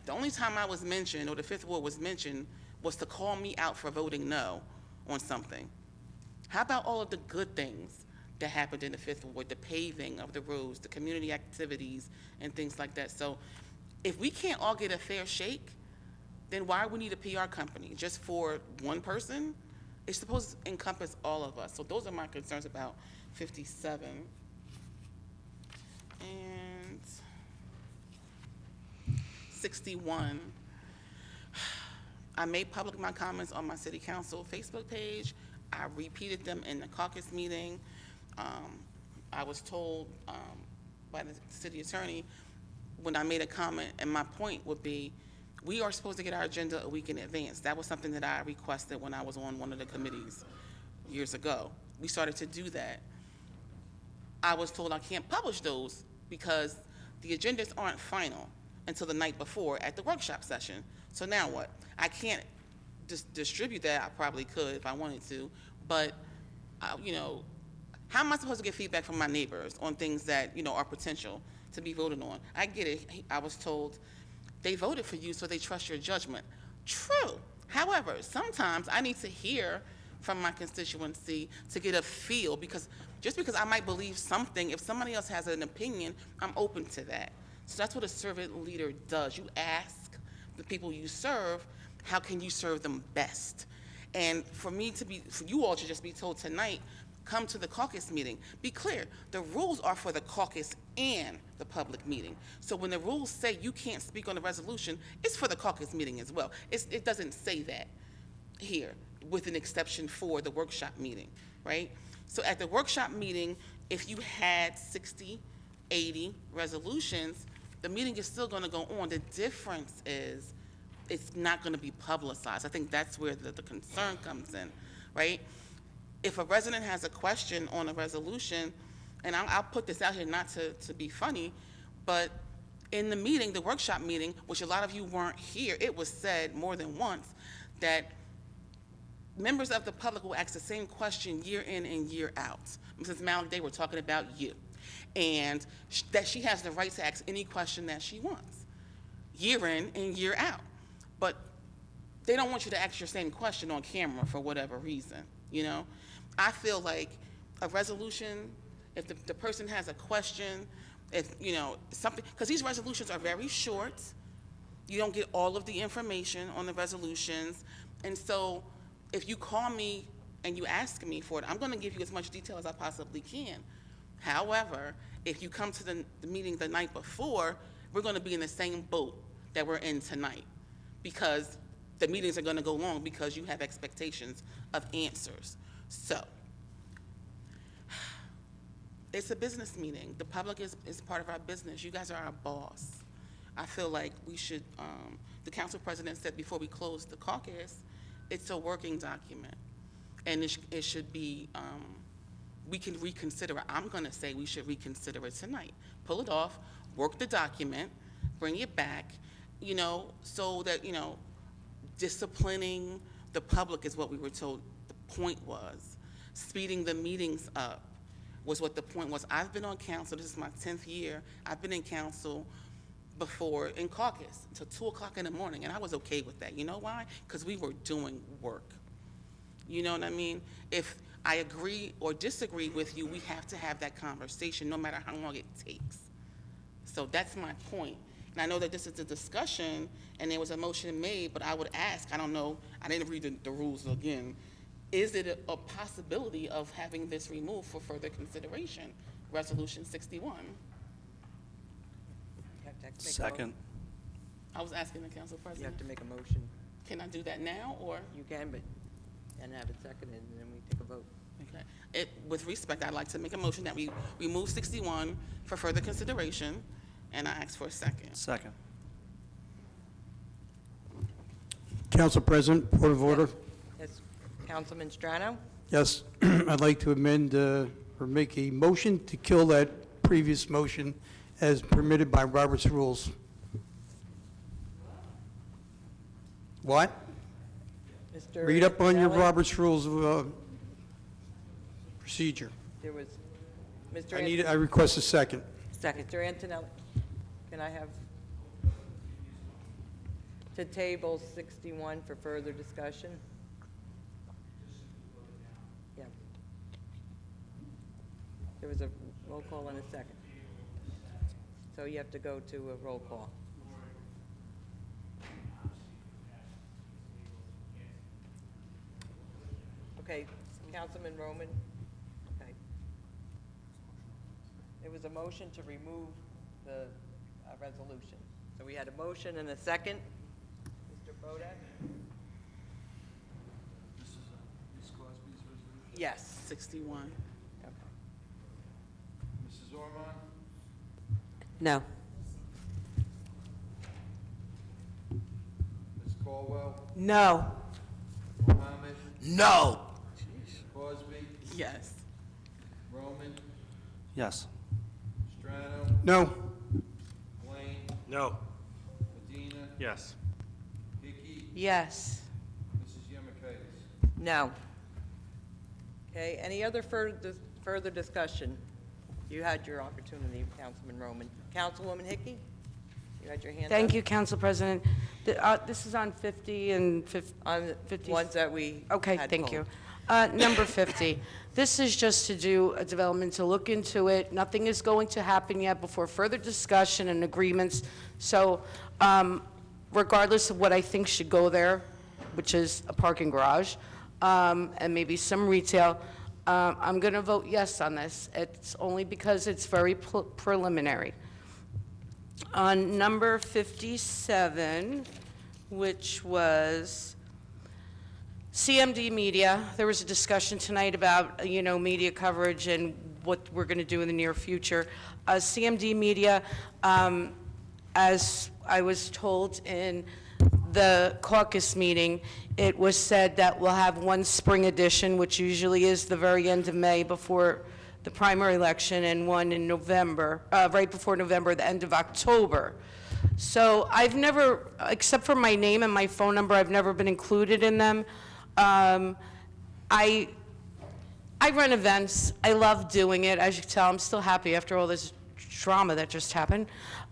The only time I was mentioned, or the Fifth Ward was mentioned, was to call me out for voting no on something. How about all of the good things that happened in the Fifth Ward, the paving of the roads, the community activities, and things like that? So if we can't all get a fair shake, then why we need a PR company? Just for one person? It's supposed to encompass all of us. So those are my concerns about 57. And 61. I made public my comments on my city council Facebook page. I repeated them in the caucus meeting. I was told by the city attorney when I made a comment, and my point would be, we are supposed to get our agenda a week in advance. That was something that I requested when I was on one of the committees years ago. We started to do that. I was told I can't publish those because the agendas aren't final until the night before at the workshop session. So now what? I can't distribute that. I probably could if I wanted to, but you know, how am I supposed to get feedback from my neighbors on things that, you know, are potential to be voted on? I get it. I was told they voted for you, so they trust your judgment. True. However, sometimes I need to hear from my constituency to get a feel, because just because I might believe something, if somebody else has an opinion, I'm open to that. So that's what a servant leader does. You ask the people you serve, how can you serve them best? And for you all to just be told tonight, come to the caucus meeting. Be clear, the rules are for the caucus and the public meeting. So when the rules say you can't speak on the resolution, it's for the caucus meeting as well. It doesn't say that here, with an exception for the workshop meeting, right? So at the workshop meeting, if you had 60, 80 resolutions, the meeting is still gonna go on. The difference is it's not gonna be publicized. I think that's where the concern comes in, right? If a resident has a question on a resolution, and I'll put this out here not to be funny, but in the meeting, the workshop meeting, which a lot of you weren't here, it was said more than once that members of the public will ask the same question year in and year out. Mrs. Malik, they were talking about you, and that she has the right to ask any question that she wants, year in and year out. But they don't want you to ask your same question on camera for whatever reason, you know? I feel like a resolution, if the person has a question, if, you know, something, because these resolutions are very short. You don't get all of the information on the resolutions. And so if you call me and you ask me for it, I'm going to give you as much detail as I possibly can. However, if you come to the meeting the night before, we're going to be in the same boat that we're in tonight, because the meetings are going to go long because you have expectations of answers. So, it's a business meeting. The public is part of our business. You guys are our boss. I feel like we should, the council president said before we closed the caucus, it's a working document. And it should be, we can reconsider it. I'm gonna say we should reconsider it tonight. Pull it off, work the document, bring it back, you know, so that, you know, disciplining the public is what we were told the point was. Speeding the meetings up, was what the point was. I've been on council, this is my 10th year, I've been in council before in caucus until 2 o'clock in the morning, and I was okay with that. You know why? Because we were doing work. You know what I mean? If I agree or disagree with you, we have to have that conversation no matter how long it takes. So that's my point. And I know that this is a discussion and there was a motion made, but I would ask, I don't know, I didn't read the rules again. Is it a possibility of having this removed for further consideration? Resolution 61. Second. I was asking the council president. You have to make a motion. Can I do that now, or? You can, but, and have it seconded, and then we take a vote. Okay. With respect, I'd like to make a motion that we remove 61 for further consideration, and I ask for a second. Second. Council President, point of order. Yes, Councilman Strano? Yes, I'd like to amend or make a motion to kill that previous motion as permitted by Robert's rules. What? Mr. Read up on your Antonelli? Robert's rules of procedure. There was, Mr. I request a second. Second. Mr. Antonelli, can I have to table 61 for further discussion? Yeah. There was a roll call in a second. So you have to go to a roll call. Okay, Councilman Roman? Okay. There was a motion to remove the resolution. So we had a motion and a second. Mr. Bodak? Yes. 61. Okay. Mrs. Ormond? No. Ms. Caldwell? No. Mohammed? No. Crosby? Yes. Roman? Yes. Strano? No. Blaine? No. Medina? Yes. Hickey? Yes. Mrs. Yemakaitis? No. Okay, any other further discussion? You had your opportunity, Councilman Roman. Councilwoman Hickey? You had your hand up? Thank you, Council President. This is on 50 and 50. On 50. ones that we Okay, had thank pulled. you. Number 50. This is just to do a development, to look into it. Nothing is going to happen yet before further discussion and agreements. So regardless of what I think should go there, which is a parking garage, and maybe some retail, I'm going to vote yes on this. It's only because it's very preliminary. On number 57, which was CMD Media, there was a discussion tonight about, media coverage and what we're going to do in the near future. CMD Media, as I was told in the caucus meeting, it was said that we'll have one spring edition, which usually is the very end of May before the primary election, and one in November, right before November, the end of October. So I've never, except for my name and my phone number, I've never been included in them. I run events. I love doing it. As you can tell, I'm still happy after all this drama that just happened.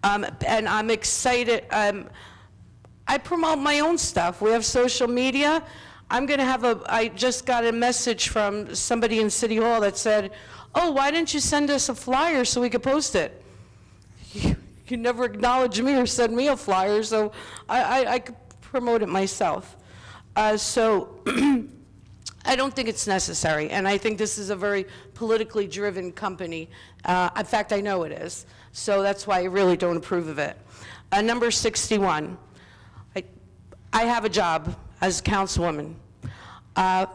And I'm excited. I promote my own stuff. We have social media. I'm going to have I just got a message from somebody in City Hall that said, oh, why didn't you send us a flyer so we could post it? You never acknowledged me or send me a flyer, so I could promote it myself. So I don't think it's necessary, and I think this is a very politically driven company. In fact, I know it is. So that's why I really don't approve of it. Number 61. I have a job as a councilwoman.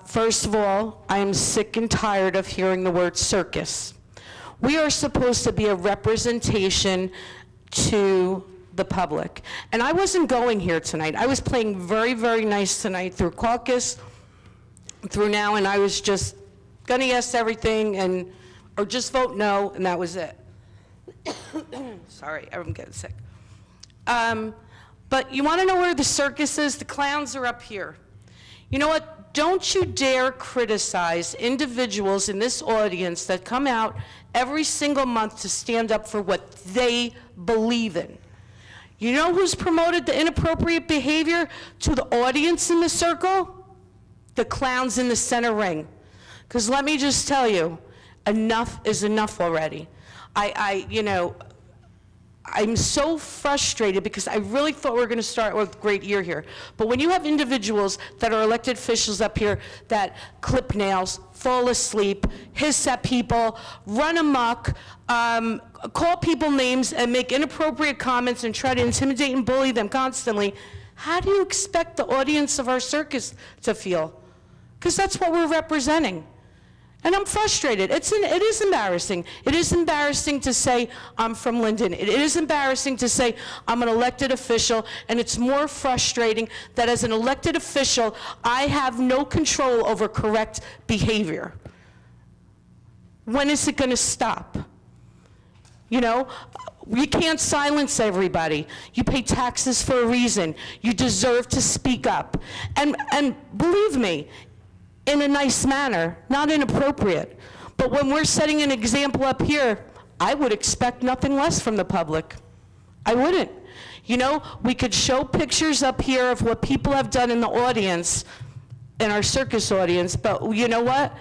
First of all, I am sick and tired of hearing the word circus. We are supposed to be a representation to the public. And I wasn't going here tonight. I was playing very, very nice tonight through caucus, through now, and I was just gonna yes everything or just vote no, and that was it. Sorry, I'm getting sick. But you wanna know where the circus is? The clowns are up here. You know what? don't you dare criticize individuals in this audience that come out every single month to stand up for what they believe in. You know who's promoted the inappropriate behavior to the audience in the circle? The clowns in the center ring. Because let me just tell you, enough is enough already. I'm so frustrated because I really thought we were going to start with a great year here. But when you have individuals that are elected officials up here that clip nails, fall asleep, hiss at people, run amok, call people names and make inappropriate comments and try to intimidate and bully them constantly, how do you expect the audience of our circus to feel? Because that's what we're representing. And I'm frustrated. It is embarrassing. It is embarrassing to say I'm from Linden. It is embarrassing to say I'm an elected official, and it's more frustrating that as an elected official, I have no control over correct behavior. When is it going to stop? You know, you can't silence everybody. You pay taxes for a reason. You deserve to speak up. And believe me, in a nice manner, not inappropriate. But when we're setting an example up here, I would expect nothing less from the public. I wouldn't. You know, we could show pictures up here of what people have done in the audience, in our circus audience, but you know what?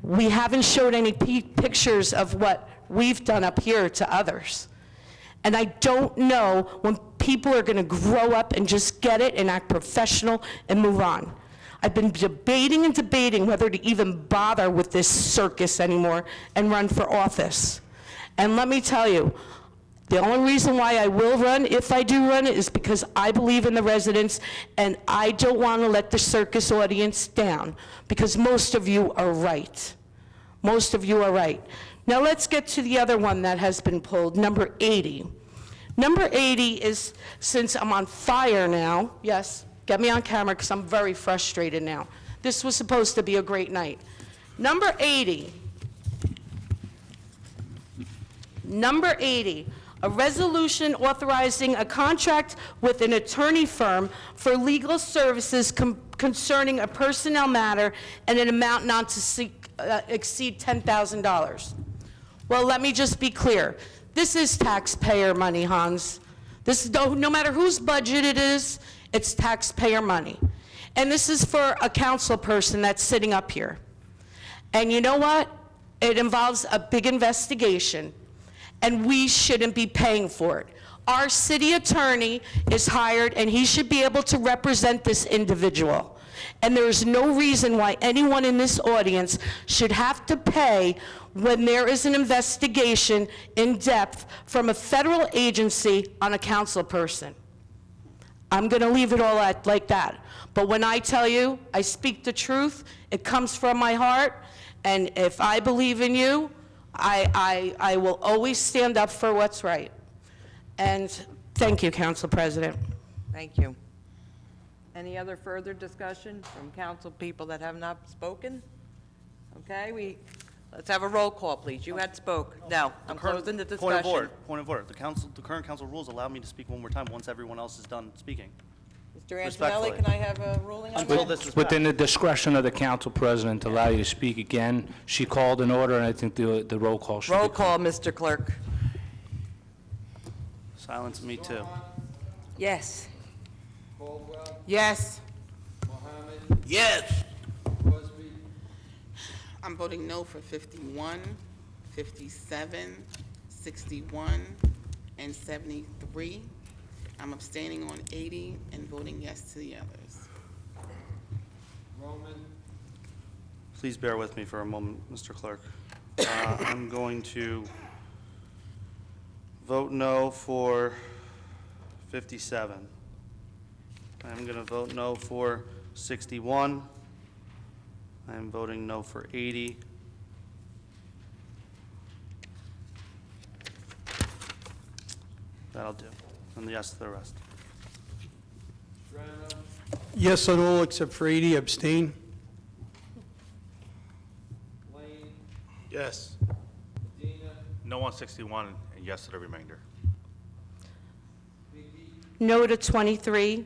We haven't showed any pictures of what we've done up here to others. And I don't know when people are gonna grow up and just get it and act professional and move on. I've been debating and debating whether to even bother with this circus anymore and run for office. And let me tell you, the only reason why I will run, if I do run, is because I believe in the residents, and I don't want to let the circus audience down, because most of you are right. Most of you are right. Now let's get to the other one that has been pulled, number 80. Number 80 is, since I'm on fire now, yes, get me on camera because I'm very frustrated now. This was supposed to be a great night. Number 80. Number 80, a resolution authorizing a contract with an attorney firm for legal services concerning a personnel matter and an amount not to exceed $10,000. Well, let me just be clear. This is taxpayer money, Hans. This is no matter whose budget it is, it's taxpayer money. And this is for a council person that's sitting up here. And you know what? It involves a big investigation, and we shouldn't be paying for it. Our city attorney is hired, and he should be able to represent this individual. And there is no reason why anyone in this audience should have to pay when there is an investigation in depth from a federal agency on a council person. I'm going to leave it all like that. But when I tell you I speak the truth, it comes from my heart, and if I believe in you, I will always stand up for what's right. And thank you, Council President. Thank you. Any other further discussion from council people that have not spoken? Okay, let's have a roll call, please. You had spoke. No, I'm closing the discussion. Point of order. The current council rules allow me to speak one more time once everyone else is done speaking. Mr. Antonelli, can I have a ruling on that? Within the discretion of the council president to allow you to speak again. She called an order, and I think the roll call should be... Roll call, Mr. Clerk. Silence me too. Yes. Yes. Yes. I'm voting no for 51, 57, 61, and 73. I'm abstaining on 80 and voting yes to the others. Please bear with me for a moment, Mr. Clerk. I'm going to vote no for 57. I'm going to vote no for 61. I'm voting no for 80. That'll do. And yes to the rest. Yes on all except for 80, abstain. Yes. No on 61 and yes to the remainder. No to 23,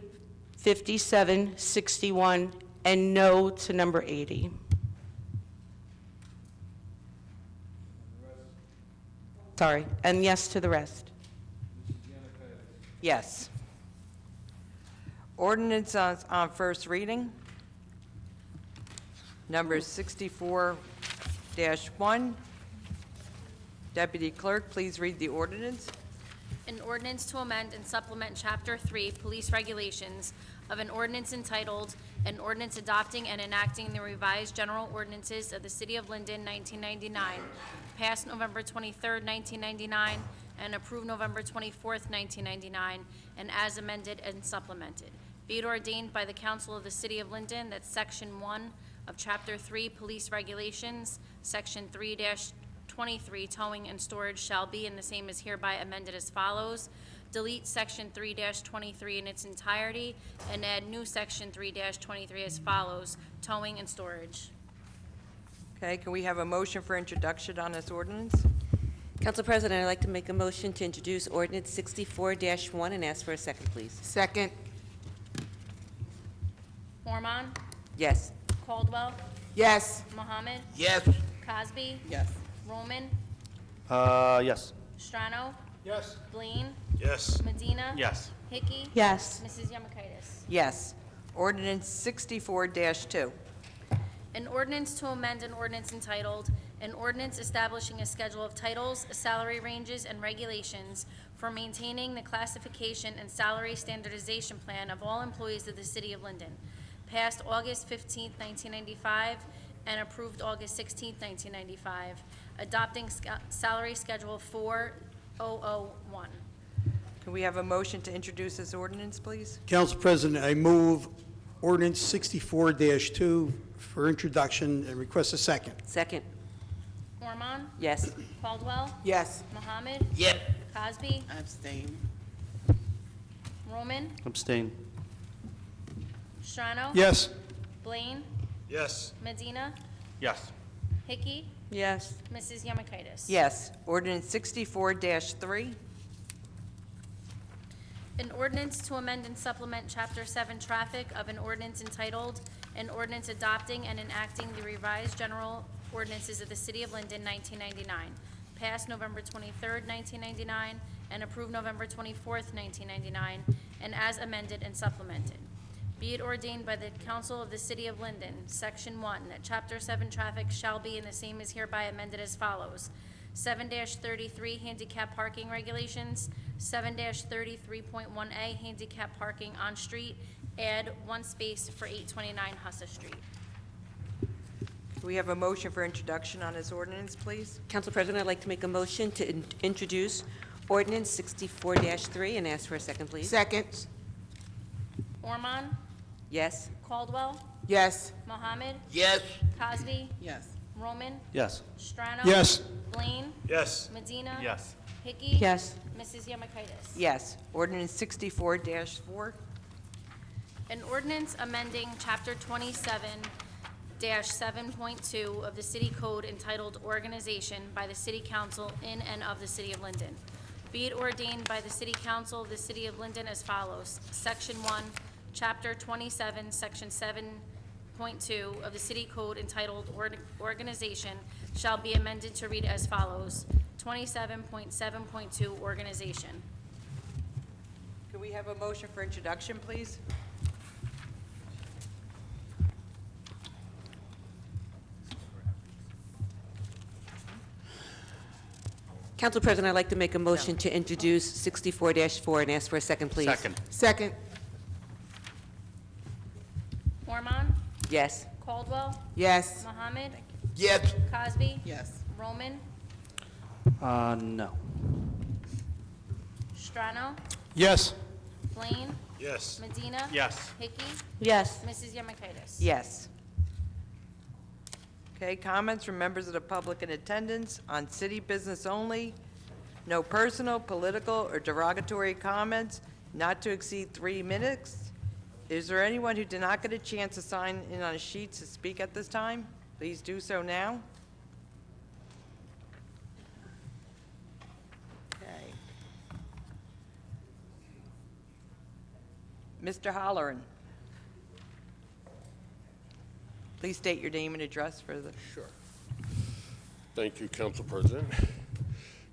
57, 61, and no to number 80. Sorry, and yes to the rest. Yes. Ordinance on first reading. Number 64-1. Deputy Clerk, please read the ordinance. An ordinance to amend and supplement Chapter 3 Police Regulations of an ordinance entitled, "An Ordinance Adopting and Enacting the Revised General Ordinances of the City of Linden, 1999, passed November 23, 1999, and approved November 24, 1999, and as amended and supplemented. Be it ordained by the Council of the City of Linden that Section 1 of Chapter 3 Police Regulations, Section 3-23 Towing and Storage shall be, and the same is hereby amended as follows. Delete Section 3-23 in its entirety and add new Section 3-23 as follows, Towing and Storage. Okay, can we have a motion for introduction on this ordinance? Council President, I'd like to make a motion to introduce ordinance 64-1 and ask for a second, please. Second. Ormond? Yes. Caldwell? Yes. Mohammed? Yes. Cosby? Yes. Roman? Yes. Strano? Yes. Blaine? Yes. Medina? Yes. Hickey? Yes. Mrs. Yemakaitis? Yes. Ordinance 64-2. An ordinance to amend an ordinance entitled, "An Ordinance Establishing a Schedule of Titles, Salary Ranges, and Regulations for Maintaining the Classification and Salary Standardization Plan of All Employees of the City of Linden," passed August 15, 1995, and approved August 16, 1995, adopting Salary Schedule 4001. Can we have a motion to introduce this ordinance, please? Council President, I move ordinance 64-2 for introduction and request a second. Second. Ormond? Yes. Caldwell? Yes. Mohammed? Yep. Cosby? Abstain. Roman? Abstain. Strano? Yes. Blaine? Yes. Medina? Yes. Hickey? Yes. Mrs. Yemakaitis? Yes. Ordinance 64-3. An ordinance to amend and supplement Chapter 7 Traffic of an ordinance entitled, "An Ordinance Adopting and Enacting the Revised General Ordinances of the City of Linden, 1999," passed November 23, 1999, and approved November 24, 1999, and as amended and supplemented. Be it ordained by the Council of the City of Linden, Section 1, that Chapter 7 Traffic shall be, and the same is hereby amended as follows. 7-33 Handicap Parking Regulations, 7-33.1A Handicap Parking on Street, add one space for 829 Hussa Street. Can we have a motion for introduction on this ordinance, please? Council President, I'd like to make a motion to introduce ordinance 64-3 and ask for a second, please. Second. Ormond? Yes. Caldwell? Yes. Mohammed? Yes. Cosby? Yes. Roman? Yes. Strano? Yes. Blaine? Yes. Medina? Yes. Hickey? Yes. Mrs. Yemakaitis? Yes. Ordinance 64-4. An ordinance amending Chapter 27-7.2 of the City Code entitled Organization by the City Council in and of the City of Linden. Be it ordained by the City Council of the City of Linden as follows. Section 1, Chapter 27, Section 7.2 of the City Code entitled Organization shall be amended to read as follows. 27.7.2 Organization. Can we have a motion for introduction, please? Council President, I'd like to make a motion to introduce 64-4 and ask for a second, please. Second. Second. Ormond? Yes. Caldwell? Yes. Mohammed? Yes. Cosby? Yes. Roman? No. Strano? Yes. Blaine? Yes. Medina? Yes. Hickey? Yes. Mrs. Yemakaitis? Yes. Okay, comments from members of the public in attendance on city business only. No personal, political, or derogatory comments, not to exceed 3 minutes. Is there anyone who did not get a chance to sign in on a sheet to speak at this time? Please do so now. Okay. Mr. Holleran. Please state your name and address for the... Sure. Thank you, Council President.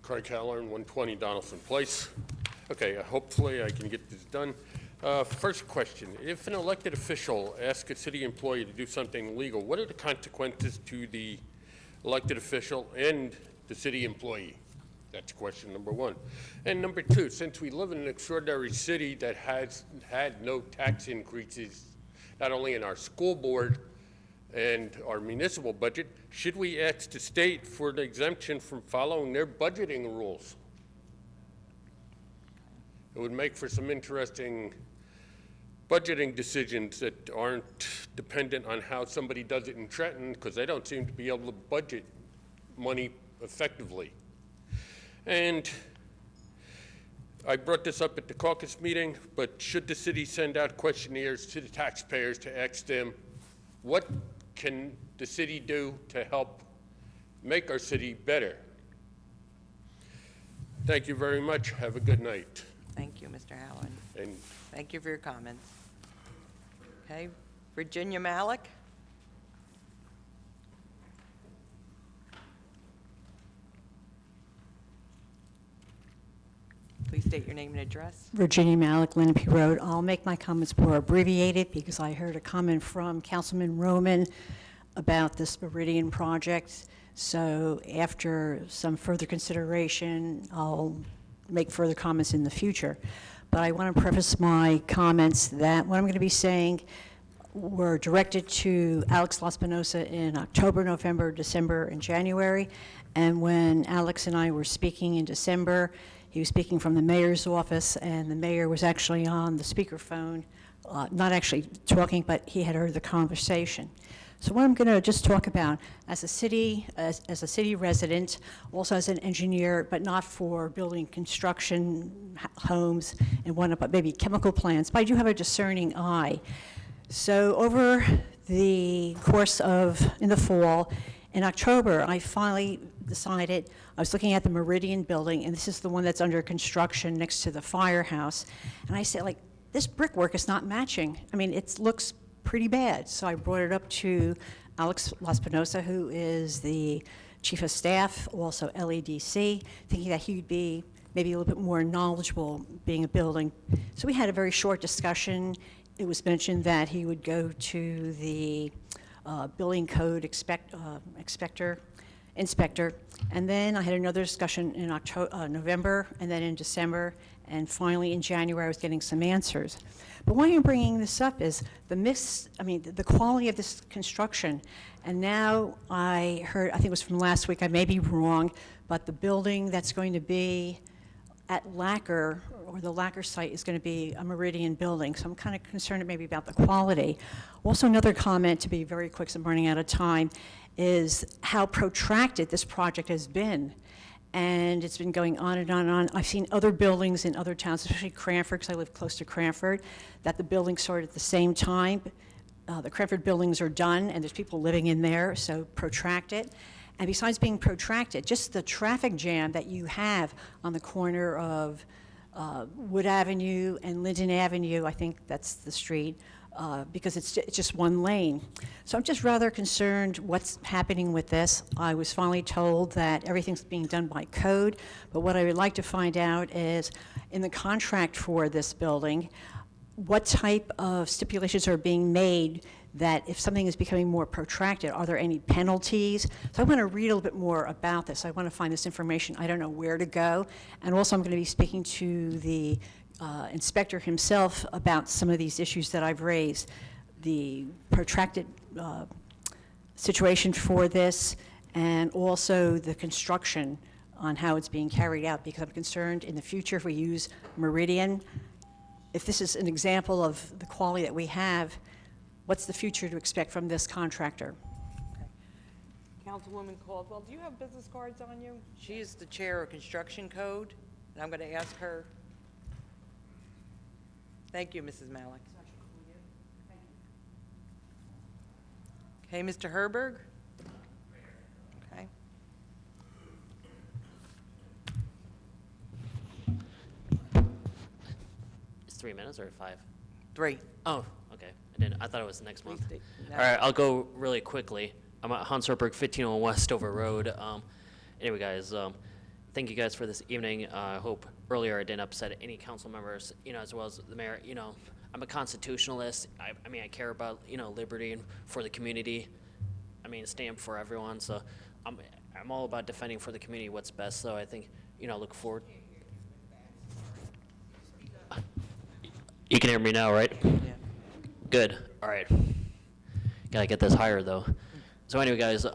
Craig Halloran, 120 Donaldson Place. Okay, hopefully I can get this done. First question, if an elected official asks a city employee to do something illegal, what are the consequences to the elected official and the city employee? That's question number one. And number two, since we live in an extraordinary city that has had no tax increases, not only in our school board and our municipal budget, should we ask the state for an exemption from following their budgeting rules? It would make for some interesting budgeting decisions that aren't dependent on how somebody does it in Trenton, because they don't seem to be able to budget money effectively. And I brought this up at the caucus meeting, but should the city send out questionnaires to the taxpayers to ask them, what can the city do to help make our city better? Thank you very much. Have a good night. Thank you, Mr. Halloran. And Thank you for your comments. Okay, Virginia Malik? Please state your name and address. Virginia Malik, Linden Road. I'll make my comments more abbreviated because I heard a comment from Councilman Roman about this Meridian project. So after some further consideration, I'll make further comments in the future. But I want to preface my comments that what I'm going to be saying were directed to Alex Laspinosa in October, November, December, and January. And when Alex and I were speaking in December, he was speaking from the mayor's office, and the mayor was actually on the speakerphone, not actually talking, but he had heard the conversation. So what I'm going to just talk about as a city resident, also as an engineer, but not for building construction, homes, and whatnot, but maybe chemical plants. But I do have a discerning eye. So over the course of, in the fall, in October, I finally decided, I was looking at the Meridian building, and this is the one that's under construction next to the firehouse, and I said, like, this brickwork is not matching. I mean, it looks pretty bad. So I brought it up to Alex Laspinosa, who is the chief of staff, also LEDC, thinking that he'd be maybe a little bit more knowledgeable being a building. So we had a very short discussion. It was mentioned that he would go to the building code inspector, and then I had another discussion in November, and then in December, and finally in January I was getting some answers. But why I'm bringing this up is the quality of this construction. And now I heard, I think it was from last week, I may be wrong, but the building that's going to be at Lacker, or the Lacker site, is going to be a Meridian building. So I'm kind of concerned maybe about the quality. Also, another comment, to be very quick, so I'm running out of time, is how protracted this project has been. And it's been going on and on and on. I've seen other buildings in other towns, especially Cranford, because I live close to Cranford, that the buildings started at the same time. The Cranford buildings are done, and there's people living in there, so protracted. And besides being protracted, just the traffic jam that you have on the corner of Wood Avenue and Linden Avenue, I think that's the street, because it's just one lane. So I'm just rather concerned what's happening with this. I was finally told that everything's being done by code, but what I would like to find out is, in the contract for this building, what type of stipulations are being made that if something is becoming more protracted, are there any penalties? So I want to read a little bit more about this. I want to find this information. I don't know where to go. And also I'm going to be speaking to the inspector himself about some of these issues that I've raised. The protracted situation for this, and also the construction on how it's being carried out, because I'm concerned in the future if we use Meridian, if this is an example of the quality that we have, what's the future to expect from this contractor? Councilwoman Caldwell, do you have business cards on you? She is the chair of Construction Code, and I'm going to ask her. Thank you, Mrs. Malik. Okay, Mr. Herberg? Okay. It's 3 minutes or 5? 3. Oh, okay. I thought it was next month. state. All right, I'll go really quickly. I'm at Huntsburg, 1501 Westover Road. Anyway, guys, thank you guys for this evening. I hope earlier I didn't upset any council members, as well as the mayor. I'm a constitutionalist. I mean, I care about, liberty and for the community. I mean, stand for everyone. So I'm all about defending for the community what's best. So I think, look forward. You can hear me now, right? Yeah. Good. All right. Gotta get this higher, though. So anyway, guys,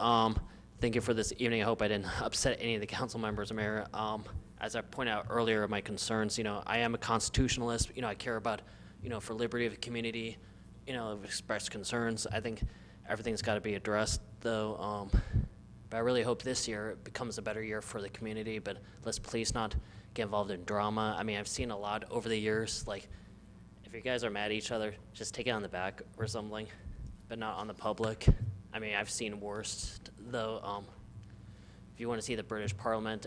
thank you for this evening. I hope I didn't upset any of the council members or mayor. As I pointed out earlier, my concerns, I am a constitutionalist. I care about, for liberty of the community, express concerns. I think everything's got to be addressed, though. But I really hope this year becomes a better year for the community. But let's please not get involved in drama. I mean, I've seen a lot over the years. Like, if you guys are mad at each other, just take it on the back or something, but not on the public. I mean, I've seen worse, though. If you want to see the British Parliament,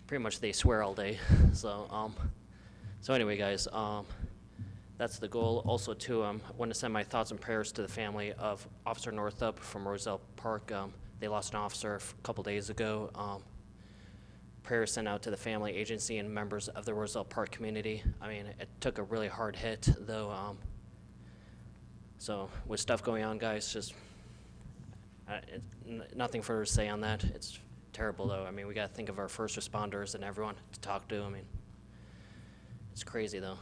pretty much they swear all day. So anyway, guys, that's the goal. Also, too, I want to send my thoughts and prayers to the family of Officer Northup from Roselle Park. They lost an officer a couple days ago. Prayers sent out to the family, agency, and members of the Roselle Park community. I mean, it took a really hard hit, though. So with stuff going on, guys, just nothing further to say on that. It's terrible, though. I mean, we got to think of our first responders and everyone to talk to. I mean, it's crazy, though.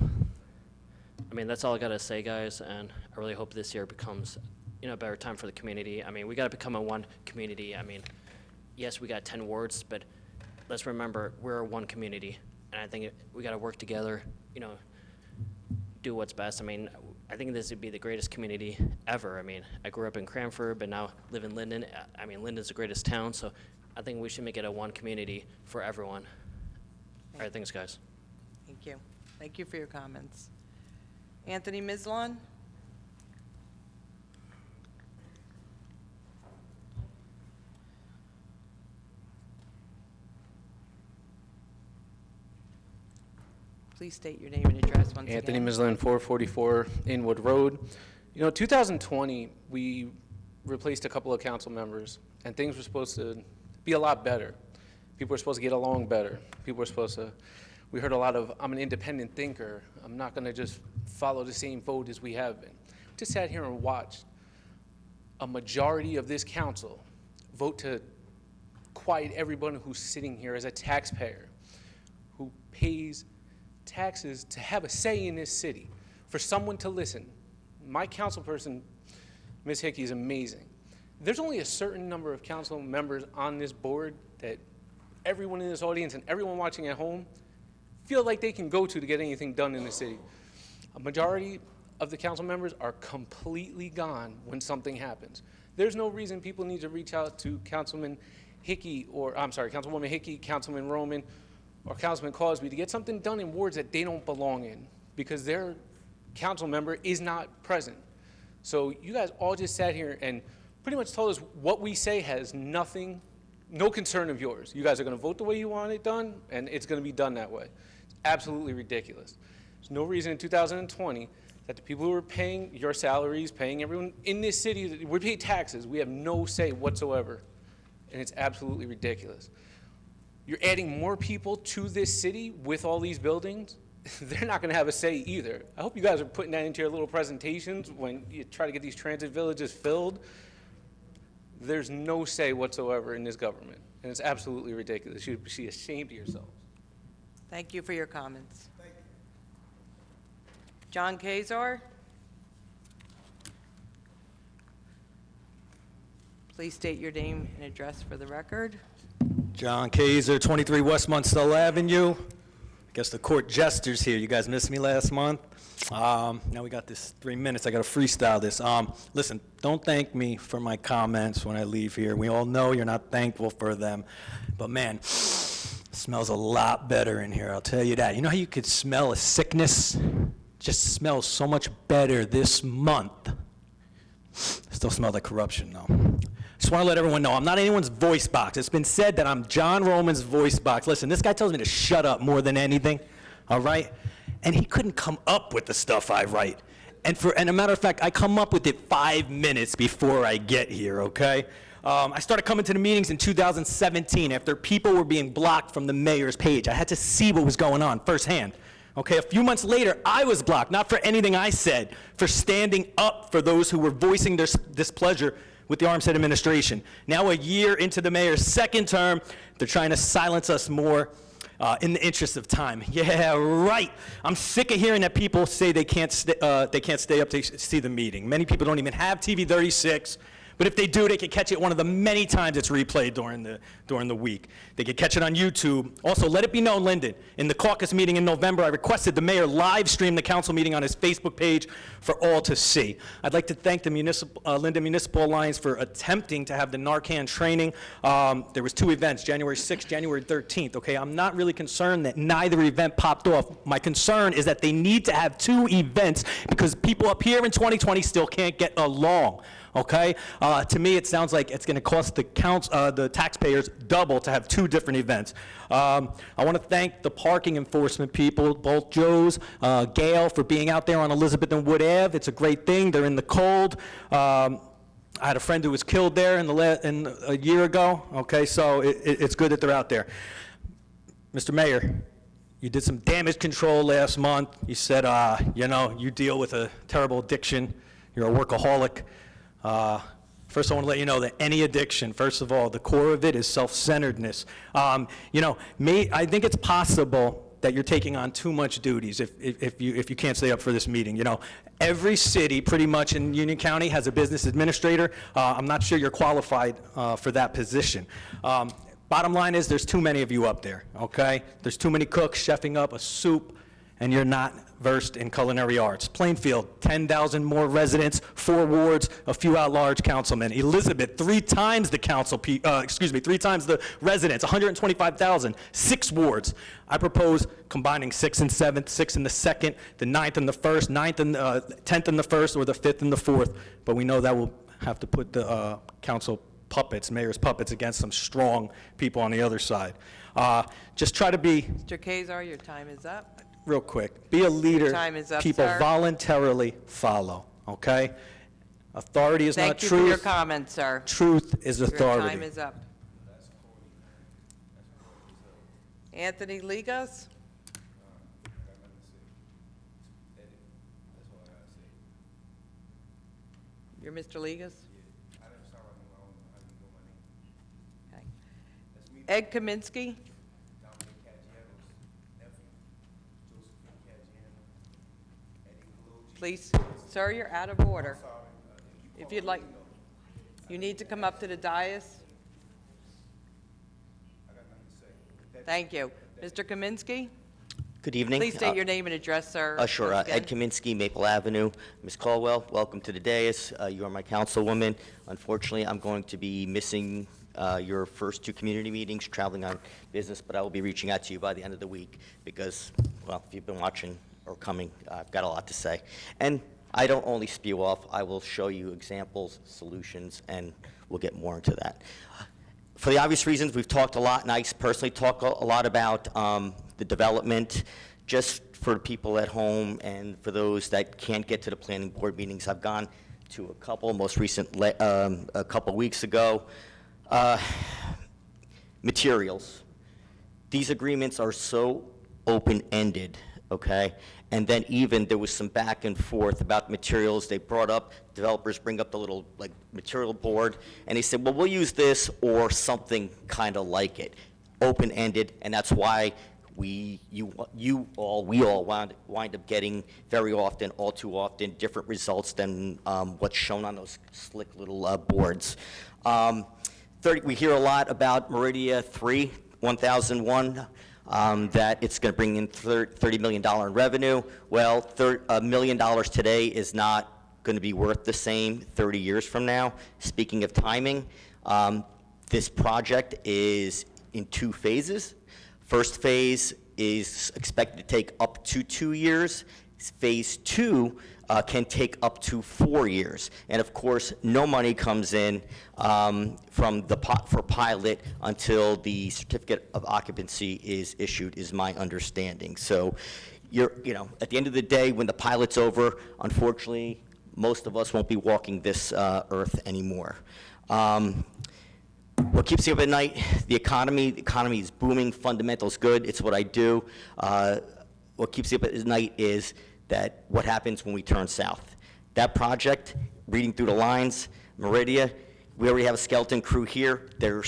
I mean, that's all I got to say, guys, and I really hope this year becomes, a better time for the community. I mean, we got to become a one community. I mean, yes, we got 10 wards, but let's remember we're one community, and I think we got to work together, do what's best. I mean, I think this would be the greatest community ever. I mean, I grew up in Cranford, but now live in Linden. I mean, Linden's the greatest town, so I think we should make it a one community for everyone. All right, thanks, guys. Thank you. Thank you for your comments. Anthony Mislon? Please state your name and address once again. Anthony Mislin, 444 Inwood Road. 2020, we replaced a couple of council members, and things were supposed to be a lot better. People were supposed to get along better. People were supposed to, we heard a lot of, I'm an independent thinker. I'm not going to just follow the same vote as we have been. Just sat here and watched a majority of this council vote to quiet everyone who's sitting here as a taxpayer, who pays taxes to have a say in this city, for someone to listen. My council person, Ms. Hickey, is amazing. There's only a certain number of council members on this board that everyone in this audience and everyone watching at home feel like they can go to get anything done in the city. A majority of the council members are completely gone when something happens. There's no reason people need to reach out to Councilwoman Hickey, Councilman Roman, or Councilman Cosby to get something done in wards that they don't belong in because their council member is not present. So you guys all just sat here and pretty much told us what we say has nothing, no concern of yours. You guys are going to vote the way you want it done, and it's going to be done that way. It's absolutely ridiculous. There's no reason in 2020 that the people who are paying your salaries, paying everyone in this city, we pay taxes, we have no say whatsoever, and it's absolutely ridiculous. You're adding more people to this city with all these buildings. They're not going to have a say either. I hope you guys are putting that into your little presentations when you try to get these transit villages filled. There's no say whatsoever in this government, and it's absolutely ridiculous. You should be ashamed of yourselves. Thank you for your comments. John Kazar? Please state your name and address for the record. John Kaiser, 23 West Munsell Avenue. I guess the court jester's here. You guys missed me last month. Now we got this 3 minutes. I got to freestyle this. Listen, don't thank me for my comments when I leave here. We all know you're not thankful for them. But man, it smells a lot better in here, I'll tell you that. You know how you could smell a sickness? Just smells so much better this month. Still smells like corruption, though. Just want to let everyone know I'm not anyone's voice box. It's been said that I'm John Roman's voice box. Listen, this guy tells me to shut up more than anything, all right? And he couldn't come up with the stuff I write. And a matter of fact, I come up with it 5 minutes before I get here, okay? I started coming to the meetings in 2017 after people were being blocked from the mayor's page. I had to see what was going on firsthand. Okay, a few months later, I was blocked, not for anything I said, for standing up for those who were voicing their displeasure with the Armstead administration. Now, a year into the mayor's second term, they're trying to silence us more in the interest of time. Yeah, right. I'm sick of hearing that people say they can't stay up to see the meeting. Many people don't even have TV 36. But if they do, they can catch it one of the many times it's replayed during the week. They can catch it on YouTube. Also, let it be known, Linden, in the caucus meeting in November, I requested the mayor live stream the council meeting on his Facebook page for all to see. I'd like to thank the Linden Municipal Alliance for attempting to have the Narcan training. There was 2 events, January 6th, January 13th. Okay, I'm not really concerned that neither event popped off. My concern is that they need to have 2 events because people up here in 2020 still can't get along. Okay, to me it sounds like it's going to cost the taxpayers double to have 2 different events. I want to thank the parking enforcement people, both Joe's, Gail, for being out there on Elizabeth and Wood Ave. It's a great thing. They're in the cold. I had a friend who was killed there a year ago. Okay, so it's good that they're out there. Mr. Mayor, you did some damage control last month. You said, you deal with a terrible addiction. You're a workaholic. First, I want to let you know that any addiction, first of all, the core of it is self-centeredness. I think it's possible that you're taking on too much duties if you can't stay up for this meeting. Every city pretty much in Union County has a business administrator. I'm not sure you're qualified for that position. Bottom line is there's too many of you up there, okay? There's too many cooks chefing up a soup, and you're not versed in culinary arts. Plainfield, 10,000 more residents, 4 wards, a few at-large councilmen. Elizabeth, 3 times the 3 times the residents, 125,000, 6 wards. I propose combining 6 and 7th, 6 and the 2nd, the 9th and the 1st, 9th and 10th and the 1st, or the 5th and the 4th. But we know that will have to put the council puppets, mayor's puppets, against some strong people on the other side. Just try to be... Mr. Kazar, your time is up. Real quick, be a leader time is up, people sir. voluntarily follow, okay? Authority is not Thank you truth. for your comments, sir. Truth is authority. Your time is up. Anthony Ligas? You're Mr. Ligas? Okay. Ed Kaminsky? Please, sir, you're out of order. If you'd like, you need to come up to the dais. Thank you. Mr. Kaminsky? Good evening. Please state your name and address, sir. Sure. once again. Ed Kaminsky, Maple Avenue. Ms. Caldwell, welcome to the dais. You are my councilwoman. Unfortunately, I'm going to be missing your first 2 community meetings, traveling on business, but I will be reaching out to you by the end of the week because, well, if you've been watching or coming, I've got a lot to say. And I don't only spew off, I will show you examples, solutions, and we'll get more into that. For the obvious reasons, we've talked a lot, and I personally talk a lot about the development. Just for people at home and for those that can't get to the planning board meetings, I've gone to a couple, most recent, a couple weeks ago. Materials. These agreements are so open-ended, okay? And then even there was some back and forth about materials. They brought up, developers bring up the little material board, and they said, well, we'll use this or something kind of like it. Open-ended, and that's why we all wind up getting very often, all too often, different results than what's shown on those slick little boards. We hear a lot about Meridia 3, 1001. That it's going to bring in $30 million in revenue. Well, $1 million today is not going to be worth the same 30 years from now. Speaking of timing, this project is in 2 phases. First phase is expected to take up to 2 years. Phase 2 can take up to 4 years. And of course, no money comes in for pilot until the certificate of occupancy is issued, is my understanding. So at the end of the day, when the pilot's over, unfortunately, most of us won't be walking this earth anymore. What keeps me up at night? The economy. The economy is booming. Fundamentals good. It's what I do. What keeps me up at night is that what happens when we turn south. That project, reading through the lines, Meridia, we already have a skeleton crew here. They're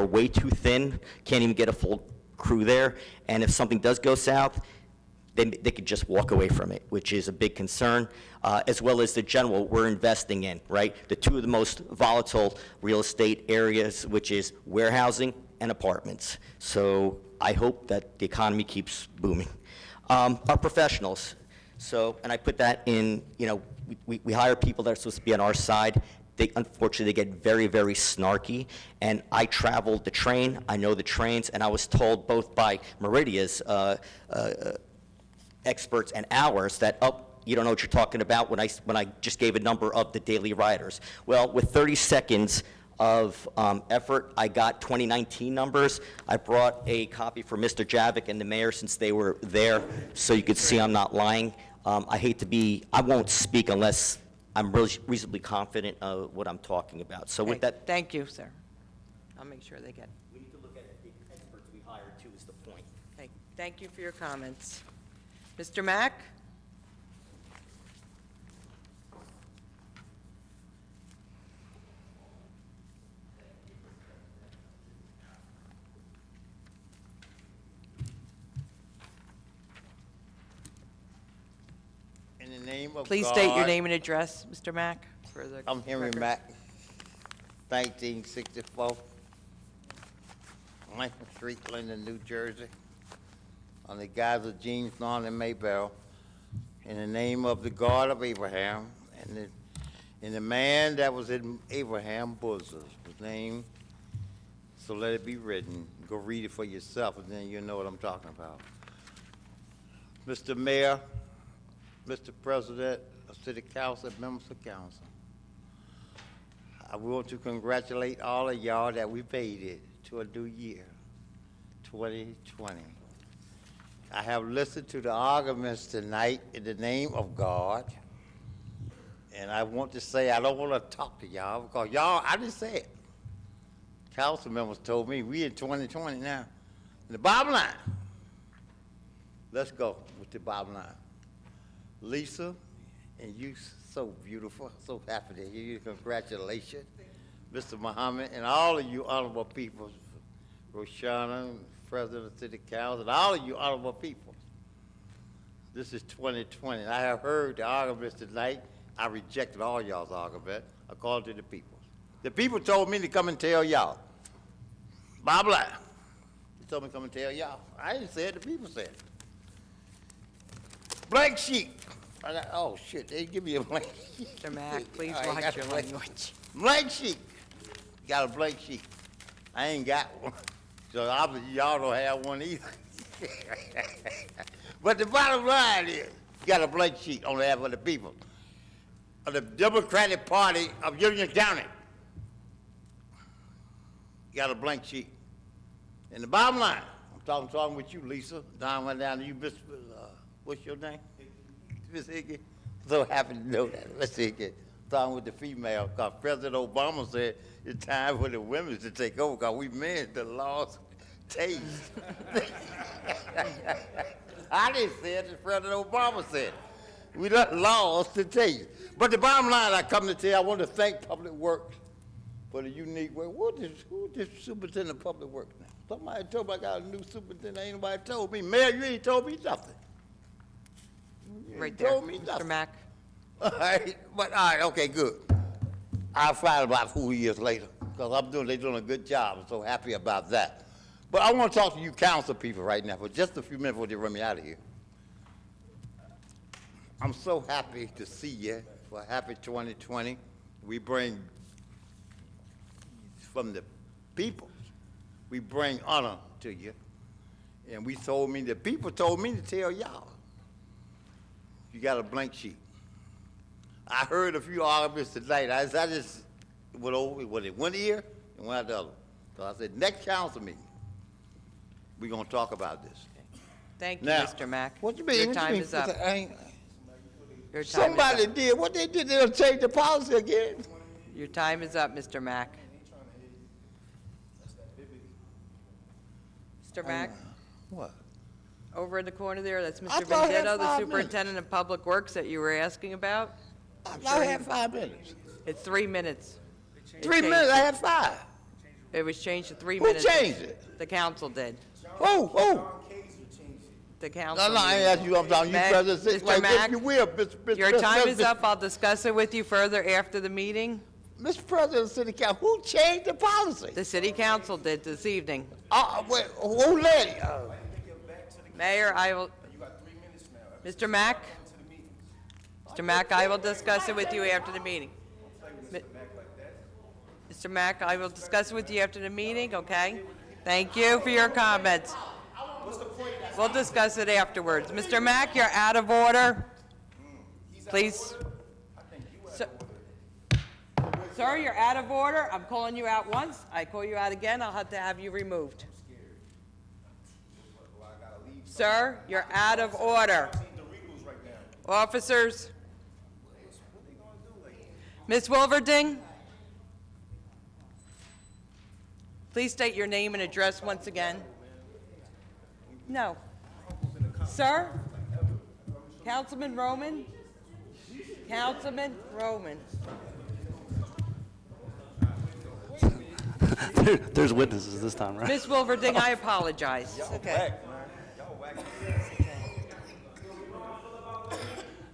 way too thin. Can't even get a full crew there. And if something does go south, they could just walk away from it, which is a big concern, as well as the general we're investing in, right? The two of the most volatile real estate areas, which is warehousing and apartments. So I hope that the economy keeps booming. Our professionals. So, and I put that in, we hire people that are supposed to be on our side. Unfortunately, they get very, very snarky. And I traveled the train. I know the trains. And I was told both by Meridia's experts and ours that, you don't know what you're talking about when I just gave a number of the daily riders. Well, with 30 seconds of effort, I got 2019 numbers. I brought a copy for Mr. Javik and the mayor since they were there, so you could see I'm not lying. I won't speak unless I'm reasonably confident of what I'm talking about. So with that. Thank you, sir. I'll make sure they get. We need to look at the experts we hired too, is the point. Okay, thank you for your comments. Mr. Mack? In the name of Please God, state your name and address, Mr. Mack. For the I'm Henry record. Mack, 1964, Lincoln Street, Linden, New Jersey, on the guise of James Lawn and Maybell, in the name of the God of Abraham, and the man that was in Abraham's bosom was named, so let it be written. Go read it for yourself, and then you'll know what I'm talking about. Mr. Mayor, Mr. President of City Council, members of council, I want to congratulate all of y'all that we made it to a new year, 2020. I have listened to the arguments tonight in the name of God, and I want to say I don't want to talk to y'all because y'all, I just said, council members told me we in 2020 now. And the bottom line, let's go with the bottom line. Lisa, and you so beautiful, so happy to hear you. Congratulations. Mr. Muhammad, and all of you honorable people, Roshana, President of the City Council, and all of you honorable people. This is 2020. I have heard the arguments tonight. I rejected all y'all's argument according to the people. The people told me to come and tell y'all. Bottom line. They told me to come and tell y'all. I didn't say it, the people said it. Blank sheet. Oh, shit, they give me a blank sheet. Mr. Mack, please I ain't watch got your a blank- language. Blank sheet. Got a blank sheet. I ain't got one. So obviously y'all don't have one either. But the bottom line is, you got a blank sheet on behalf of the people of the Democratic Party of Union County. You got a blank sheet. And the bottom line, I'm talking with you, Lisa. Don went down to you, Miss, what's your name? Miss Hickey. So happy to know that. Miss Hickey. Talking with the female, because President Obama said it's time for the women to take over, because we men, the lost taste. I didn't say it, as President Obama said it. We done lost the taste. But the bottom line I come to tell you, I want to thank Public Works for the unique way. Who is this superintendent of Public Works now? Somebody told me I got a new superintendent. Ain't nobody told me. Mayor, you ain't told me nothing. You Right ain't there, told me Mr. nothing. Mack. All right, but all right, okay, good. I'll find about 4 years later, because they're doing a good job. I'm so happy about that. But I want to talk to you council people right now for just a few minutes before they run me out of here. I'm so happy to see you for happy 2020. We bring from the people, we bring honor to you. And the people told me to tell y'all, you got a blank sheet. I heard a few arguments tonight. I just went over it one ear and went out the other. So I said, next council meeting, we're going to talk about this. Thank you, Now, Mr. Mack. What you mean? Your What you time mean? is up. I ain't- Your time is Somebody up. did, what they did, they'll change the policy again. Your time is up, Mr. Mack. Mr. Mack, What? over in the corner there, that's I Mr. thought I had Vendetto, the 5 minutes. Superintendent of Public Works that you were asking about. I had 5 minutes. It's 3 minutes. It 3 minutes, changed. I had 5. It was changed to 3 Who minutes. changed it? The council did. Who? The council. No, I ain't did. asked you, I'm talking, you Mac- President, Mr. like, if Mack, you will, Mr. your time is Mr. up. I'll discuss it with you further after the meeting. Mr. President of the City Council, who changed the policy? The city council did this evening. Wait, who led it? Mayor, I will. Mr. Mack? Mr. Mack, I will discuss it with you after the meeting. Mr. Mack, I will discuss it with you after the meeting, okay? Thank you for your comments. We'll discuss it afterwards. Mr. Mack, you're out of order. Please. Sir, you're out of order. I'm calling you out once. I call you out again, I'll have to have you removed. Sir, you're out of order. Officers. Ms. Wilverding? Please state your name and address once again. No. Sir? Councilman Roman? Councilman Roman. There's witnesses this time, right? Ms. Wilverding, I apologize. Okay.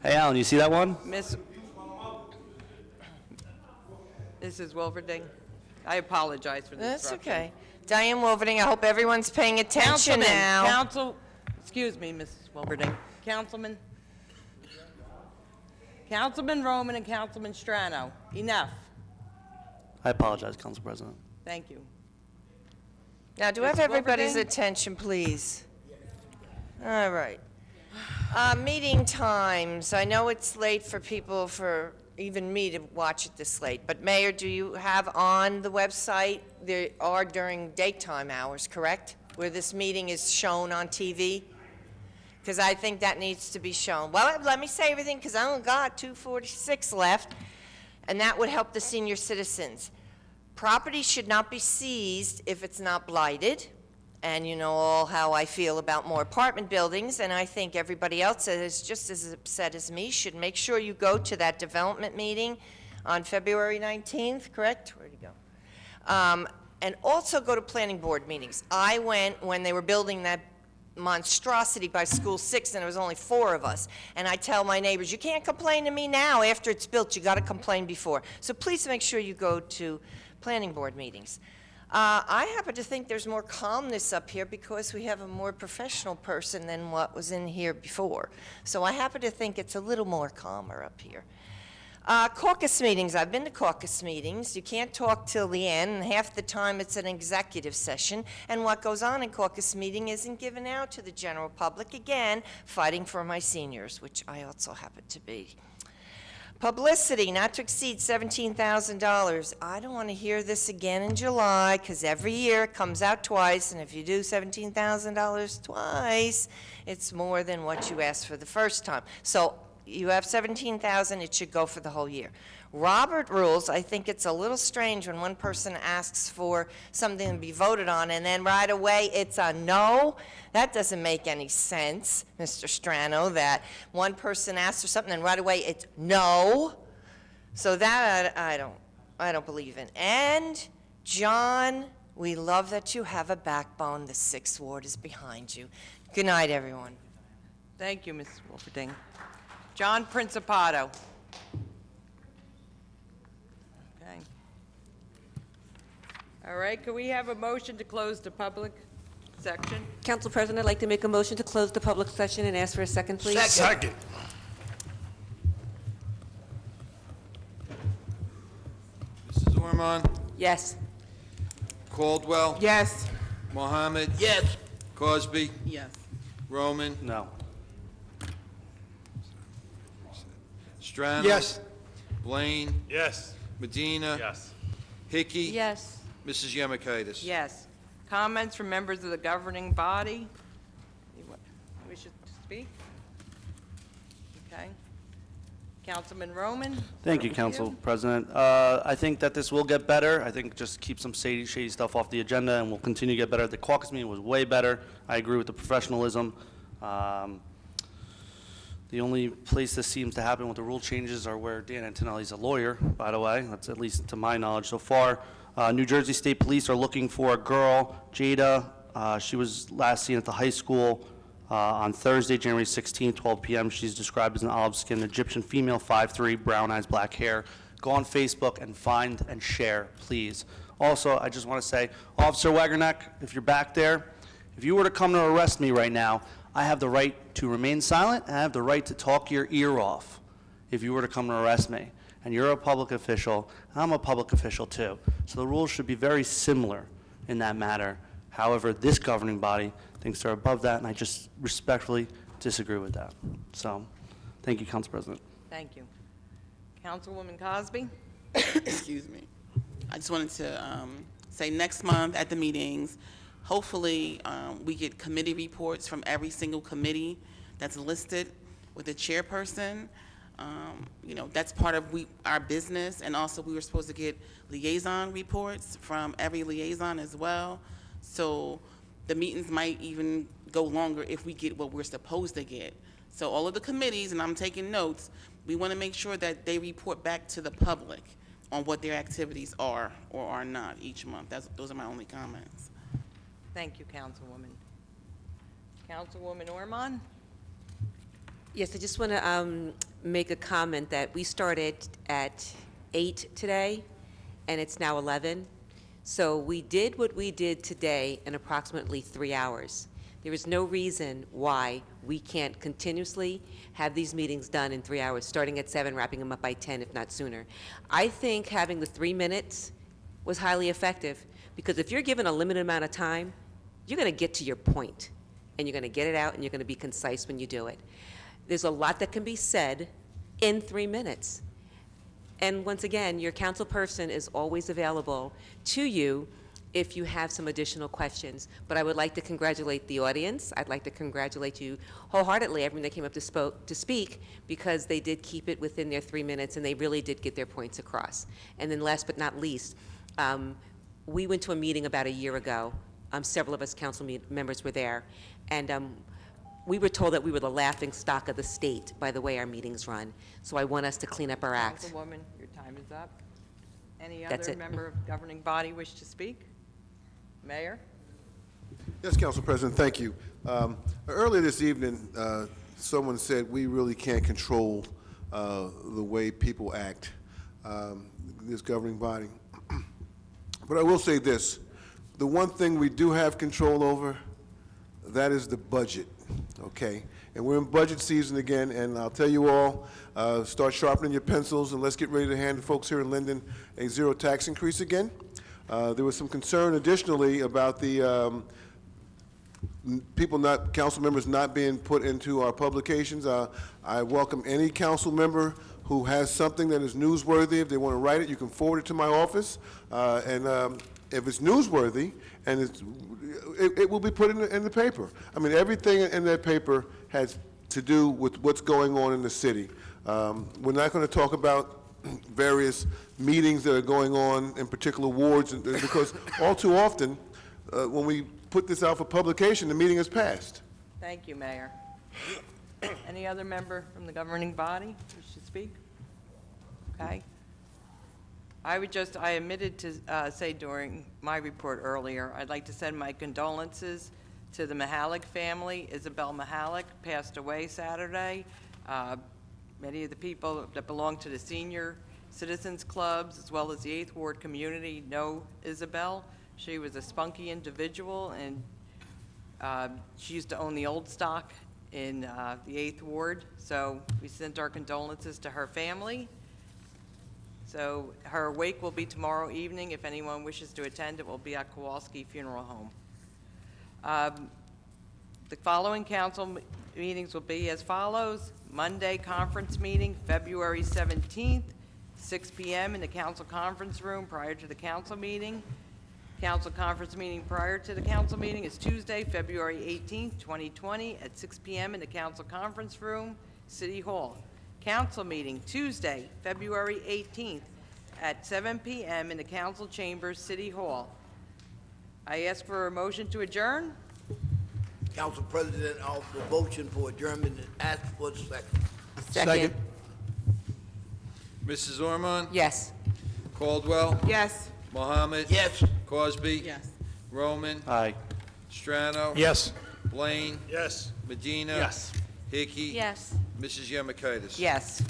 Hey, Alan, you see that one? Mrs. Wilverding, I apologize for this That's disruption. okay. Diane Wolverding, I hope everyone's paying attention Councilman, now. excuse me, Mrs. Wilverding. Councilman Roman and Councilman Strano, enough. I apologize, Council President. Thank you. Now, do I have Ms. everybody's Wilverding? attention, please? All right. Meeting times. I know it's late for people, for even me to watch it this late, but Mayor, do you have on the website, there are during daytime hours, correct? Where this meeting is shown on TV? Because I think that needs to be shown. Well, let me say everything, because I only got 246 left, and that would help the senior citizens. Property should not be seized if it's not blighted, and you know all how I feel about more apartment buildings, and I think everybody else that is just as upset as me should make sure you go to that development meeting on February 19th, correct? Where'd you go? And also go to planning board meetings. I went when they were building that monstrosity by School 6, and there was only 4 of us. And I tell my neighbors, you can't complain to me now after it's built. You got to complain before. So please make sure you go to planning board meetings. I happen to think there's more calmness up here because we have a more professional person than what was in here before. So I happen to think it's a little more calmer up here. Caucus meetings. I've been to caucus meetings. You can't talk till the end, and half the time it's an executive session, and what goes on in caucus meeting isn't given out to the general public. Again, fighting for my seniors, which I also happen to be. Publicity, not to exceed $17,000. I don't want to hear this again in July, because every year it comes out twice, and if you do $17,000 twice, it's more than what you asked for the first time. So you have $17,000, it should go for the whole year. Robert rules, I think it's a little strange when one person asks for something to be voted on and then right away it's a no. That doesn't make any sense, Mr. Strano, that one person asks for something and right away it's no. So that I don't believe in. And John, we love that you have a backbone. The 6th Ward is behind you. Good night, everyone. Thank you, Mrs. Wolferding. John Principato. Okay. All right, can we have a motion to close the public section? Council President, I'd like to make a motion to close the public session and ask for a second, please. Second. Mrs. Ormond? Yes. Caldwell? Yes. Mohammed? Yes. Cosby? Yes. Roman? No. Strano? Yes. Blaine? Yes. Medina? Yes. Hickey? Yes. Mrs. Yemakaitis? Yes. Comments from members of the governing body? speak? Okay. Councilman Roman? Thank you, over to Council President. I think that this will get better. I think just keep some shady stuff off the agenda, and we'll continue to get better. The caucus meeting was way better. I agree with the professionalism. The only place this seems to happen with the rule changes are where Dan Antonelli's a lawyer, by the way. That's at least to my knowledge so far. New Jersey State Police are looking for a girl, Jada. She was last seen at the high school on Thursday, January 16, 12 p.m. She's described as an olive-skinned Egyptian female, 5'3", brown eyes, black hair. Go on Facebook and find and share, please. Also, I just want to say, Officer Wagerneck, if you're back there, if you were to come to arrest me right now, I have the right to remain silent, and I have the right to talk your ear off if you were to come to arrest me. And you're a public official, and I'm a public official too. So the rules should be very similar in that matter. However, this governing body thinks they're above that, and I just respectfully disagree with that. So, thank you, Council President. Thank you. Councilwoman Cosby? Excuse me. I just wanted to say next month at the meetings, hopefully we get committee reports from every single committee that's listed with the chairperson. You know, that's part of our business, and also we were supposed to get liaison reports from every liaison as well. So the meetings might even go longer if we get what we're supposed to get. So all of the committees, and I'm taking notes, we want to make sure that they report back to the public on what their activities are or are not each month. Those are my only comments. Thank you, Councilwoman. Councilwoman Ormond? Yes, I just want to make a comment that we started at 8 today, and it's now 11. So we did what we did today in approximately 3 hours. There is no reason why we can't continuously have these meetings done in 3 hours, starting at 7, wrapping them up by 10, if not sooner. I think having the 3 minutes was highly effective, because if you're given a limited amount of time, you're going to get to your point, and you're going to get it out, and you're going to be concise when you do it. There's a lot that can be said in 3 minutes. And once again, your council person is always available to you if you have some additional questions. But I would like to congratulate the audience. I'd like to congratulate you wholeheartedly, everyone that came up to speak, because they did keep it within their 3 minutes, and they really did get their points across. And then last but not least, we went to a meeting about a year ago. Several of us council members were there, and we were told that we were the laughing stock of the state by the way our meetings run. So I want us to clean up our act. Councilwoman, your time is up. Any That's other it. member of governing body wish to speak? Mayor? Yes, Council President, thank you. Earlier this evening, someone said we really can't control the way people act, this governing body. But I will say this, the one thing we do have control over, that is the budget, okay? And we're in budget season again, and I'll tell you all, start sharpening your pencils, and let's get ready to hand the folks here in Linden a zero tax increase again. There was some concern additionally about the council members not being put into our publications. I welcome any council member who has something that is newsworthy. If they want to write it, you can forward it to my office. If it's newsworthy, and it will be put in the paper. I mean, everything in that paper has to do with what's going on in the city. We're not going to talk about various meetings that are going on in particular wards, because all too often, when we put this out for publication, the meeting is passed. Thank you, Mayor. Any other member from the governing body wish to speak? Okay. I omitted to say during my report earlier, I'd like to send my condolences to the Mahalik family. Isabel Mahalik passed away Saturday. Many of the people that belong to the senior citizens clubs, as well as the 8th Ward community, know Isabel. She was a spunky individual, and she used to own the old stock in the 8th Ward. So we sent our condolences to her family. So her wake will be tomorrow evening. If anyone wishes to attend, it will be at Kowalski Funeral Home. The following council meetings will be as follows. Monday conference meeting, February 17th, 6 p.m. in the council conference room prior to the council meeting. Council conference meeting prior to the council meeting is Tuesday, February 18th, 2020, at 6 p.m. in the council conference room, City Hall. Council meeting Tuesday, February 18th, at 7 p.m. in the council chambers, City Hall. I ask for a motion to adjourn. Council President, offer a motion for adjournment and ask for a second. Second. Mrs. Ormond? Yes. Caldwell? Yes. Mohammed? Yes. Cosby? Yes. Roman? Aye. Strano? Yes. Blaine? Yes. Medina? Yes. Hickey? Yes. Mrs. Yemakaitis? Yes.